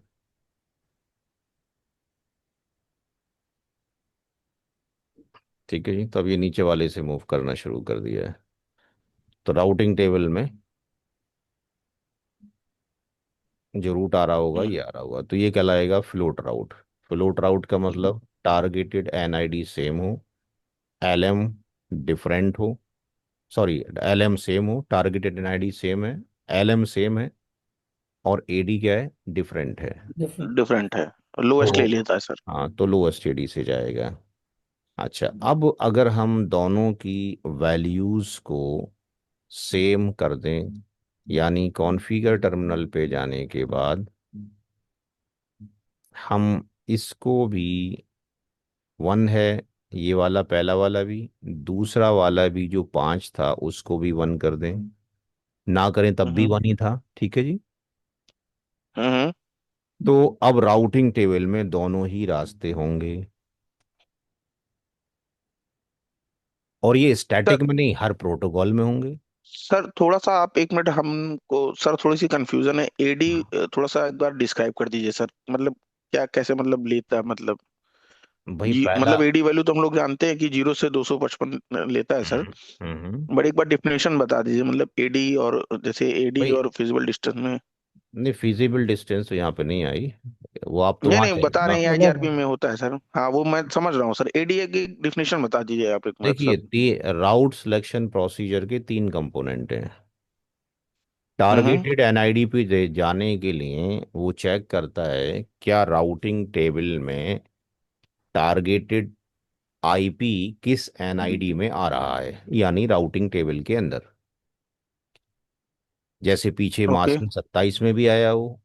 A: ठीक है जी, तो अब ये नीचे वाले से मूव करना शुरू कर दिया है। तो राउटिंग टेबल में जो रूट आ रहा होगा ये आ रहा होगा, तो ये कहलाएगा फ्लोट राउट। फ्लोट राउट का मतलब टारगेटेड NID सेम हो, LM डिफरेंट हो, सॉरी LM सेम हो, टारगेटेड NID सेम है, LM सेम है, और AD क्या है, डिफरेंट है।
F: डिफरेंट।
D: डिफरेंट है, लोएस्ट ले
A: तो
D: लेता है सर।
A: हाँ, तो लोएस्ट AD से जाएगा। अच्छा, अब अगर हम दोनों की वैल्यूज को सेम कर दें, यानी कॉन्फ़िगर टर्मिनल पे जाने के बाद हम इसको भी 1 है, ये वाला पहला वाला भी, दूसरा वाला भी जो 5 था उसको भी 1 कर दें, ना करें तब भी
D: हम्म
A: 1 ही था, ठीक है जी।
D: हम्म।
A: तो अब राउटिंग टेबल में दोनों ही रास्ते होंगे, और ये
D: सर
A: स्टैटिक में नहीं, हर प्रोटोकॉल में होंगे।
D: सर थोड़ा सा आप एक मिनट, हमको सर थोड़ी सी कंफ्यूजन है। एडी थोड़ा सा एक बार डिस्क्राइब कर दीजिए सर, मतलब क्या कैसे मतलब लेता है, मतलब
A: भाई
D: जी
A: पहला।
D: मतलब एडी वैल्यू तो हम लोग जानते हैं कि 0 से 255 लेता है सर।
A: Hmm hmm.
D: बट एक बार डेफिनेशन बता दीजिए, मतलब एडी और जैसे एडी
A: भाई
D: और फिजिबल डिस्टेंस में।
A: नहीं, फिजिबल डिस्टेंस तो यहाँ पे नहीं आई, वो आप तो
D: नहीं
A: वहाँ
D: नहीं,
A: जाइए
D: बता
A: ना।
D: रहे हैं आईजीआरपी
F: मतलब
D: में होता है सर, हाँ वो मैं समझ रहा हूँ सर। एडी की डेफिनेशन बता दीजिए आप एक मिनट सर।
A: देखिए, राउट सिलेक्शन प्रोसीजर के 3 कंपोनेंट हैं।
D: हम्म
A: टारगेटेड NID पे जाने के लिए वो चेक करता है क्या राउटिंग टेबल में टारगेटेड IP किस NID में आ रहा है, यानी राउटिंग टेबल के अंदर। जैसे पीछे
D: ओके।
A: मास्किंग 27 में भी आया हो,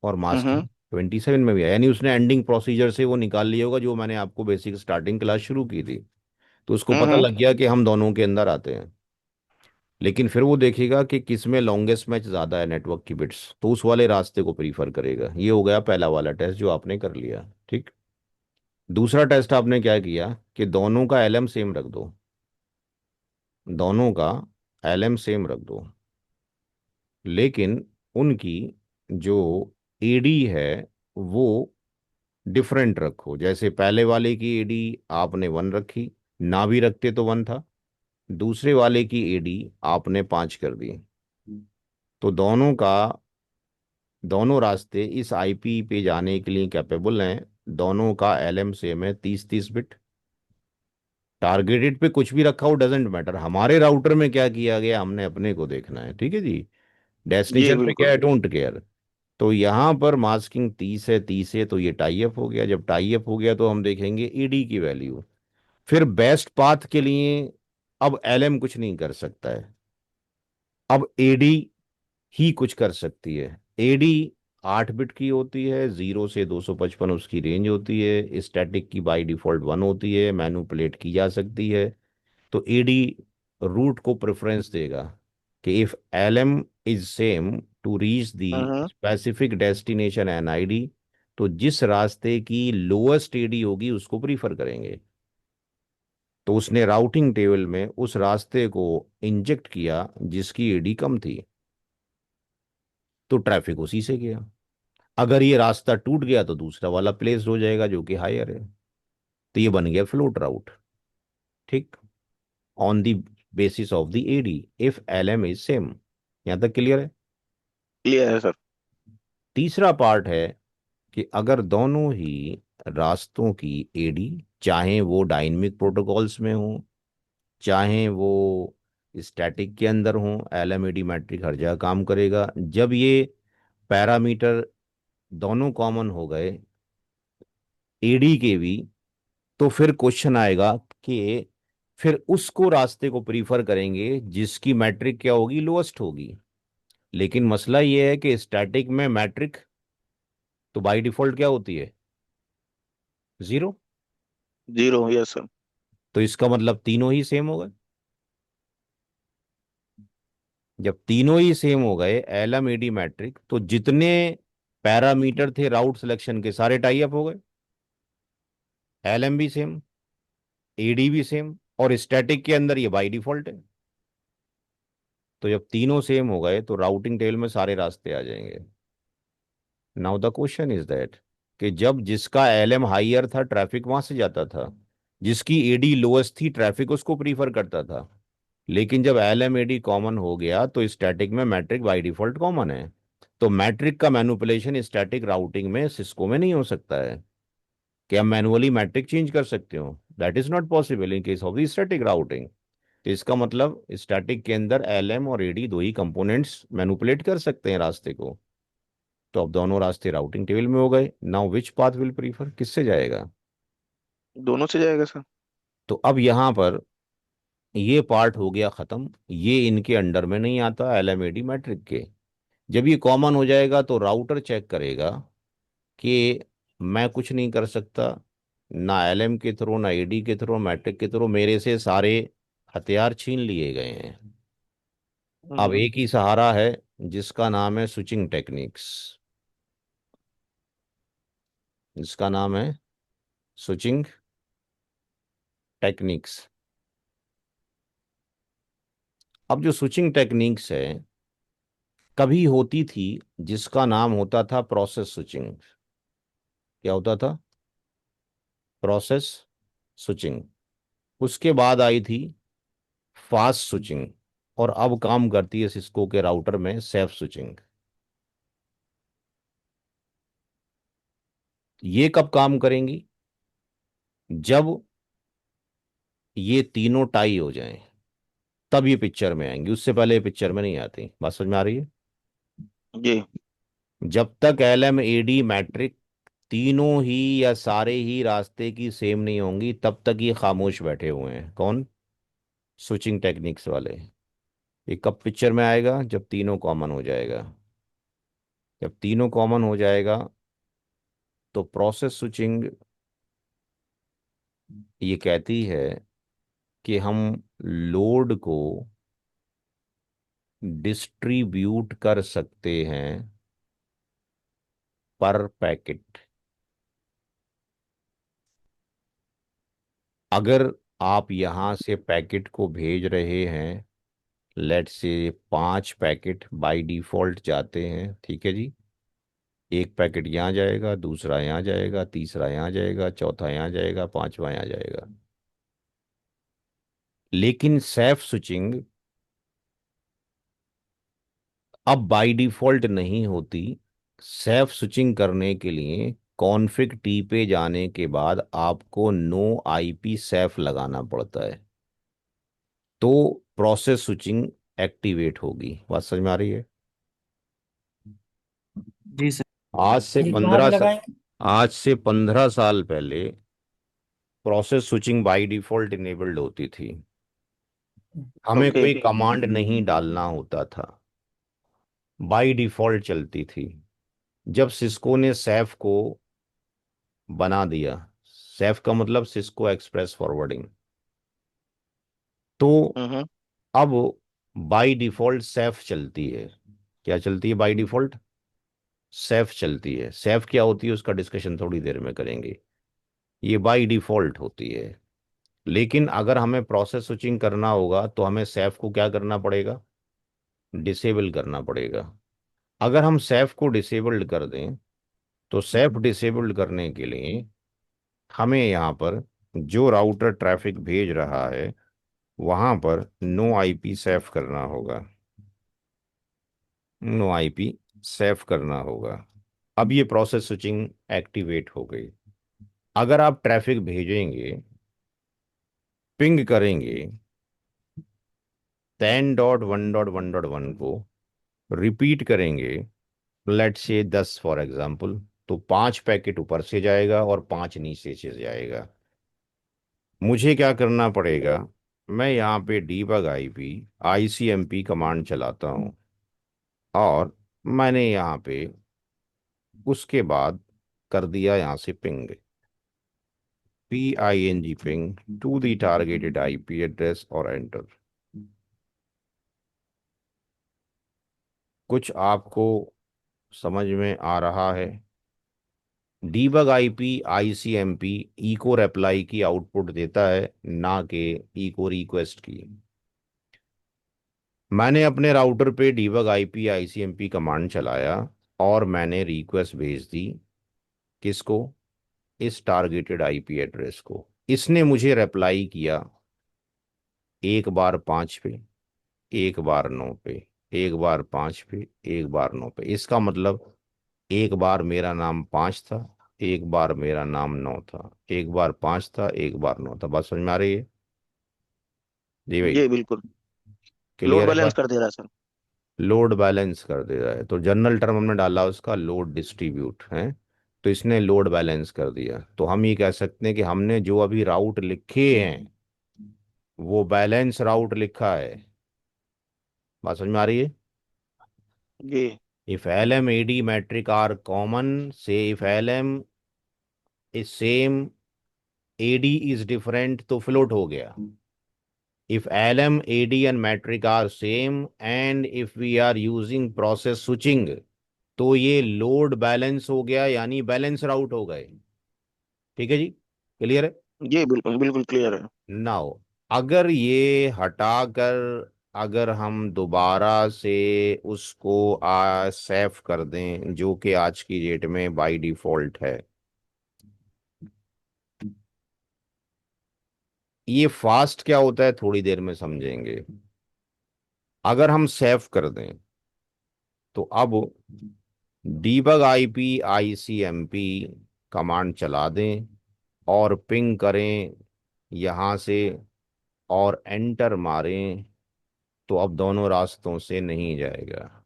A: और
D: हम्म
A: मास्किंग 27 में भी आया, यानी उसने एंडिंग प्रोसीजर से वो निकाल लिया होगा, जो मैंने आपको बेसिक स्टार्टिंग क्लास शुरू की थी। तो उसको पता
D: हम्म।
A: लग गया कि हम दोनों के अंदर आते हैं। लेकिन फिर वो देखेगा कि किस में लॉन्गेस्ट मैच ज़्यादा है नेटवर्क की बिट्स, तो उस वाले रास्ते को प्रीफर करेगा। ये हो गया पहला वाला टेस्ट जो आपने कर लिया, ठीक। दूसरा टेस्ट आपने क्या किया कि दोनों का LM सेम रख दो, दोनों का LM सेम रख दो, लेकिन उनकी जो AD है वो डिफरेंट रखो। जैसे पहले वाले की AD आपने 1 रखी, ना भी रखते तो 1 था, दूसरे वाले की AD आपने 5 कर दी। तो दोनों रास्ते इस IP पे जाने के लिए कैपेबल हैं। दोनों का LM सेम है, 30-30 बिट। टारगेटेड पे कुछ भी रखा हो डजेंट मैटर, हमारे राउटर में क्या किया गया हमने अपने को देखना है, ठीक है जी।
D: जी
A: डेस्टिनेशन पे क्या
D: बिल्कुल।
A: है, डोंट केयर। तो यहाँ पर मास्किंग 30 है तो ये टाई अप हो गया। जब टाई अप हो गया तो हम देखेंगे AD की वैल्यू। फिर बेस्ट पाथ के लिए अब LM कुछ नहीं कर सकता है, अब AD ही कुछ कर सकती है। AD 8 बिट की होती है, 0 से 255 उसकी रेंज होती है, स्टैटिक की बाय डिफॉल्ट 1 होती है, मैनुपुलेट की जा सकती है। तो AD रूट को प्रेफरेंस देगा कि if LM is same to reach the
D: hmm.
A: Specific destination NID, तो जिस रास्ते की लोएस्ट AD होगी उसको प्रीफर करेंगे। तो उसने राउटिंग टेबल में उस रास्ते को इंजेक्ट किया जिसकी AD कम थी, तो ट्रैफिक उसी से गया। अगर ये रास्ता टूट गया तो दूसरा वाला प्लेस हो जाएगा जो कि हायर है। तो ये बन गया फ्लोट राउट, ठीक, on the basis of the AD if LM is same. यहां तक क्लियर है।
D: क्लियर है सर।
A: तीसरा पार्ट है कि अगर दोनों ही रास्तों की AD, चाहे वो डायनेमिक प्रोटोकॉल्स में हो, चाहे वो स्टैटिक के अंदर हो, LM AD मैट्रिक हर जगह काम करेगा। जब ये पैरामीटर दोनों कॉमन हो गए AD के भी, तो फिर क्वेश्चन आएगा कि फिर उसको रास्ते को प्रीफर करेंगे जिसकी मैट्रिक क्या होगी, लोएस्ट होगी। लेकिन मसला ये है कि स्टैटिक में मैट्रिक तो बाय डिफॉल्ट क्या होती है? 0।
D: 0, यस सर।
A: तो इसका मतलब तीनों ही सेम हो गए। जब तीनों ही सेम हो गए एलएम एडी मैट्रिक, तो जितने पैरामीटर थे राउट सिलेक्शन के सारे टाई अप हो गए। एलएम भी सेम, एडी भी सेम, और स्टैटिक के अंदर ये बाय डिफॉल्ट है। तो जब तीनों सेम हो गए तो राउटिंग टेबल में सारे रास्ते आ जाएंगे। Now the question is that कि जब जिसका एलएम हाइयर था ट्रैफिक वहां से जाता था, जिसकी एडी लोएस्ट थी ट्रैफिक उसको प्रीफर करता था। लेकिन जब एलएम एडी कॉमन हो गया तो स्टैटिक में मैट्रिक बाय डिफॉल्ट कॉमन है। तो मैट्रिक का मैनिपुलेशन स्टैटिक राउटिंग में सिस्को में नहीं हो सकता है कि हम मैनुअली मैट्रिक चेंज कर सकते हो। That is not possible in case of the static routing. तो इसका मतलब स्टैटिक के अंदर एलएम और एडी दो ही कंपोनेंट्स मैनिपुलेट कर सकते हैं रास्ते को। तो अब दोनों रास्ते राउटिंग टेबल में हो गए। Now which path will prefer, किससे जाएगा?
D: दोनों से जाएगा सर।
A: तो अब यहां पर ये पार्ट हो गया खत्म, ये इनके अंडर में नहीं आता एलएम एडी मैट्रिक के। जब ये कॉमन हो जाएगा तो राउटर चेक करेगा कि मैं कुछ नहीं कर सकता, ना एलएम के थ्रू ना एडी के थ्रू मैट्रिक के थ्रू, मेरे से सारे हथियार छीन लिए गए हैं। अब
D: हम्म।
A: एक ही सहारा है जिसका नाम है स्विचिंग टेक्निक्स, जिसका नाम है स्विचिंग टेक्निक्स। अब जो स्विचिंग टेक्निक्स है कभी होती थी जिसका नाम होता था प्रोसेस स्विचिंग। क्या होता था? Process switching. उसके बाद आई थी फास्ट स्विचिंग, और अब काम करती है सिस्को के राउटर में सेफ स्विचिंग। ये कब काम करेंगी? जब ये तीनों टाई हो जाएं तब ये पिक्चर में आएंगी, उससे पहले ये पिक्चर में नहीं आती। बात समझ में आ रही है?
D: जी।
A: जब तक एलएम एडी मैट्रिक तीनों ही या सारे ही रास्ते की सेम नहीं होंगी तब तक ये खामोश बैठे हुए हैं। कौन? स्विचिंग टेक्निक्स वाले। ये कब पिक्चर में आएगा? जब तीनों कॉमन हो जाएगा। जब तीनों कॉमन हो जाएगा तो प्रोसेस स्विचिंग ये कहती है कि हम लोड को डिस्ट्रीब्यूट कर सकते हैं पर पैकेट। अगर आप यहां से पैकेट को भेज रहे हैं, लेट से 5 पैकेट बाय डिफॉल्ट जाते हैं, ठीक है जी। एक पैकेट यहाँ जाएगा, दूसरा यहाँ जाएगा, तीसरा यहाँ जाएगा, चौथा यहाँ जाएगा, पांचवा यहाँ जाएगा। लेकिन सेफ स्विचिंग अब बाय डिफॉल्ट नहीं होती। सेफ स्विचिंग करने के लिए कॉन्फ़िग टी पे जाने के बाद आपको नो आईपी सेफ लगाना पड़ता है, तो प्रोसेस स्विचिंग एक्टिवेट होगी। बात समझ में आ रही है?
E: जी सर।
A: आज से
F: ये कहाँ पे
A: 15 साल
F: लगाएंगे?
A: आज से 15 साल पहले process switching by default enabled होती थी। हमें
D: ओके।
A: कोई कमांड नहीं डालना होता था, बाय डिफॉल्ट चलती थी। जब सिस्को ने सैफ को बना दिया, सैफ का मतलब सिस्को एक्सप्रेस फॉरवर्डिंग, तो
D: हम्म।
A: अब बाय डिफॉल्ट सैफ चलती है। क्या चलती है बाय डिफॉल्ट? सैफ चलती है। सैफ क्या होती है उसका डिस्कशन थोड़ी देर में करेंगे। ये बाय डिफॉल्ट होती है। लेकिन अगर हमें प्रोसेस स्विचिंग करना होगा तो हमें सैफ को क्या करना पड़ेगा? डिसेबल करना पड़ेगा। अगर हम सैफ को डिसेबल्ड कर दें तो सैफ डिसेबल्ड करने के लिए हमें यहाँ पर जो राउटर ट्रैफिक भेज रहा है वहां पर नो आईपी सेफ करना होगा। नो आईपी सेफ करना होगा। अब ये प्रोसेस स्विचिंग एक्टिवेट हो गई। अगर आप ट्रैफिक भेजेंगे, पिंग करेंगे 10.1.1.1 को, रिपीट करेंगे लेट से 10 फॉर एग्जांपल, तो 5 पैकेट ऊपर से जाएगा और 5 नीचे से जाएगा। मुझे क्या करना पड़ेगा? मैं यहाँ पे डीबग आईपी आईसीएमपी कमांड चलाता हूँ, और मैंने यहाँ पे उसके बाद कर दिया यहाँ से ping, PING ping to the targeted IP address और एंटर। कुछ आपको समझ में आ रहा है? Debug IP ICMP echo reply की आउटपुट देता है, ना कि इको रिक्वेस्ट की। मैंने अपने राउटर पे डीबग IP ICMP कमांड चलाया और मैंने रिक्वेस्ट भेज दी, किसको? इस टारगेटेड IP एड्रेस को। इसने मुझे रिप्लाई किया, एक बार 5 पे, एक बार 9 पे, एक बार 5 पे, एक बार 9 पे। इसका मतलब एक बार मेरा नाम 5 था, एक बार मेरा नाम 9 था, एक बार 5 था, एक बार 9 था। बात समझ में आ रही है? जी भाई,
D: ये बिल्कुल लोड
A: क्लियर है
D: बैलेंस
A: बात?
D: कर दे रहा है सर।
A: लोड बैलेंस कर दे रहा है, तो जनरल टर्म हमने डाला उसका लोड डिस्ट्रीब्यूट है, तो इसने लोड बैलेंस कर दिया। तो हम ये कह सकते हैं कि हमने जो अभी राउट लिखे हैं वो बैलेंस राउट लिखा है। बात समझ में आ रही है?
D: ये
A: if LM AD metric are common से if LM is same AD is different तो फ्लोट हो गया। If LM, AD and metric are same and if we are using process switching तो ये लोड बैलेंस हो गया, यानी बैलेंस राउट हो गए। ठीक है जी, क्लियर है?
D: ये बिल्कुल बिल्कुल क्लियर है।
A: नाउ अगर ये हटाकर अगर हम दोबारा से उसको सेव कर दें, जो कि आज की डेट में बाय डिफॉल्ट है, ये फास्ट क्या होता है थोड़ी देर में समझेंगे। अगर हम सेव कर दें तो अब डीबग IP ICMP कमांड चला दें और पिंग करें यहां से और एंटर मारें, तो अब दोनों रास्तों से नहीं जाएगा,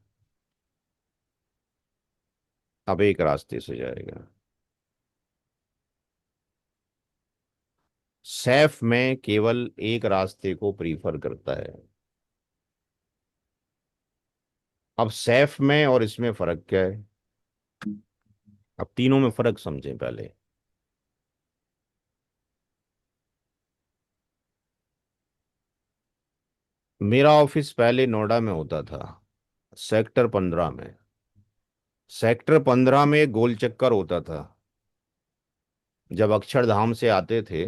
A: अब एक रास्ते से जाएगा। सैफ में केवल एक रास्ते को प्रीफर करता है। अब सैफ में और इसमें फर्क क्या है? अब तीनों में फर्क समझें पहले। मेरा ऑफिस पहले नोएडा में होता था, सेक्टर 15 में। सेक्टर 15 में एक गोल चक्कर होता था। जब अक्षरधाम से आते थे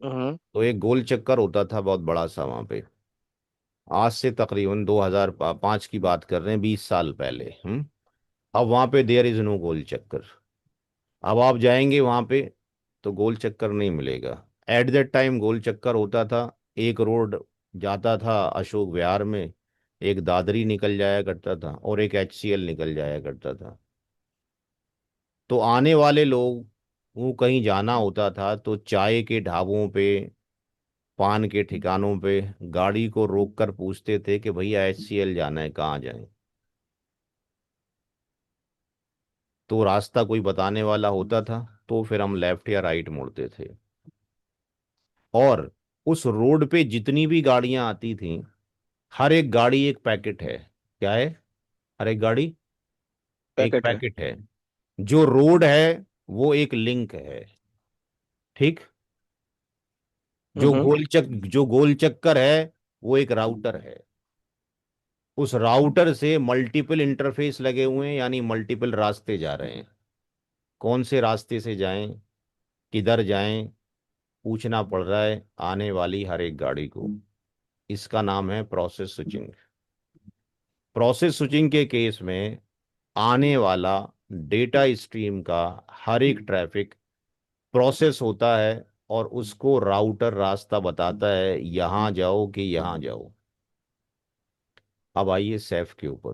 D: हम्म।
A: तो एक गोल चक्कर होता था बहुत बड़ा सा वहां पे। आज से तकरीबन 2005 की बात कर रहे हैं, 20 साल पहले। अब वहां पे देयर इज नो गोल चक्कर। अब आप जाएंगे वहां पे तो गोल चक्कर नहीं मिलेगा। एट दैट टाइम गोल चक्कर होता था, एक रोड जाता था अशोक विहार में, एक दादरी निकल जाया करता था और एक HCL निकल जाया करता था। तो आने वाले लोग वो कहीं जाना होता था तो चाय के ढाबों पे, पान के ठिकानों पे गाड़ी को रोक कर पूछते थे कि भैया HCL जाना है, कहाँ जाएं? तो रास्ता कोई बताने वाला होता था तो फिर हम लेफ्ट या राइट मुड़ते थे। और उस रोड पे जितनी भी गाड़ियां आती थीं, हर एक गाड़ी एक पैकेट है। क्या है? हर एक गाड़ी एक
D: पैकेट है।
A: पैकेट है। जो रोड है वो एक लिंक है। ठीक?
D: हम्म।
A: जो गोल चक्कर है वो एक राउटर है। उस राउटर से मल्टीपल इंटरफेस लगे हुए हैं, यानी मल्टीपल रास्ते जा रहे हैं। कौन से रास्ते से जाएं, किधर जाएं, पूछना पड़ रहा है आने वाली हर एक गाड़ी को। इसका नाम है प्रोसेस स्विचिंग। प्रोसेस स्विचिंग के केस में आने वाला डेटा स्ट्रीम का हर एक ट्रैफिक प्रोसेस होता है और उसको राउटर रास्ता बताता है, यहां जाओ कि यहां जाओ। अब आइए सैफ के ऊपर,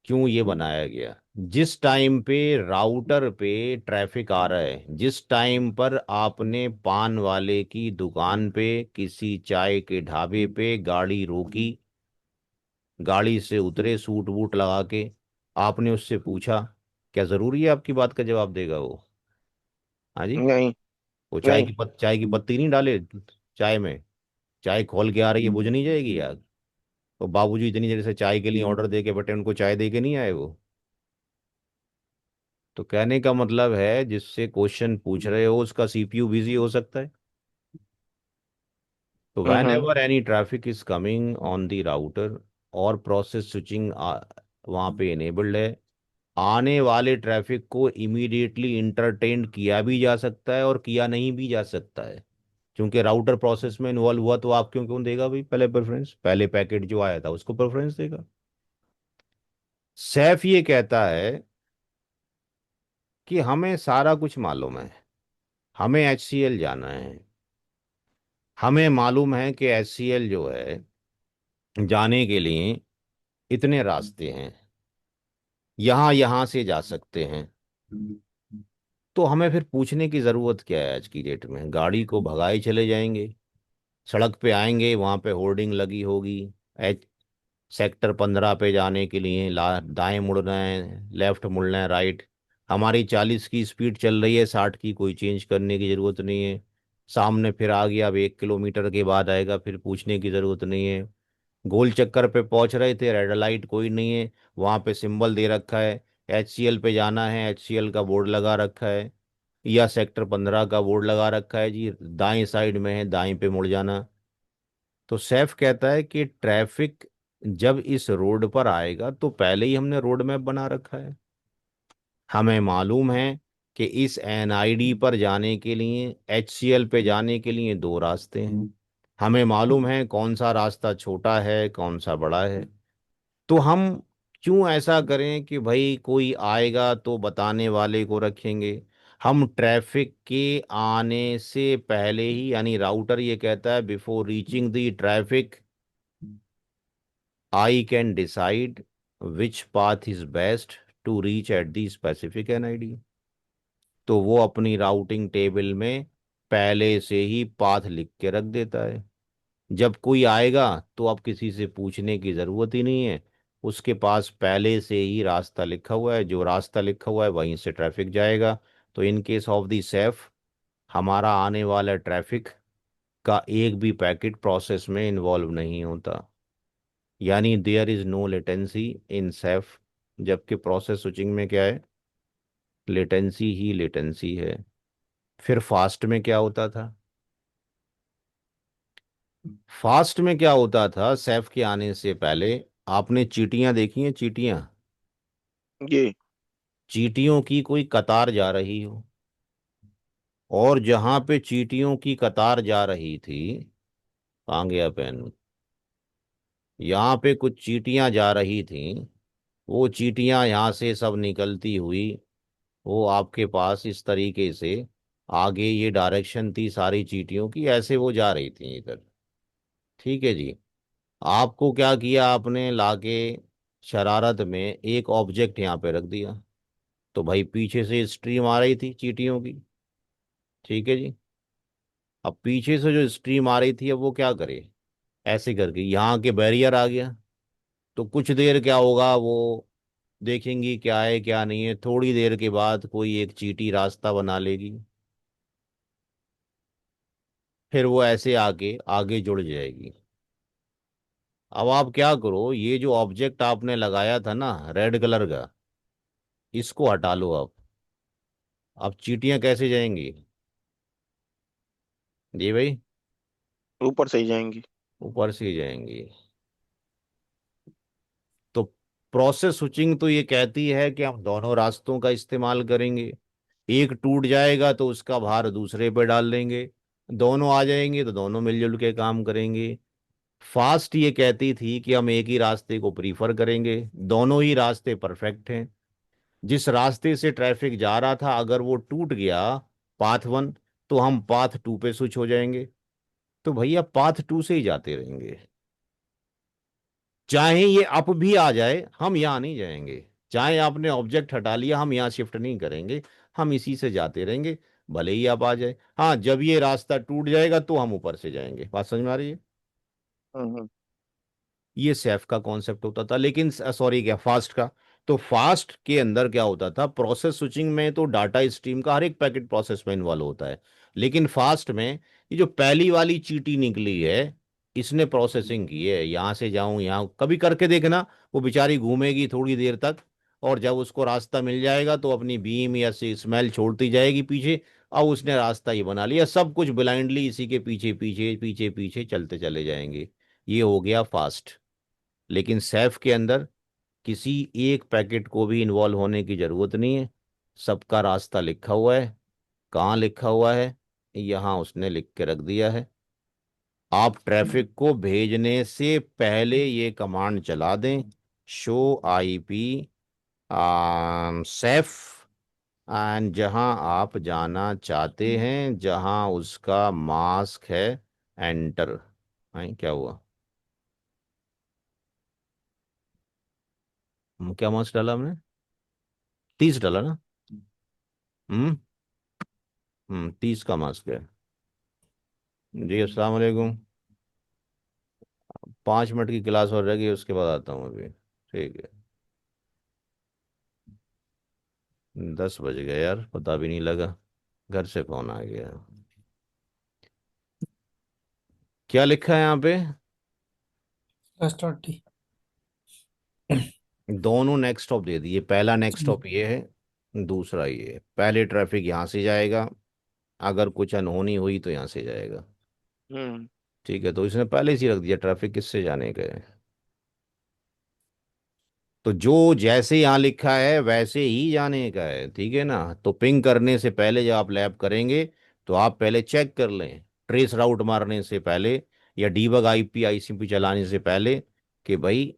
A: क्यों ये बनाया गया? जिस टाइम पे राउटर पे ट्रैफिक आ रहा है, जिस टाइम पर आपने पान वाले की दुकान पे, किसी चाय के ढाबे पे गाड़ी रोकी, गाड़ी से उतरे सूट बूट लगा के, आपने उससे पूछा, क्या जरूरी है आपकी बात का जवाब देगा वो? हाँ जी।
D: नहीं।
A: वो
D: नहीं।
A: चाय की पत्ती नहीं डाले चाय में, चाय खोल के आ रही है, बुझ नहीं जाएगी यार? तो बाबूजी इतनी देर से चाय के लिए ऑर्डर दे के बैठे, उनको चाय दे के नहीं आए वो? तो कहने का मतलब है जिससे क्वेश्चन पूछ रहे हो उसका सीपीयू बिजी हो सकता है। तो when
D: hmm
A: ever any traffic is coming on the router और प्रोसेस स्विचिंग वहाँ पे इनेबल्ड है, आने वाले ट्रैफिक को इमीडिएटली इंटरटेन किया भी जा सकता है और किया नहीं भी जा सकता है। क्योंकि राउटर प्रोसेस में इन्वॉल्व हुआ तो आप क्यों क्यों देगा भाई पहले प्रेफरेंस, पहले पैकेट जो आया था उसको प्रेफरेंस देगा। सैफ ये कहता है कि हमें सारा कुछ मालूम है, हमें एचसीएल जाना है, हमें मालूम है कि एचसीएल जो है जाने के लिए इतने रास्ते हैं, यहाँ यहाँ से जा सकते हैं। तो हमें फिर पूछने की ज़रूरत क्या है, आज की डेट में गाड़ी को भगाए चले जाएंगे, सड़क पे आएंगे वहाँ पे होर्डिंग लगी होगी, एच सेक्टर 15 पे जाने के लिए ला दाएं मुड़ना है, लेफ्ट मुड़ना है, राइट। हमारी 40 की स्पीड चल रही है, 60 की कोई चेंज करने की ज़रूरत नहीं है। सामने फिर आ गया, अब 1 किलोमीटर के बाद आएगा, फिर पूछने की ज़रूरत नहीं है। गोल चक्कर पे पहुंच रहे थे, रेड लाइट कोई नहीं है, वहां पे सिंबल दे रखा है एचसीएल पे जाना है, एचसीएल का बोर्ड लगा रखा है, या सेक्टर 15 का बोर्ड लगा रखा है जी, दाएं साइड में है, दाएं पे मुड़ जाना। तो सैफ कहता है कि ट्रैफिक जब इस रोड पर आएगा तो पहले ही हमने रोड मैप बना रखा है, हमें मालूम है कि इस एनआईडी पर जाने के लिए, एचसीएल पे जाने के लिए दो रास्ते हैं, हमें मालूम है कौन सा रास्ता छोटा है कौन सा बड़ा है। तो हम क्यों ऐसा करें कि भाई कोई आएगा तो बताने वाले को रखेंगे। हम ट्रैफिक के आने से पहले ही, यानी राउटर ये कहता है before reaching the traffic I can decide which path is best to reach at the specific NID. तो वो अपनी राउटिंग टेबल में पहले से ही पाथ लिख के रख देता है। जब कोई आएगा तो अब किसी से पूछने की ज़रूरत ही नहीं है, उसके पास पहले से ही रास्ता लिखा हुआ है, जो रास्ता लिखा हुआ है वहीं से ट्रैफिक जाएगा। तो in case of the safe, हमारा आने वाला ट्रैफिक का एक भी पैकेट प्रोसेस में इन्वॉल्व नहीं होता, यानी there is no latency in safe. जबकि प्रोसेस स्विचिंग में क्या है, लेटेंसी ही लेटेंसी है। फिर फास्ट में क्या होता था, फास्ट में क्या होता था सैफ के आने से पहले, आपने चींटियां देखी हैं, चींटियां,
D: ये
A: चींटियों की कोई कतार जा रही हो, और जहां पे चींटियों की कतार जा रही थी, कहाँ गया पेन, यहाँ पे कुछ चींटियां जा रही थीं, वो चींटियां यहाँ से सब निकलती हुई, वो आपके पास इस तरीके से आगे, ये डायरेक्शन थी सारी चींटियों की, ऐसे वो जा रही थी इधर। ठीक है जी। आपको क्या किया, आपने लाके शरारत में एक ऑब्जेक्ट यहाँ पे रख दिया, तो भाई पीछे से स्ट्रीम आ रही थी चींटियों की। ठीक है जी। अब पीछे से जो स्ट्रीम आ रही थी, अब वो क्या करे, ऐसे करके यहाँ के बैरियर आ गया, तो कुछ देर क्या होगा, वो देखेंगी क्या है क्या नहीं है, थोड़ी देर के बाद कोई एक चींटी रास्ता बना लेगी, फिर वो ऐसे आके आगे जुड़ जाएगी। अब आप क्या करो, ये जो ऑब्जेक्ट आपने लगाया था ना रेड कलर का, इसको हटा लो अब चींटियां कैसे जाएंगी जी भाई,
D: ऊपर से ही जाएंगी।
A: ऊपर से ही जाएंगी। तो प्रोसेस स्विचिंग तो ये कहती है कि हम दोनों रास्तों का इस्तेमाल करेंगे, एक टूट जाएगा तो उसका भार दूसरे पे डाल देंगे, दोनों आ जाएंगे तो दोनों मिलजुल के काम करेंगे। फास्ट ये कहती थी कि हम एक ही रास्ते को प्रीफर करेंगे, दोनों ही रास्ते परफेक्ट हैं। जिस रास्ते से ट्रैफिक जा रहा था अगर वो टूट गया, पाथ 1, तो हम पाथ 2 पे स्विच हो जाएंगे। तो भैया पाथ 2 से ही जाते रहेंगे, चाहे ये अप भी आ जाए हम यहाँ नहीं जाएंगे, चाहे आपने ऑब्जेक्ट हटा लिया हम यहाँ शिफ्ट नहीं करेंगे, हम इसी से जाते रहेंगे, भले ही आप आ जाए। हाँ, जब ये रास्ता टूट जाएगा तो हम ऊपर से जाएंगे। बात समझ में आ रही है।
D: हम्म
A: ये सेफ का कॉन्सेप्ट होता था, लेकिन सॉरी क्या, फास्ट का। तो फास्ट के अंदर क्या होता था, प्रोसेस स्विचिंग में तो डाटा स्ट्रीम का हर एक पैकेट प्रोसेस में इन्वॉल्व होता है, लेकिन फास्ट में ये जो पहली वाली चीटी निकली है, इसने प्रोसेसिंग की है, यहाँ से जाऊं यहाँ, कभी करके देखना, वो बेचारी घूमेगी थोड़ी देर तक, और जब उसको रास्ता मिल जाएगा तो अपनी बीम या से स्मेल छोड़ती जाएगी पीछे। अब उसने रास्ता ही बना लिया, सब कुछ ब्लाइंडली इसी के पीछे पीछे पीछे पीछे चलते चले जाएंगे। ये हो गया फास्ट। लेकिन सैफ के अंदर किसी एक पैकेट को भी इन्वॉल्व होने की जरूरत नहीं है। सबका रास्ता लिखा हुआ है। कहाँ लिखा हुआ है? यहाँ उसने लिख के रख दिया है। आप ट्रैफिक को भेजने से पहले ये कमांड चला दें, शो आईपी सेफ, एंड जहां आप जाना चाहते हैं, जहां उसका मास्क है, एंटर। क्या हुआ? क्या मास्क डाला हमने? 30 डाला ना? हम्म 30 का मास्क है। जी अस्सलाम वालेकुम। 5 मिनट की क्लास और रह गई, उसके बाद आता हूँ अभी। ठीक है। 10 बज गए यार, पता भी नहीं लगा। घर से फोन आ गया। क्या लिखा है यहाँ पे?
F: +20।
A: दोनों नेक्स्ट स्टॉप दे दिए। पहला नेक्स्ट स्टॉप ये है, दूसरा ये है। पहले ट्रैफिक यहाँ से जाएगा, अगर कुछ अनहोनी हुई तो यहाँ से जाएगा।
D: हम्म।
A: ठीक है, तो इसने पहले से ही रख दिया ट्रैफिक किससे जाने का है। तो जो जैसे यहाँ लिखा है वैसे ही जाने का है, ठीक है ना। तो पिंग करने से पहले जब आप लैब करेंगे तो आप पहले चेक कर लें, ट्रेस राउट मारने से पहले या डीबग आईपी आईसीपी चलाने से पहले, कि भाई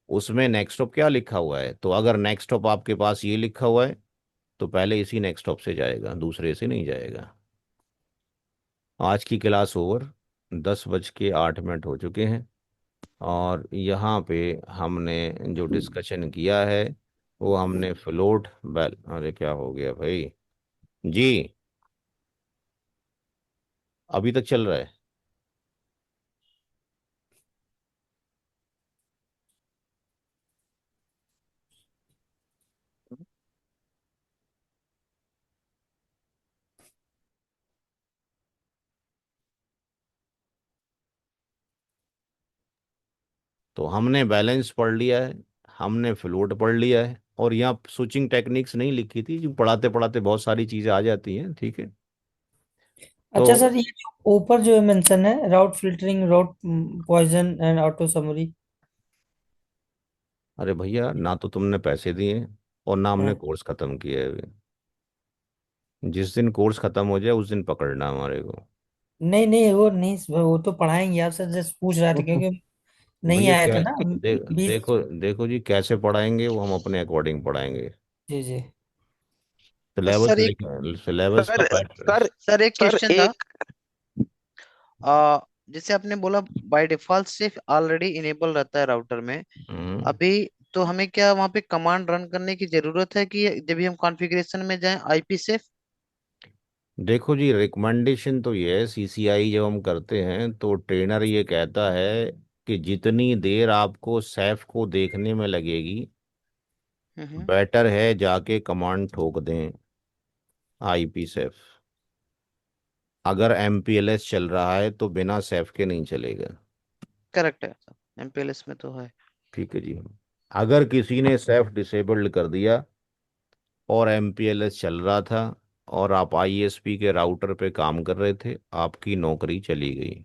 A: उसमें नेक्स्ट स्टॉप क्या लिखा हुआ है। तो अगर नेक्स्ट स्टॉप आपके पास ये लिखा हुआ है तो पहले इसी नेक्स्ट स्टॉप से जाएगा, दूसरे से नहीं जाएगा। आज की क्लास ओवर। 10:08 हो चुके हैं। और यहाँ पे हमने जो डिस्कशन किया है वो हमने फ्लोट बैल, अरे क्या हो गया भाई? जी, अभी तक चल रहा है। तो हमने बैलेंस पढ़ लिया है, हमने फ्लोट पढ़ लिया है, और यहाँ स्विचिंग टेक्निक्स नहीं लिखी थी, जो पढ़ाते पढ़ाते बहुत सारी चीजें आ जाती हैं, ठीक है। तो
F: अच्छा सर, ये जो ऊपर जो मेंशन है, route filtering, route poison and auto summary.
A: अरे भैया, ना तो तुमने पैसे दिए और ना हमने
F: हाँ।
A: कोर्स खत्म किया है अभी। जिस दिन कोर्स खत्म हो जाए उस दिन पकड़ना हमारे को।
F: नहीं नहीं, वो नहीं, वो तो पढ़ाएंगे आप सर, जस्ट पूछ रहा था क्योंकि नहीं
A: भैया
F: आया
A: क्या,
F: था ना। बीस।
A: देखो देखो जी, कैसे पढ़ाएंगे वो हम अपने अकॉर्डिंग पढ़ाएंगे।
F: जी जी।
A: सिलेबस
B: सर एक
A: लिख, सिलेबस का
D: सर
A: पैटर्न।
D: सर
B: सर एक
D: सर
B: क्वेश्चन था।
D: एक
B: आ, जैसे आपने बोला बाय डिफॉल्ट सिर्फ ऑलरेडी इनेबल रहता है राउटर में।
A: हम्म
B: अभी तो हमें क्या वहां पे कमांड रन करने की जरूरत है कि जब भी हम कॉन्फ़िगरेशन में जाएं आईपी सेफ?
A: देखो जी, रिकमेंडेशन तो ये है, सीसीआई जब हम करते हैं तो ट्रेनर ये कहता है कि जितनी देर आपको सैफ को देखने में लगेगी,
B: हम्म।
A: बेटर है जाके कमांड ठोक दें, आईपी सेफ। अगर एमपीएलएस चल रहा है तो बिना सेफ के नहीं चलेगा।
B: करेक्ट है, एमपीएलएस में तो है।
A: ठीक है जी। अगर किसी ने सेफ डिसेबल्ड कर दिया और एमपीएलएस चल रहा था और आप आईएसपी के राउटर पे काम कर रहे थे, आपकी नौकरी चली गई।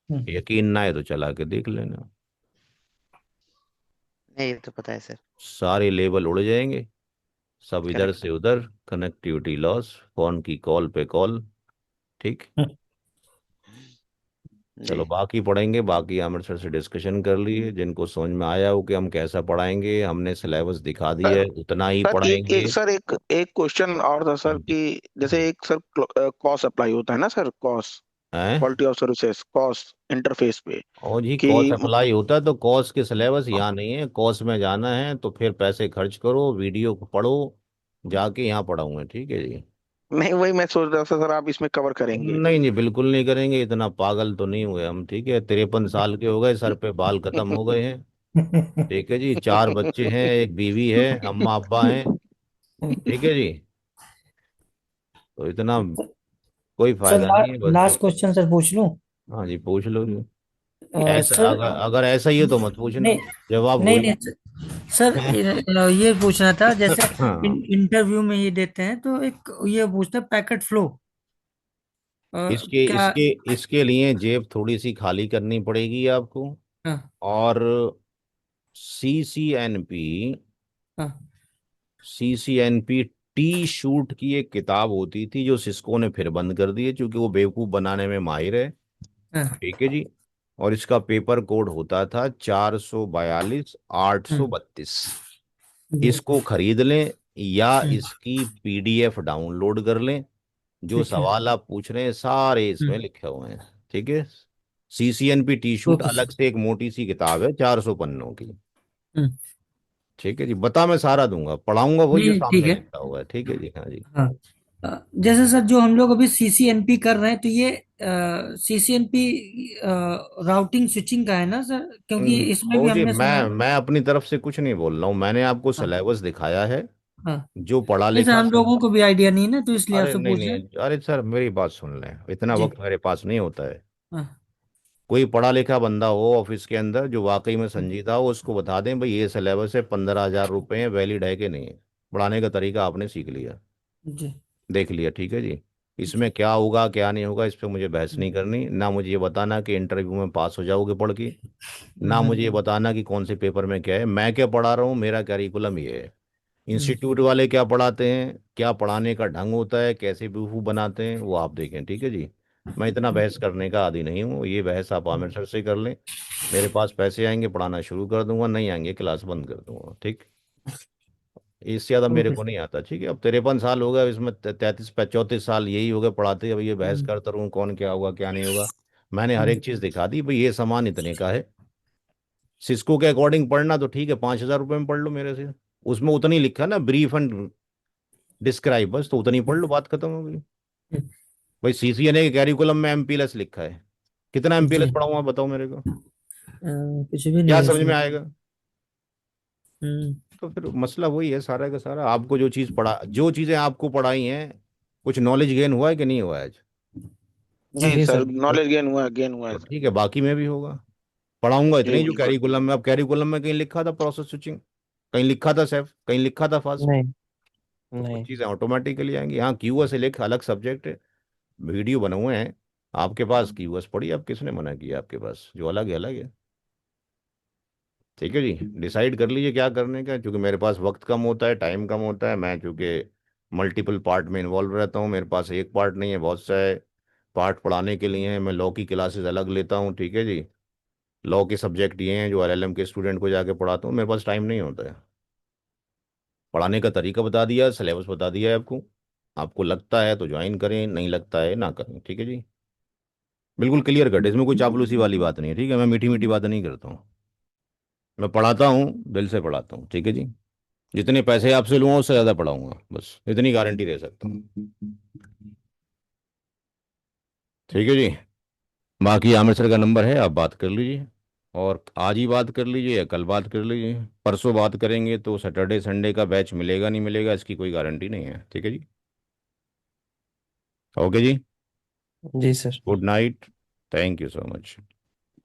F: हम्म।
A: यकीन ना है तो चला के देख लेना।
B: नहीं, ये तो पता है सर।
A: सारे लेबल उड़ जाएंगे, सब इधर
B: करेक्ट।
A: से उधर, कनेक्टिविटी लॉस, फोन की कॉल पे कॉल। ठीक।
B: जी।
A: चलो बाकी पढ़ेंगे, बाकी आमिर सर से डिस्कशन कर लिए, जिनको समझ में आया हो कि हम कैसा पढ़ाएंगे, हमने सिलेबस दिखा दिया
D: सर
A: है, उतना ही
D: सर एक
A: पढ़ाएंगे।
D: एक सर एक एक क्वेश्चन और था सर कि जैसे एक सर कॉस अप्लाई होता है ना सर, कॉस
A: हैं?
D: Quality of services cos interface पे
A: और जी
D: कि
A: कॉस अप्लाई होता है तो कॉस के सिलेबस यहाँ नहीं है। कॉस में जाना है तो फिर पैसे खर्च करो, वीडियो को पढ़ो, जाके यहाँ पढ़ाऊंगा, ठीक है जी।
D: नहीं, वही मैं सोच रहा था सर आप इसमें कवर करेंगे।
A: नहीं नहीं, बिल्कुल नहीं करेंगे, इतना पागल तो नहीं हुए हम, ठीक है। 53 साल के हो गए, सर पे बाल खत्म हो गए हैं। ठीक है जी, 4 बच्चे हैं, एक बीवी है, अम्मा अब्बा हैं। ठीक है जी। तो इतना कोई
F: सर,
A: फायदा नहीं है, बस
F: लास्ट
A: जो।
F: क्वेश्चन सर पूछ लूं?
A: हाँ जी, पूछ लो जी। ऐसा
F: सर,
A: अगर अगर ऐसा ही है तो मत पूछना,
F: नहीं
A: जवाब
F: नहीं
A: वही।
F: नहीं, सर ये पूछना था, जैसे
A: हाँ,
F: इंटरव्यू में ये देते हैं तो एक ये पूछते हैं पैकेट फ्लो
A: इसके
F: क्या?
A: इसके इसके लिए जेब थोड़ी सी खाली करनी पड़ेगी आपको।
F: हाँ
A: और CCNP
F: हाँ
A: CCNP टी शूट की एक किताब होती थी जो सिस्को ने फिर बंद कर दी है, क्योंकि वो बेवकूफ बनाने में माहिर है।
F: हाँ।
A: ठीक है जी। और इसका पेपर कोड होता था 442 832।
F: जी।
A: इसको खरीद लें या
F: हम्म,
A: इसकी PDF डाउनलोड कर लें। जो
F: ठीक है।
A: सवाल आप पूछ रहे हैं सारे इसमें
F: हम्म,
A: लिखे हुए हैं। ठीक है। CCNP टी शूट
F: ओके
A: अलग
F: सर।
A: से एक मोटी सी किताब है, 400 पन्नों की।
F: हम्म,
A: ठीक है जी, बता मैं सारा दूंगा, पढ़ाऊंगा वही जो
F: नहीं ठीक
A: सामने
F: है।
A: लिखा हुआ है। ठीक है जी, हाँ जी।
F: हाँ, जैसे सर जो हम लोग अभी सीसीएनपी कर रहे हैं तो ये सीसीएनपी राउटिंग स्विचिंग का है ना सर, क्योंकि इसमें भी
A: वो जी,
F: हमने सुना है।
A: मैं अपनी तरफ से कुछ नहीं बोल रहा हूँ, मैंने आपको
F: हाँ
A: सिलेबस दिखाया है।
F: हाँ।
A: जो पढ़ा
F: नहीं सर,
A: लिखा
F: हम लोगों को भी आइडिया नहीं है ना, तो इसलिए
A: अरे
F: आपसे
A: नहीं
F: पूछ रहे हैं।
A: नहीं, अरे सर मेरी बात सुन लें, इतना
F: जी।
A: वक्त मेरे पास नहीं होता है।
F: हाँ।
A: कोई पढ़ा लिखा बंदा हो ऑफिस के अंदर जो वाकई में संजीदा हो, उसको बता दें भाई ये सिलेबस है, 15,000 रुपये है, वैलिड है कि नहीं है। पढ़ाने का तरीका आपने सीख लिया,
F: जी।
A: देख लिया। ठीक है जी।
F: जी।
A: इसमें क्या होगा क्या नहीं होगा इस पर मुझे बहस नहीं
F: हम्म,
A: करनी। ना मुझे ये बताना कि इंटरव्यू में पास हो जाओगे पढ़ के। ना मुझे ये
F: हम्म,
A: बताना कि कौन से पेपर में क्या है। मैं क्या पढ़ा रहा हूँ, मेरा कैरिकुलम ये है।
F: हम्म,
A: इंस्टीट्यूट वाले क्या पढ़ाते हैं, क्या पढ़ाने का ढंग होता है, कैसे बेवकूफ बनाते हैं, वो आप देखें। ठीक है जी। मैं इतना बहस करने का आदी नहीं हूँ, ये बहस आप आमिर सर से कर लें। मेरे पास पैसे आएंगे पढ़ाना शुरू कर दूंगा, नहीं आएंगे क्लास बंद कर दूंगा। ठीक। इससे ज़्यादा मेरे
F: ओके
A: को
F: सर।
A: नहीं आता। ठीक है, अब 53 साल हो गए, इसमें 33 34 साल यही हो गए पढ़ाते। अब ये बहस
F: हम्म,
A: करता रहूँ कौन क्या होगा क्या नहीं होगा। मैंने हर
F: हम्म,
A: एक चीज़ दिखा दी भाई, ये सामान इतने का है। सिस्को के अकॉर्डिंग पढ़ना तो ठीक है, 5,000 रुपये में पढ़ लो मेरे से। उसमें उतनी लिखा ना, ब्रीफ एंड डिस्क्राइब, बस तो उतनी पढ़ लो, बात खत्म हो गई।
F: हम्म,
A: भाई CCNA के कैरिकुलम में MPLS लिखा है। कितना MPLS
F: जी।
A: पढ़ाऊंगा बताओ मेरे को।
F: कुछ भी नहीं
A: क्या
F: है
A: समझ
F: उसमें।
A: में आएगा।
F: हम्म,
A: तो फिर मसला वही है सारा का सारा, आपको जो चीज़ पढ़ा, जो चीज़ें आपको पढ़ाई हैं, कुछ नॉलेज गेन हुआ है कि नहीं हुआ है आज।
D: जी
E: जी
D: सर,
E: सर बिल्कुल।
D: नॉलेज गेन हुआ है
A: तो
D: सर।
A: ठीक है, बाकी में भी होगा। पढ़ाऊंगा
D: जी
A: इतने जो
D: बिल्कुल।
A: कैरिकुलम में, अब कैरिकुलम में कहीं लिखा था प्रोसेस स्विचिंग, कहीं लिखा था सेफ, कहीं लिखा था फास्ट।
E: नहीं
A: तो कुछ
E: नहीं।
A: चीज़ें ऑटोमेटिकली आएंगी। हाँ, QoS से लेकर अलग सब्जेक्ट है, वीडियो बने हुए हैं आपके पास। QoS पढ़िए, आप किसने मना किया, आपके पास जो अलग है अलग है। ठीक है जी, डिसाइड कर लीजिए क्या करने का, क्योंकि मेरे पास वक्त कम होता है, टाइम कम होता है। मैं चूंकि मल्टीपल पार्ट में इन्वॉल्व रहता हूँ, मेरे पास एक पार्ट नहीं है, बहुत सारे पार्ट पढ़ाने के लिए हैं। मैं लॉ की क्लासेस अलग लेता हूँ। ठीक है जी। लॉ के सब्जेक्ट ये हैं जो LLM के स्टूडेंट को जाके पढ़ाता हूँ, मेरे पास टाइम नहीं होता है। पढ़ाने का तरीका बता दिया, सिलेबस बता दिया है आपको। आपको लगता है तो ज्वाइन करें, नहीं लगता है ना करें। ठीक है जी। बिल्कुल क्लियर कट, इसमें कोई चापलूसी वाली बात नहीं है। ठीक है, मैं मीठी मीठी बातें नहीं करता हूँ। मैं पढ़ाता हूँ, दिल से पढ़ाता हूँ। ठीक है जी। जितने पैसे आपसे लूंगा उससे ज़्यादा पढ़ाऊंगा, बस इतनी गारंटी दे सकता हूँ। ठीक है जी। बाकी आमिर सर का नंबर है, आप बात कर लीजिए। और आज ही बात कर लीजिए या कल बात कर लीजिए, परसों बात करेंगे तो सैटरडे संडे का बैच मिलेगा नहीं मिलेगा इसकी कोई गारंटी नहीं है। ठीक है जी। ओके जी।
E: जी sir.
A: Good night. Thank you so much.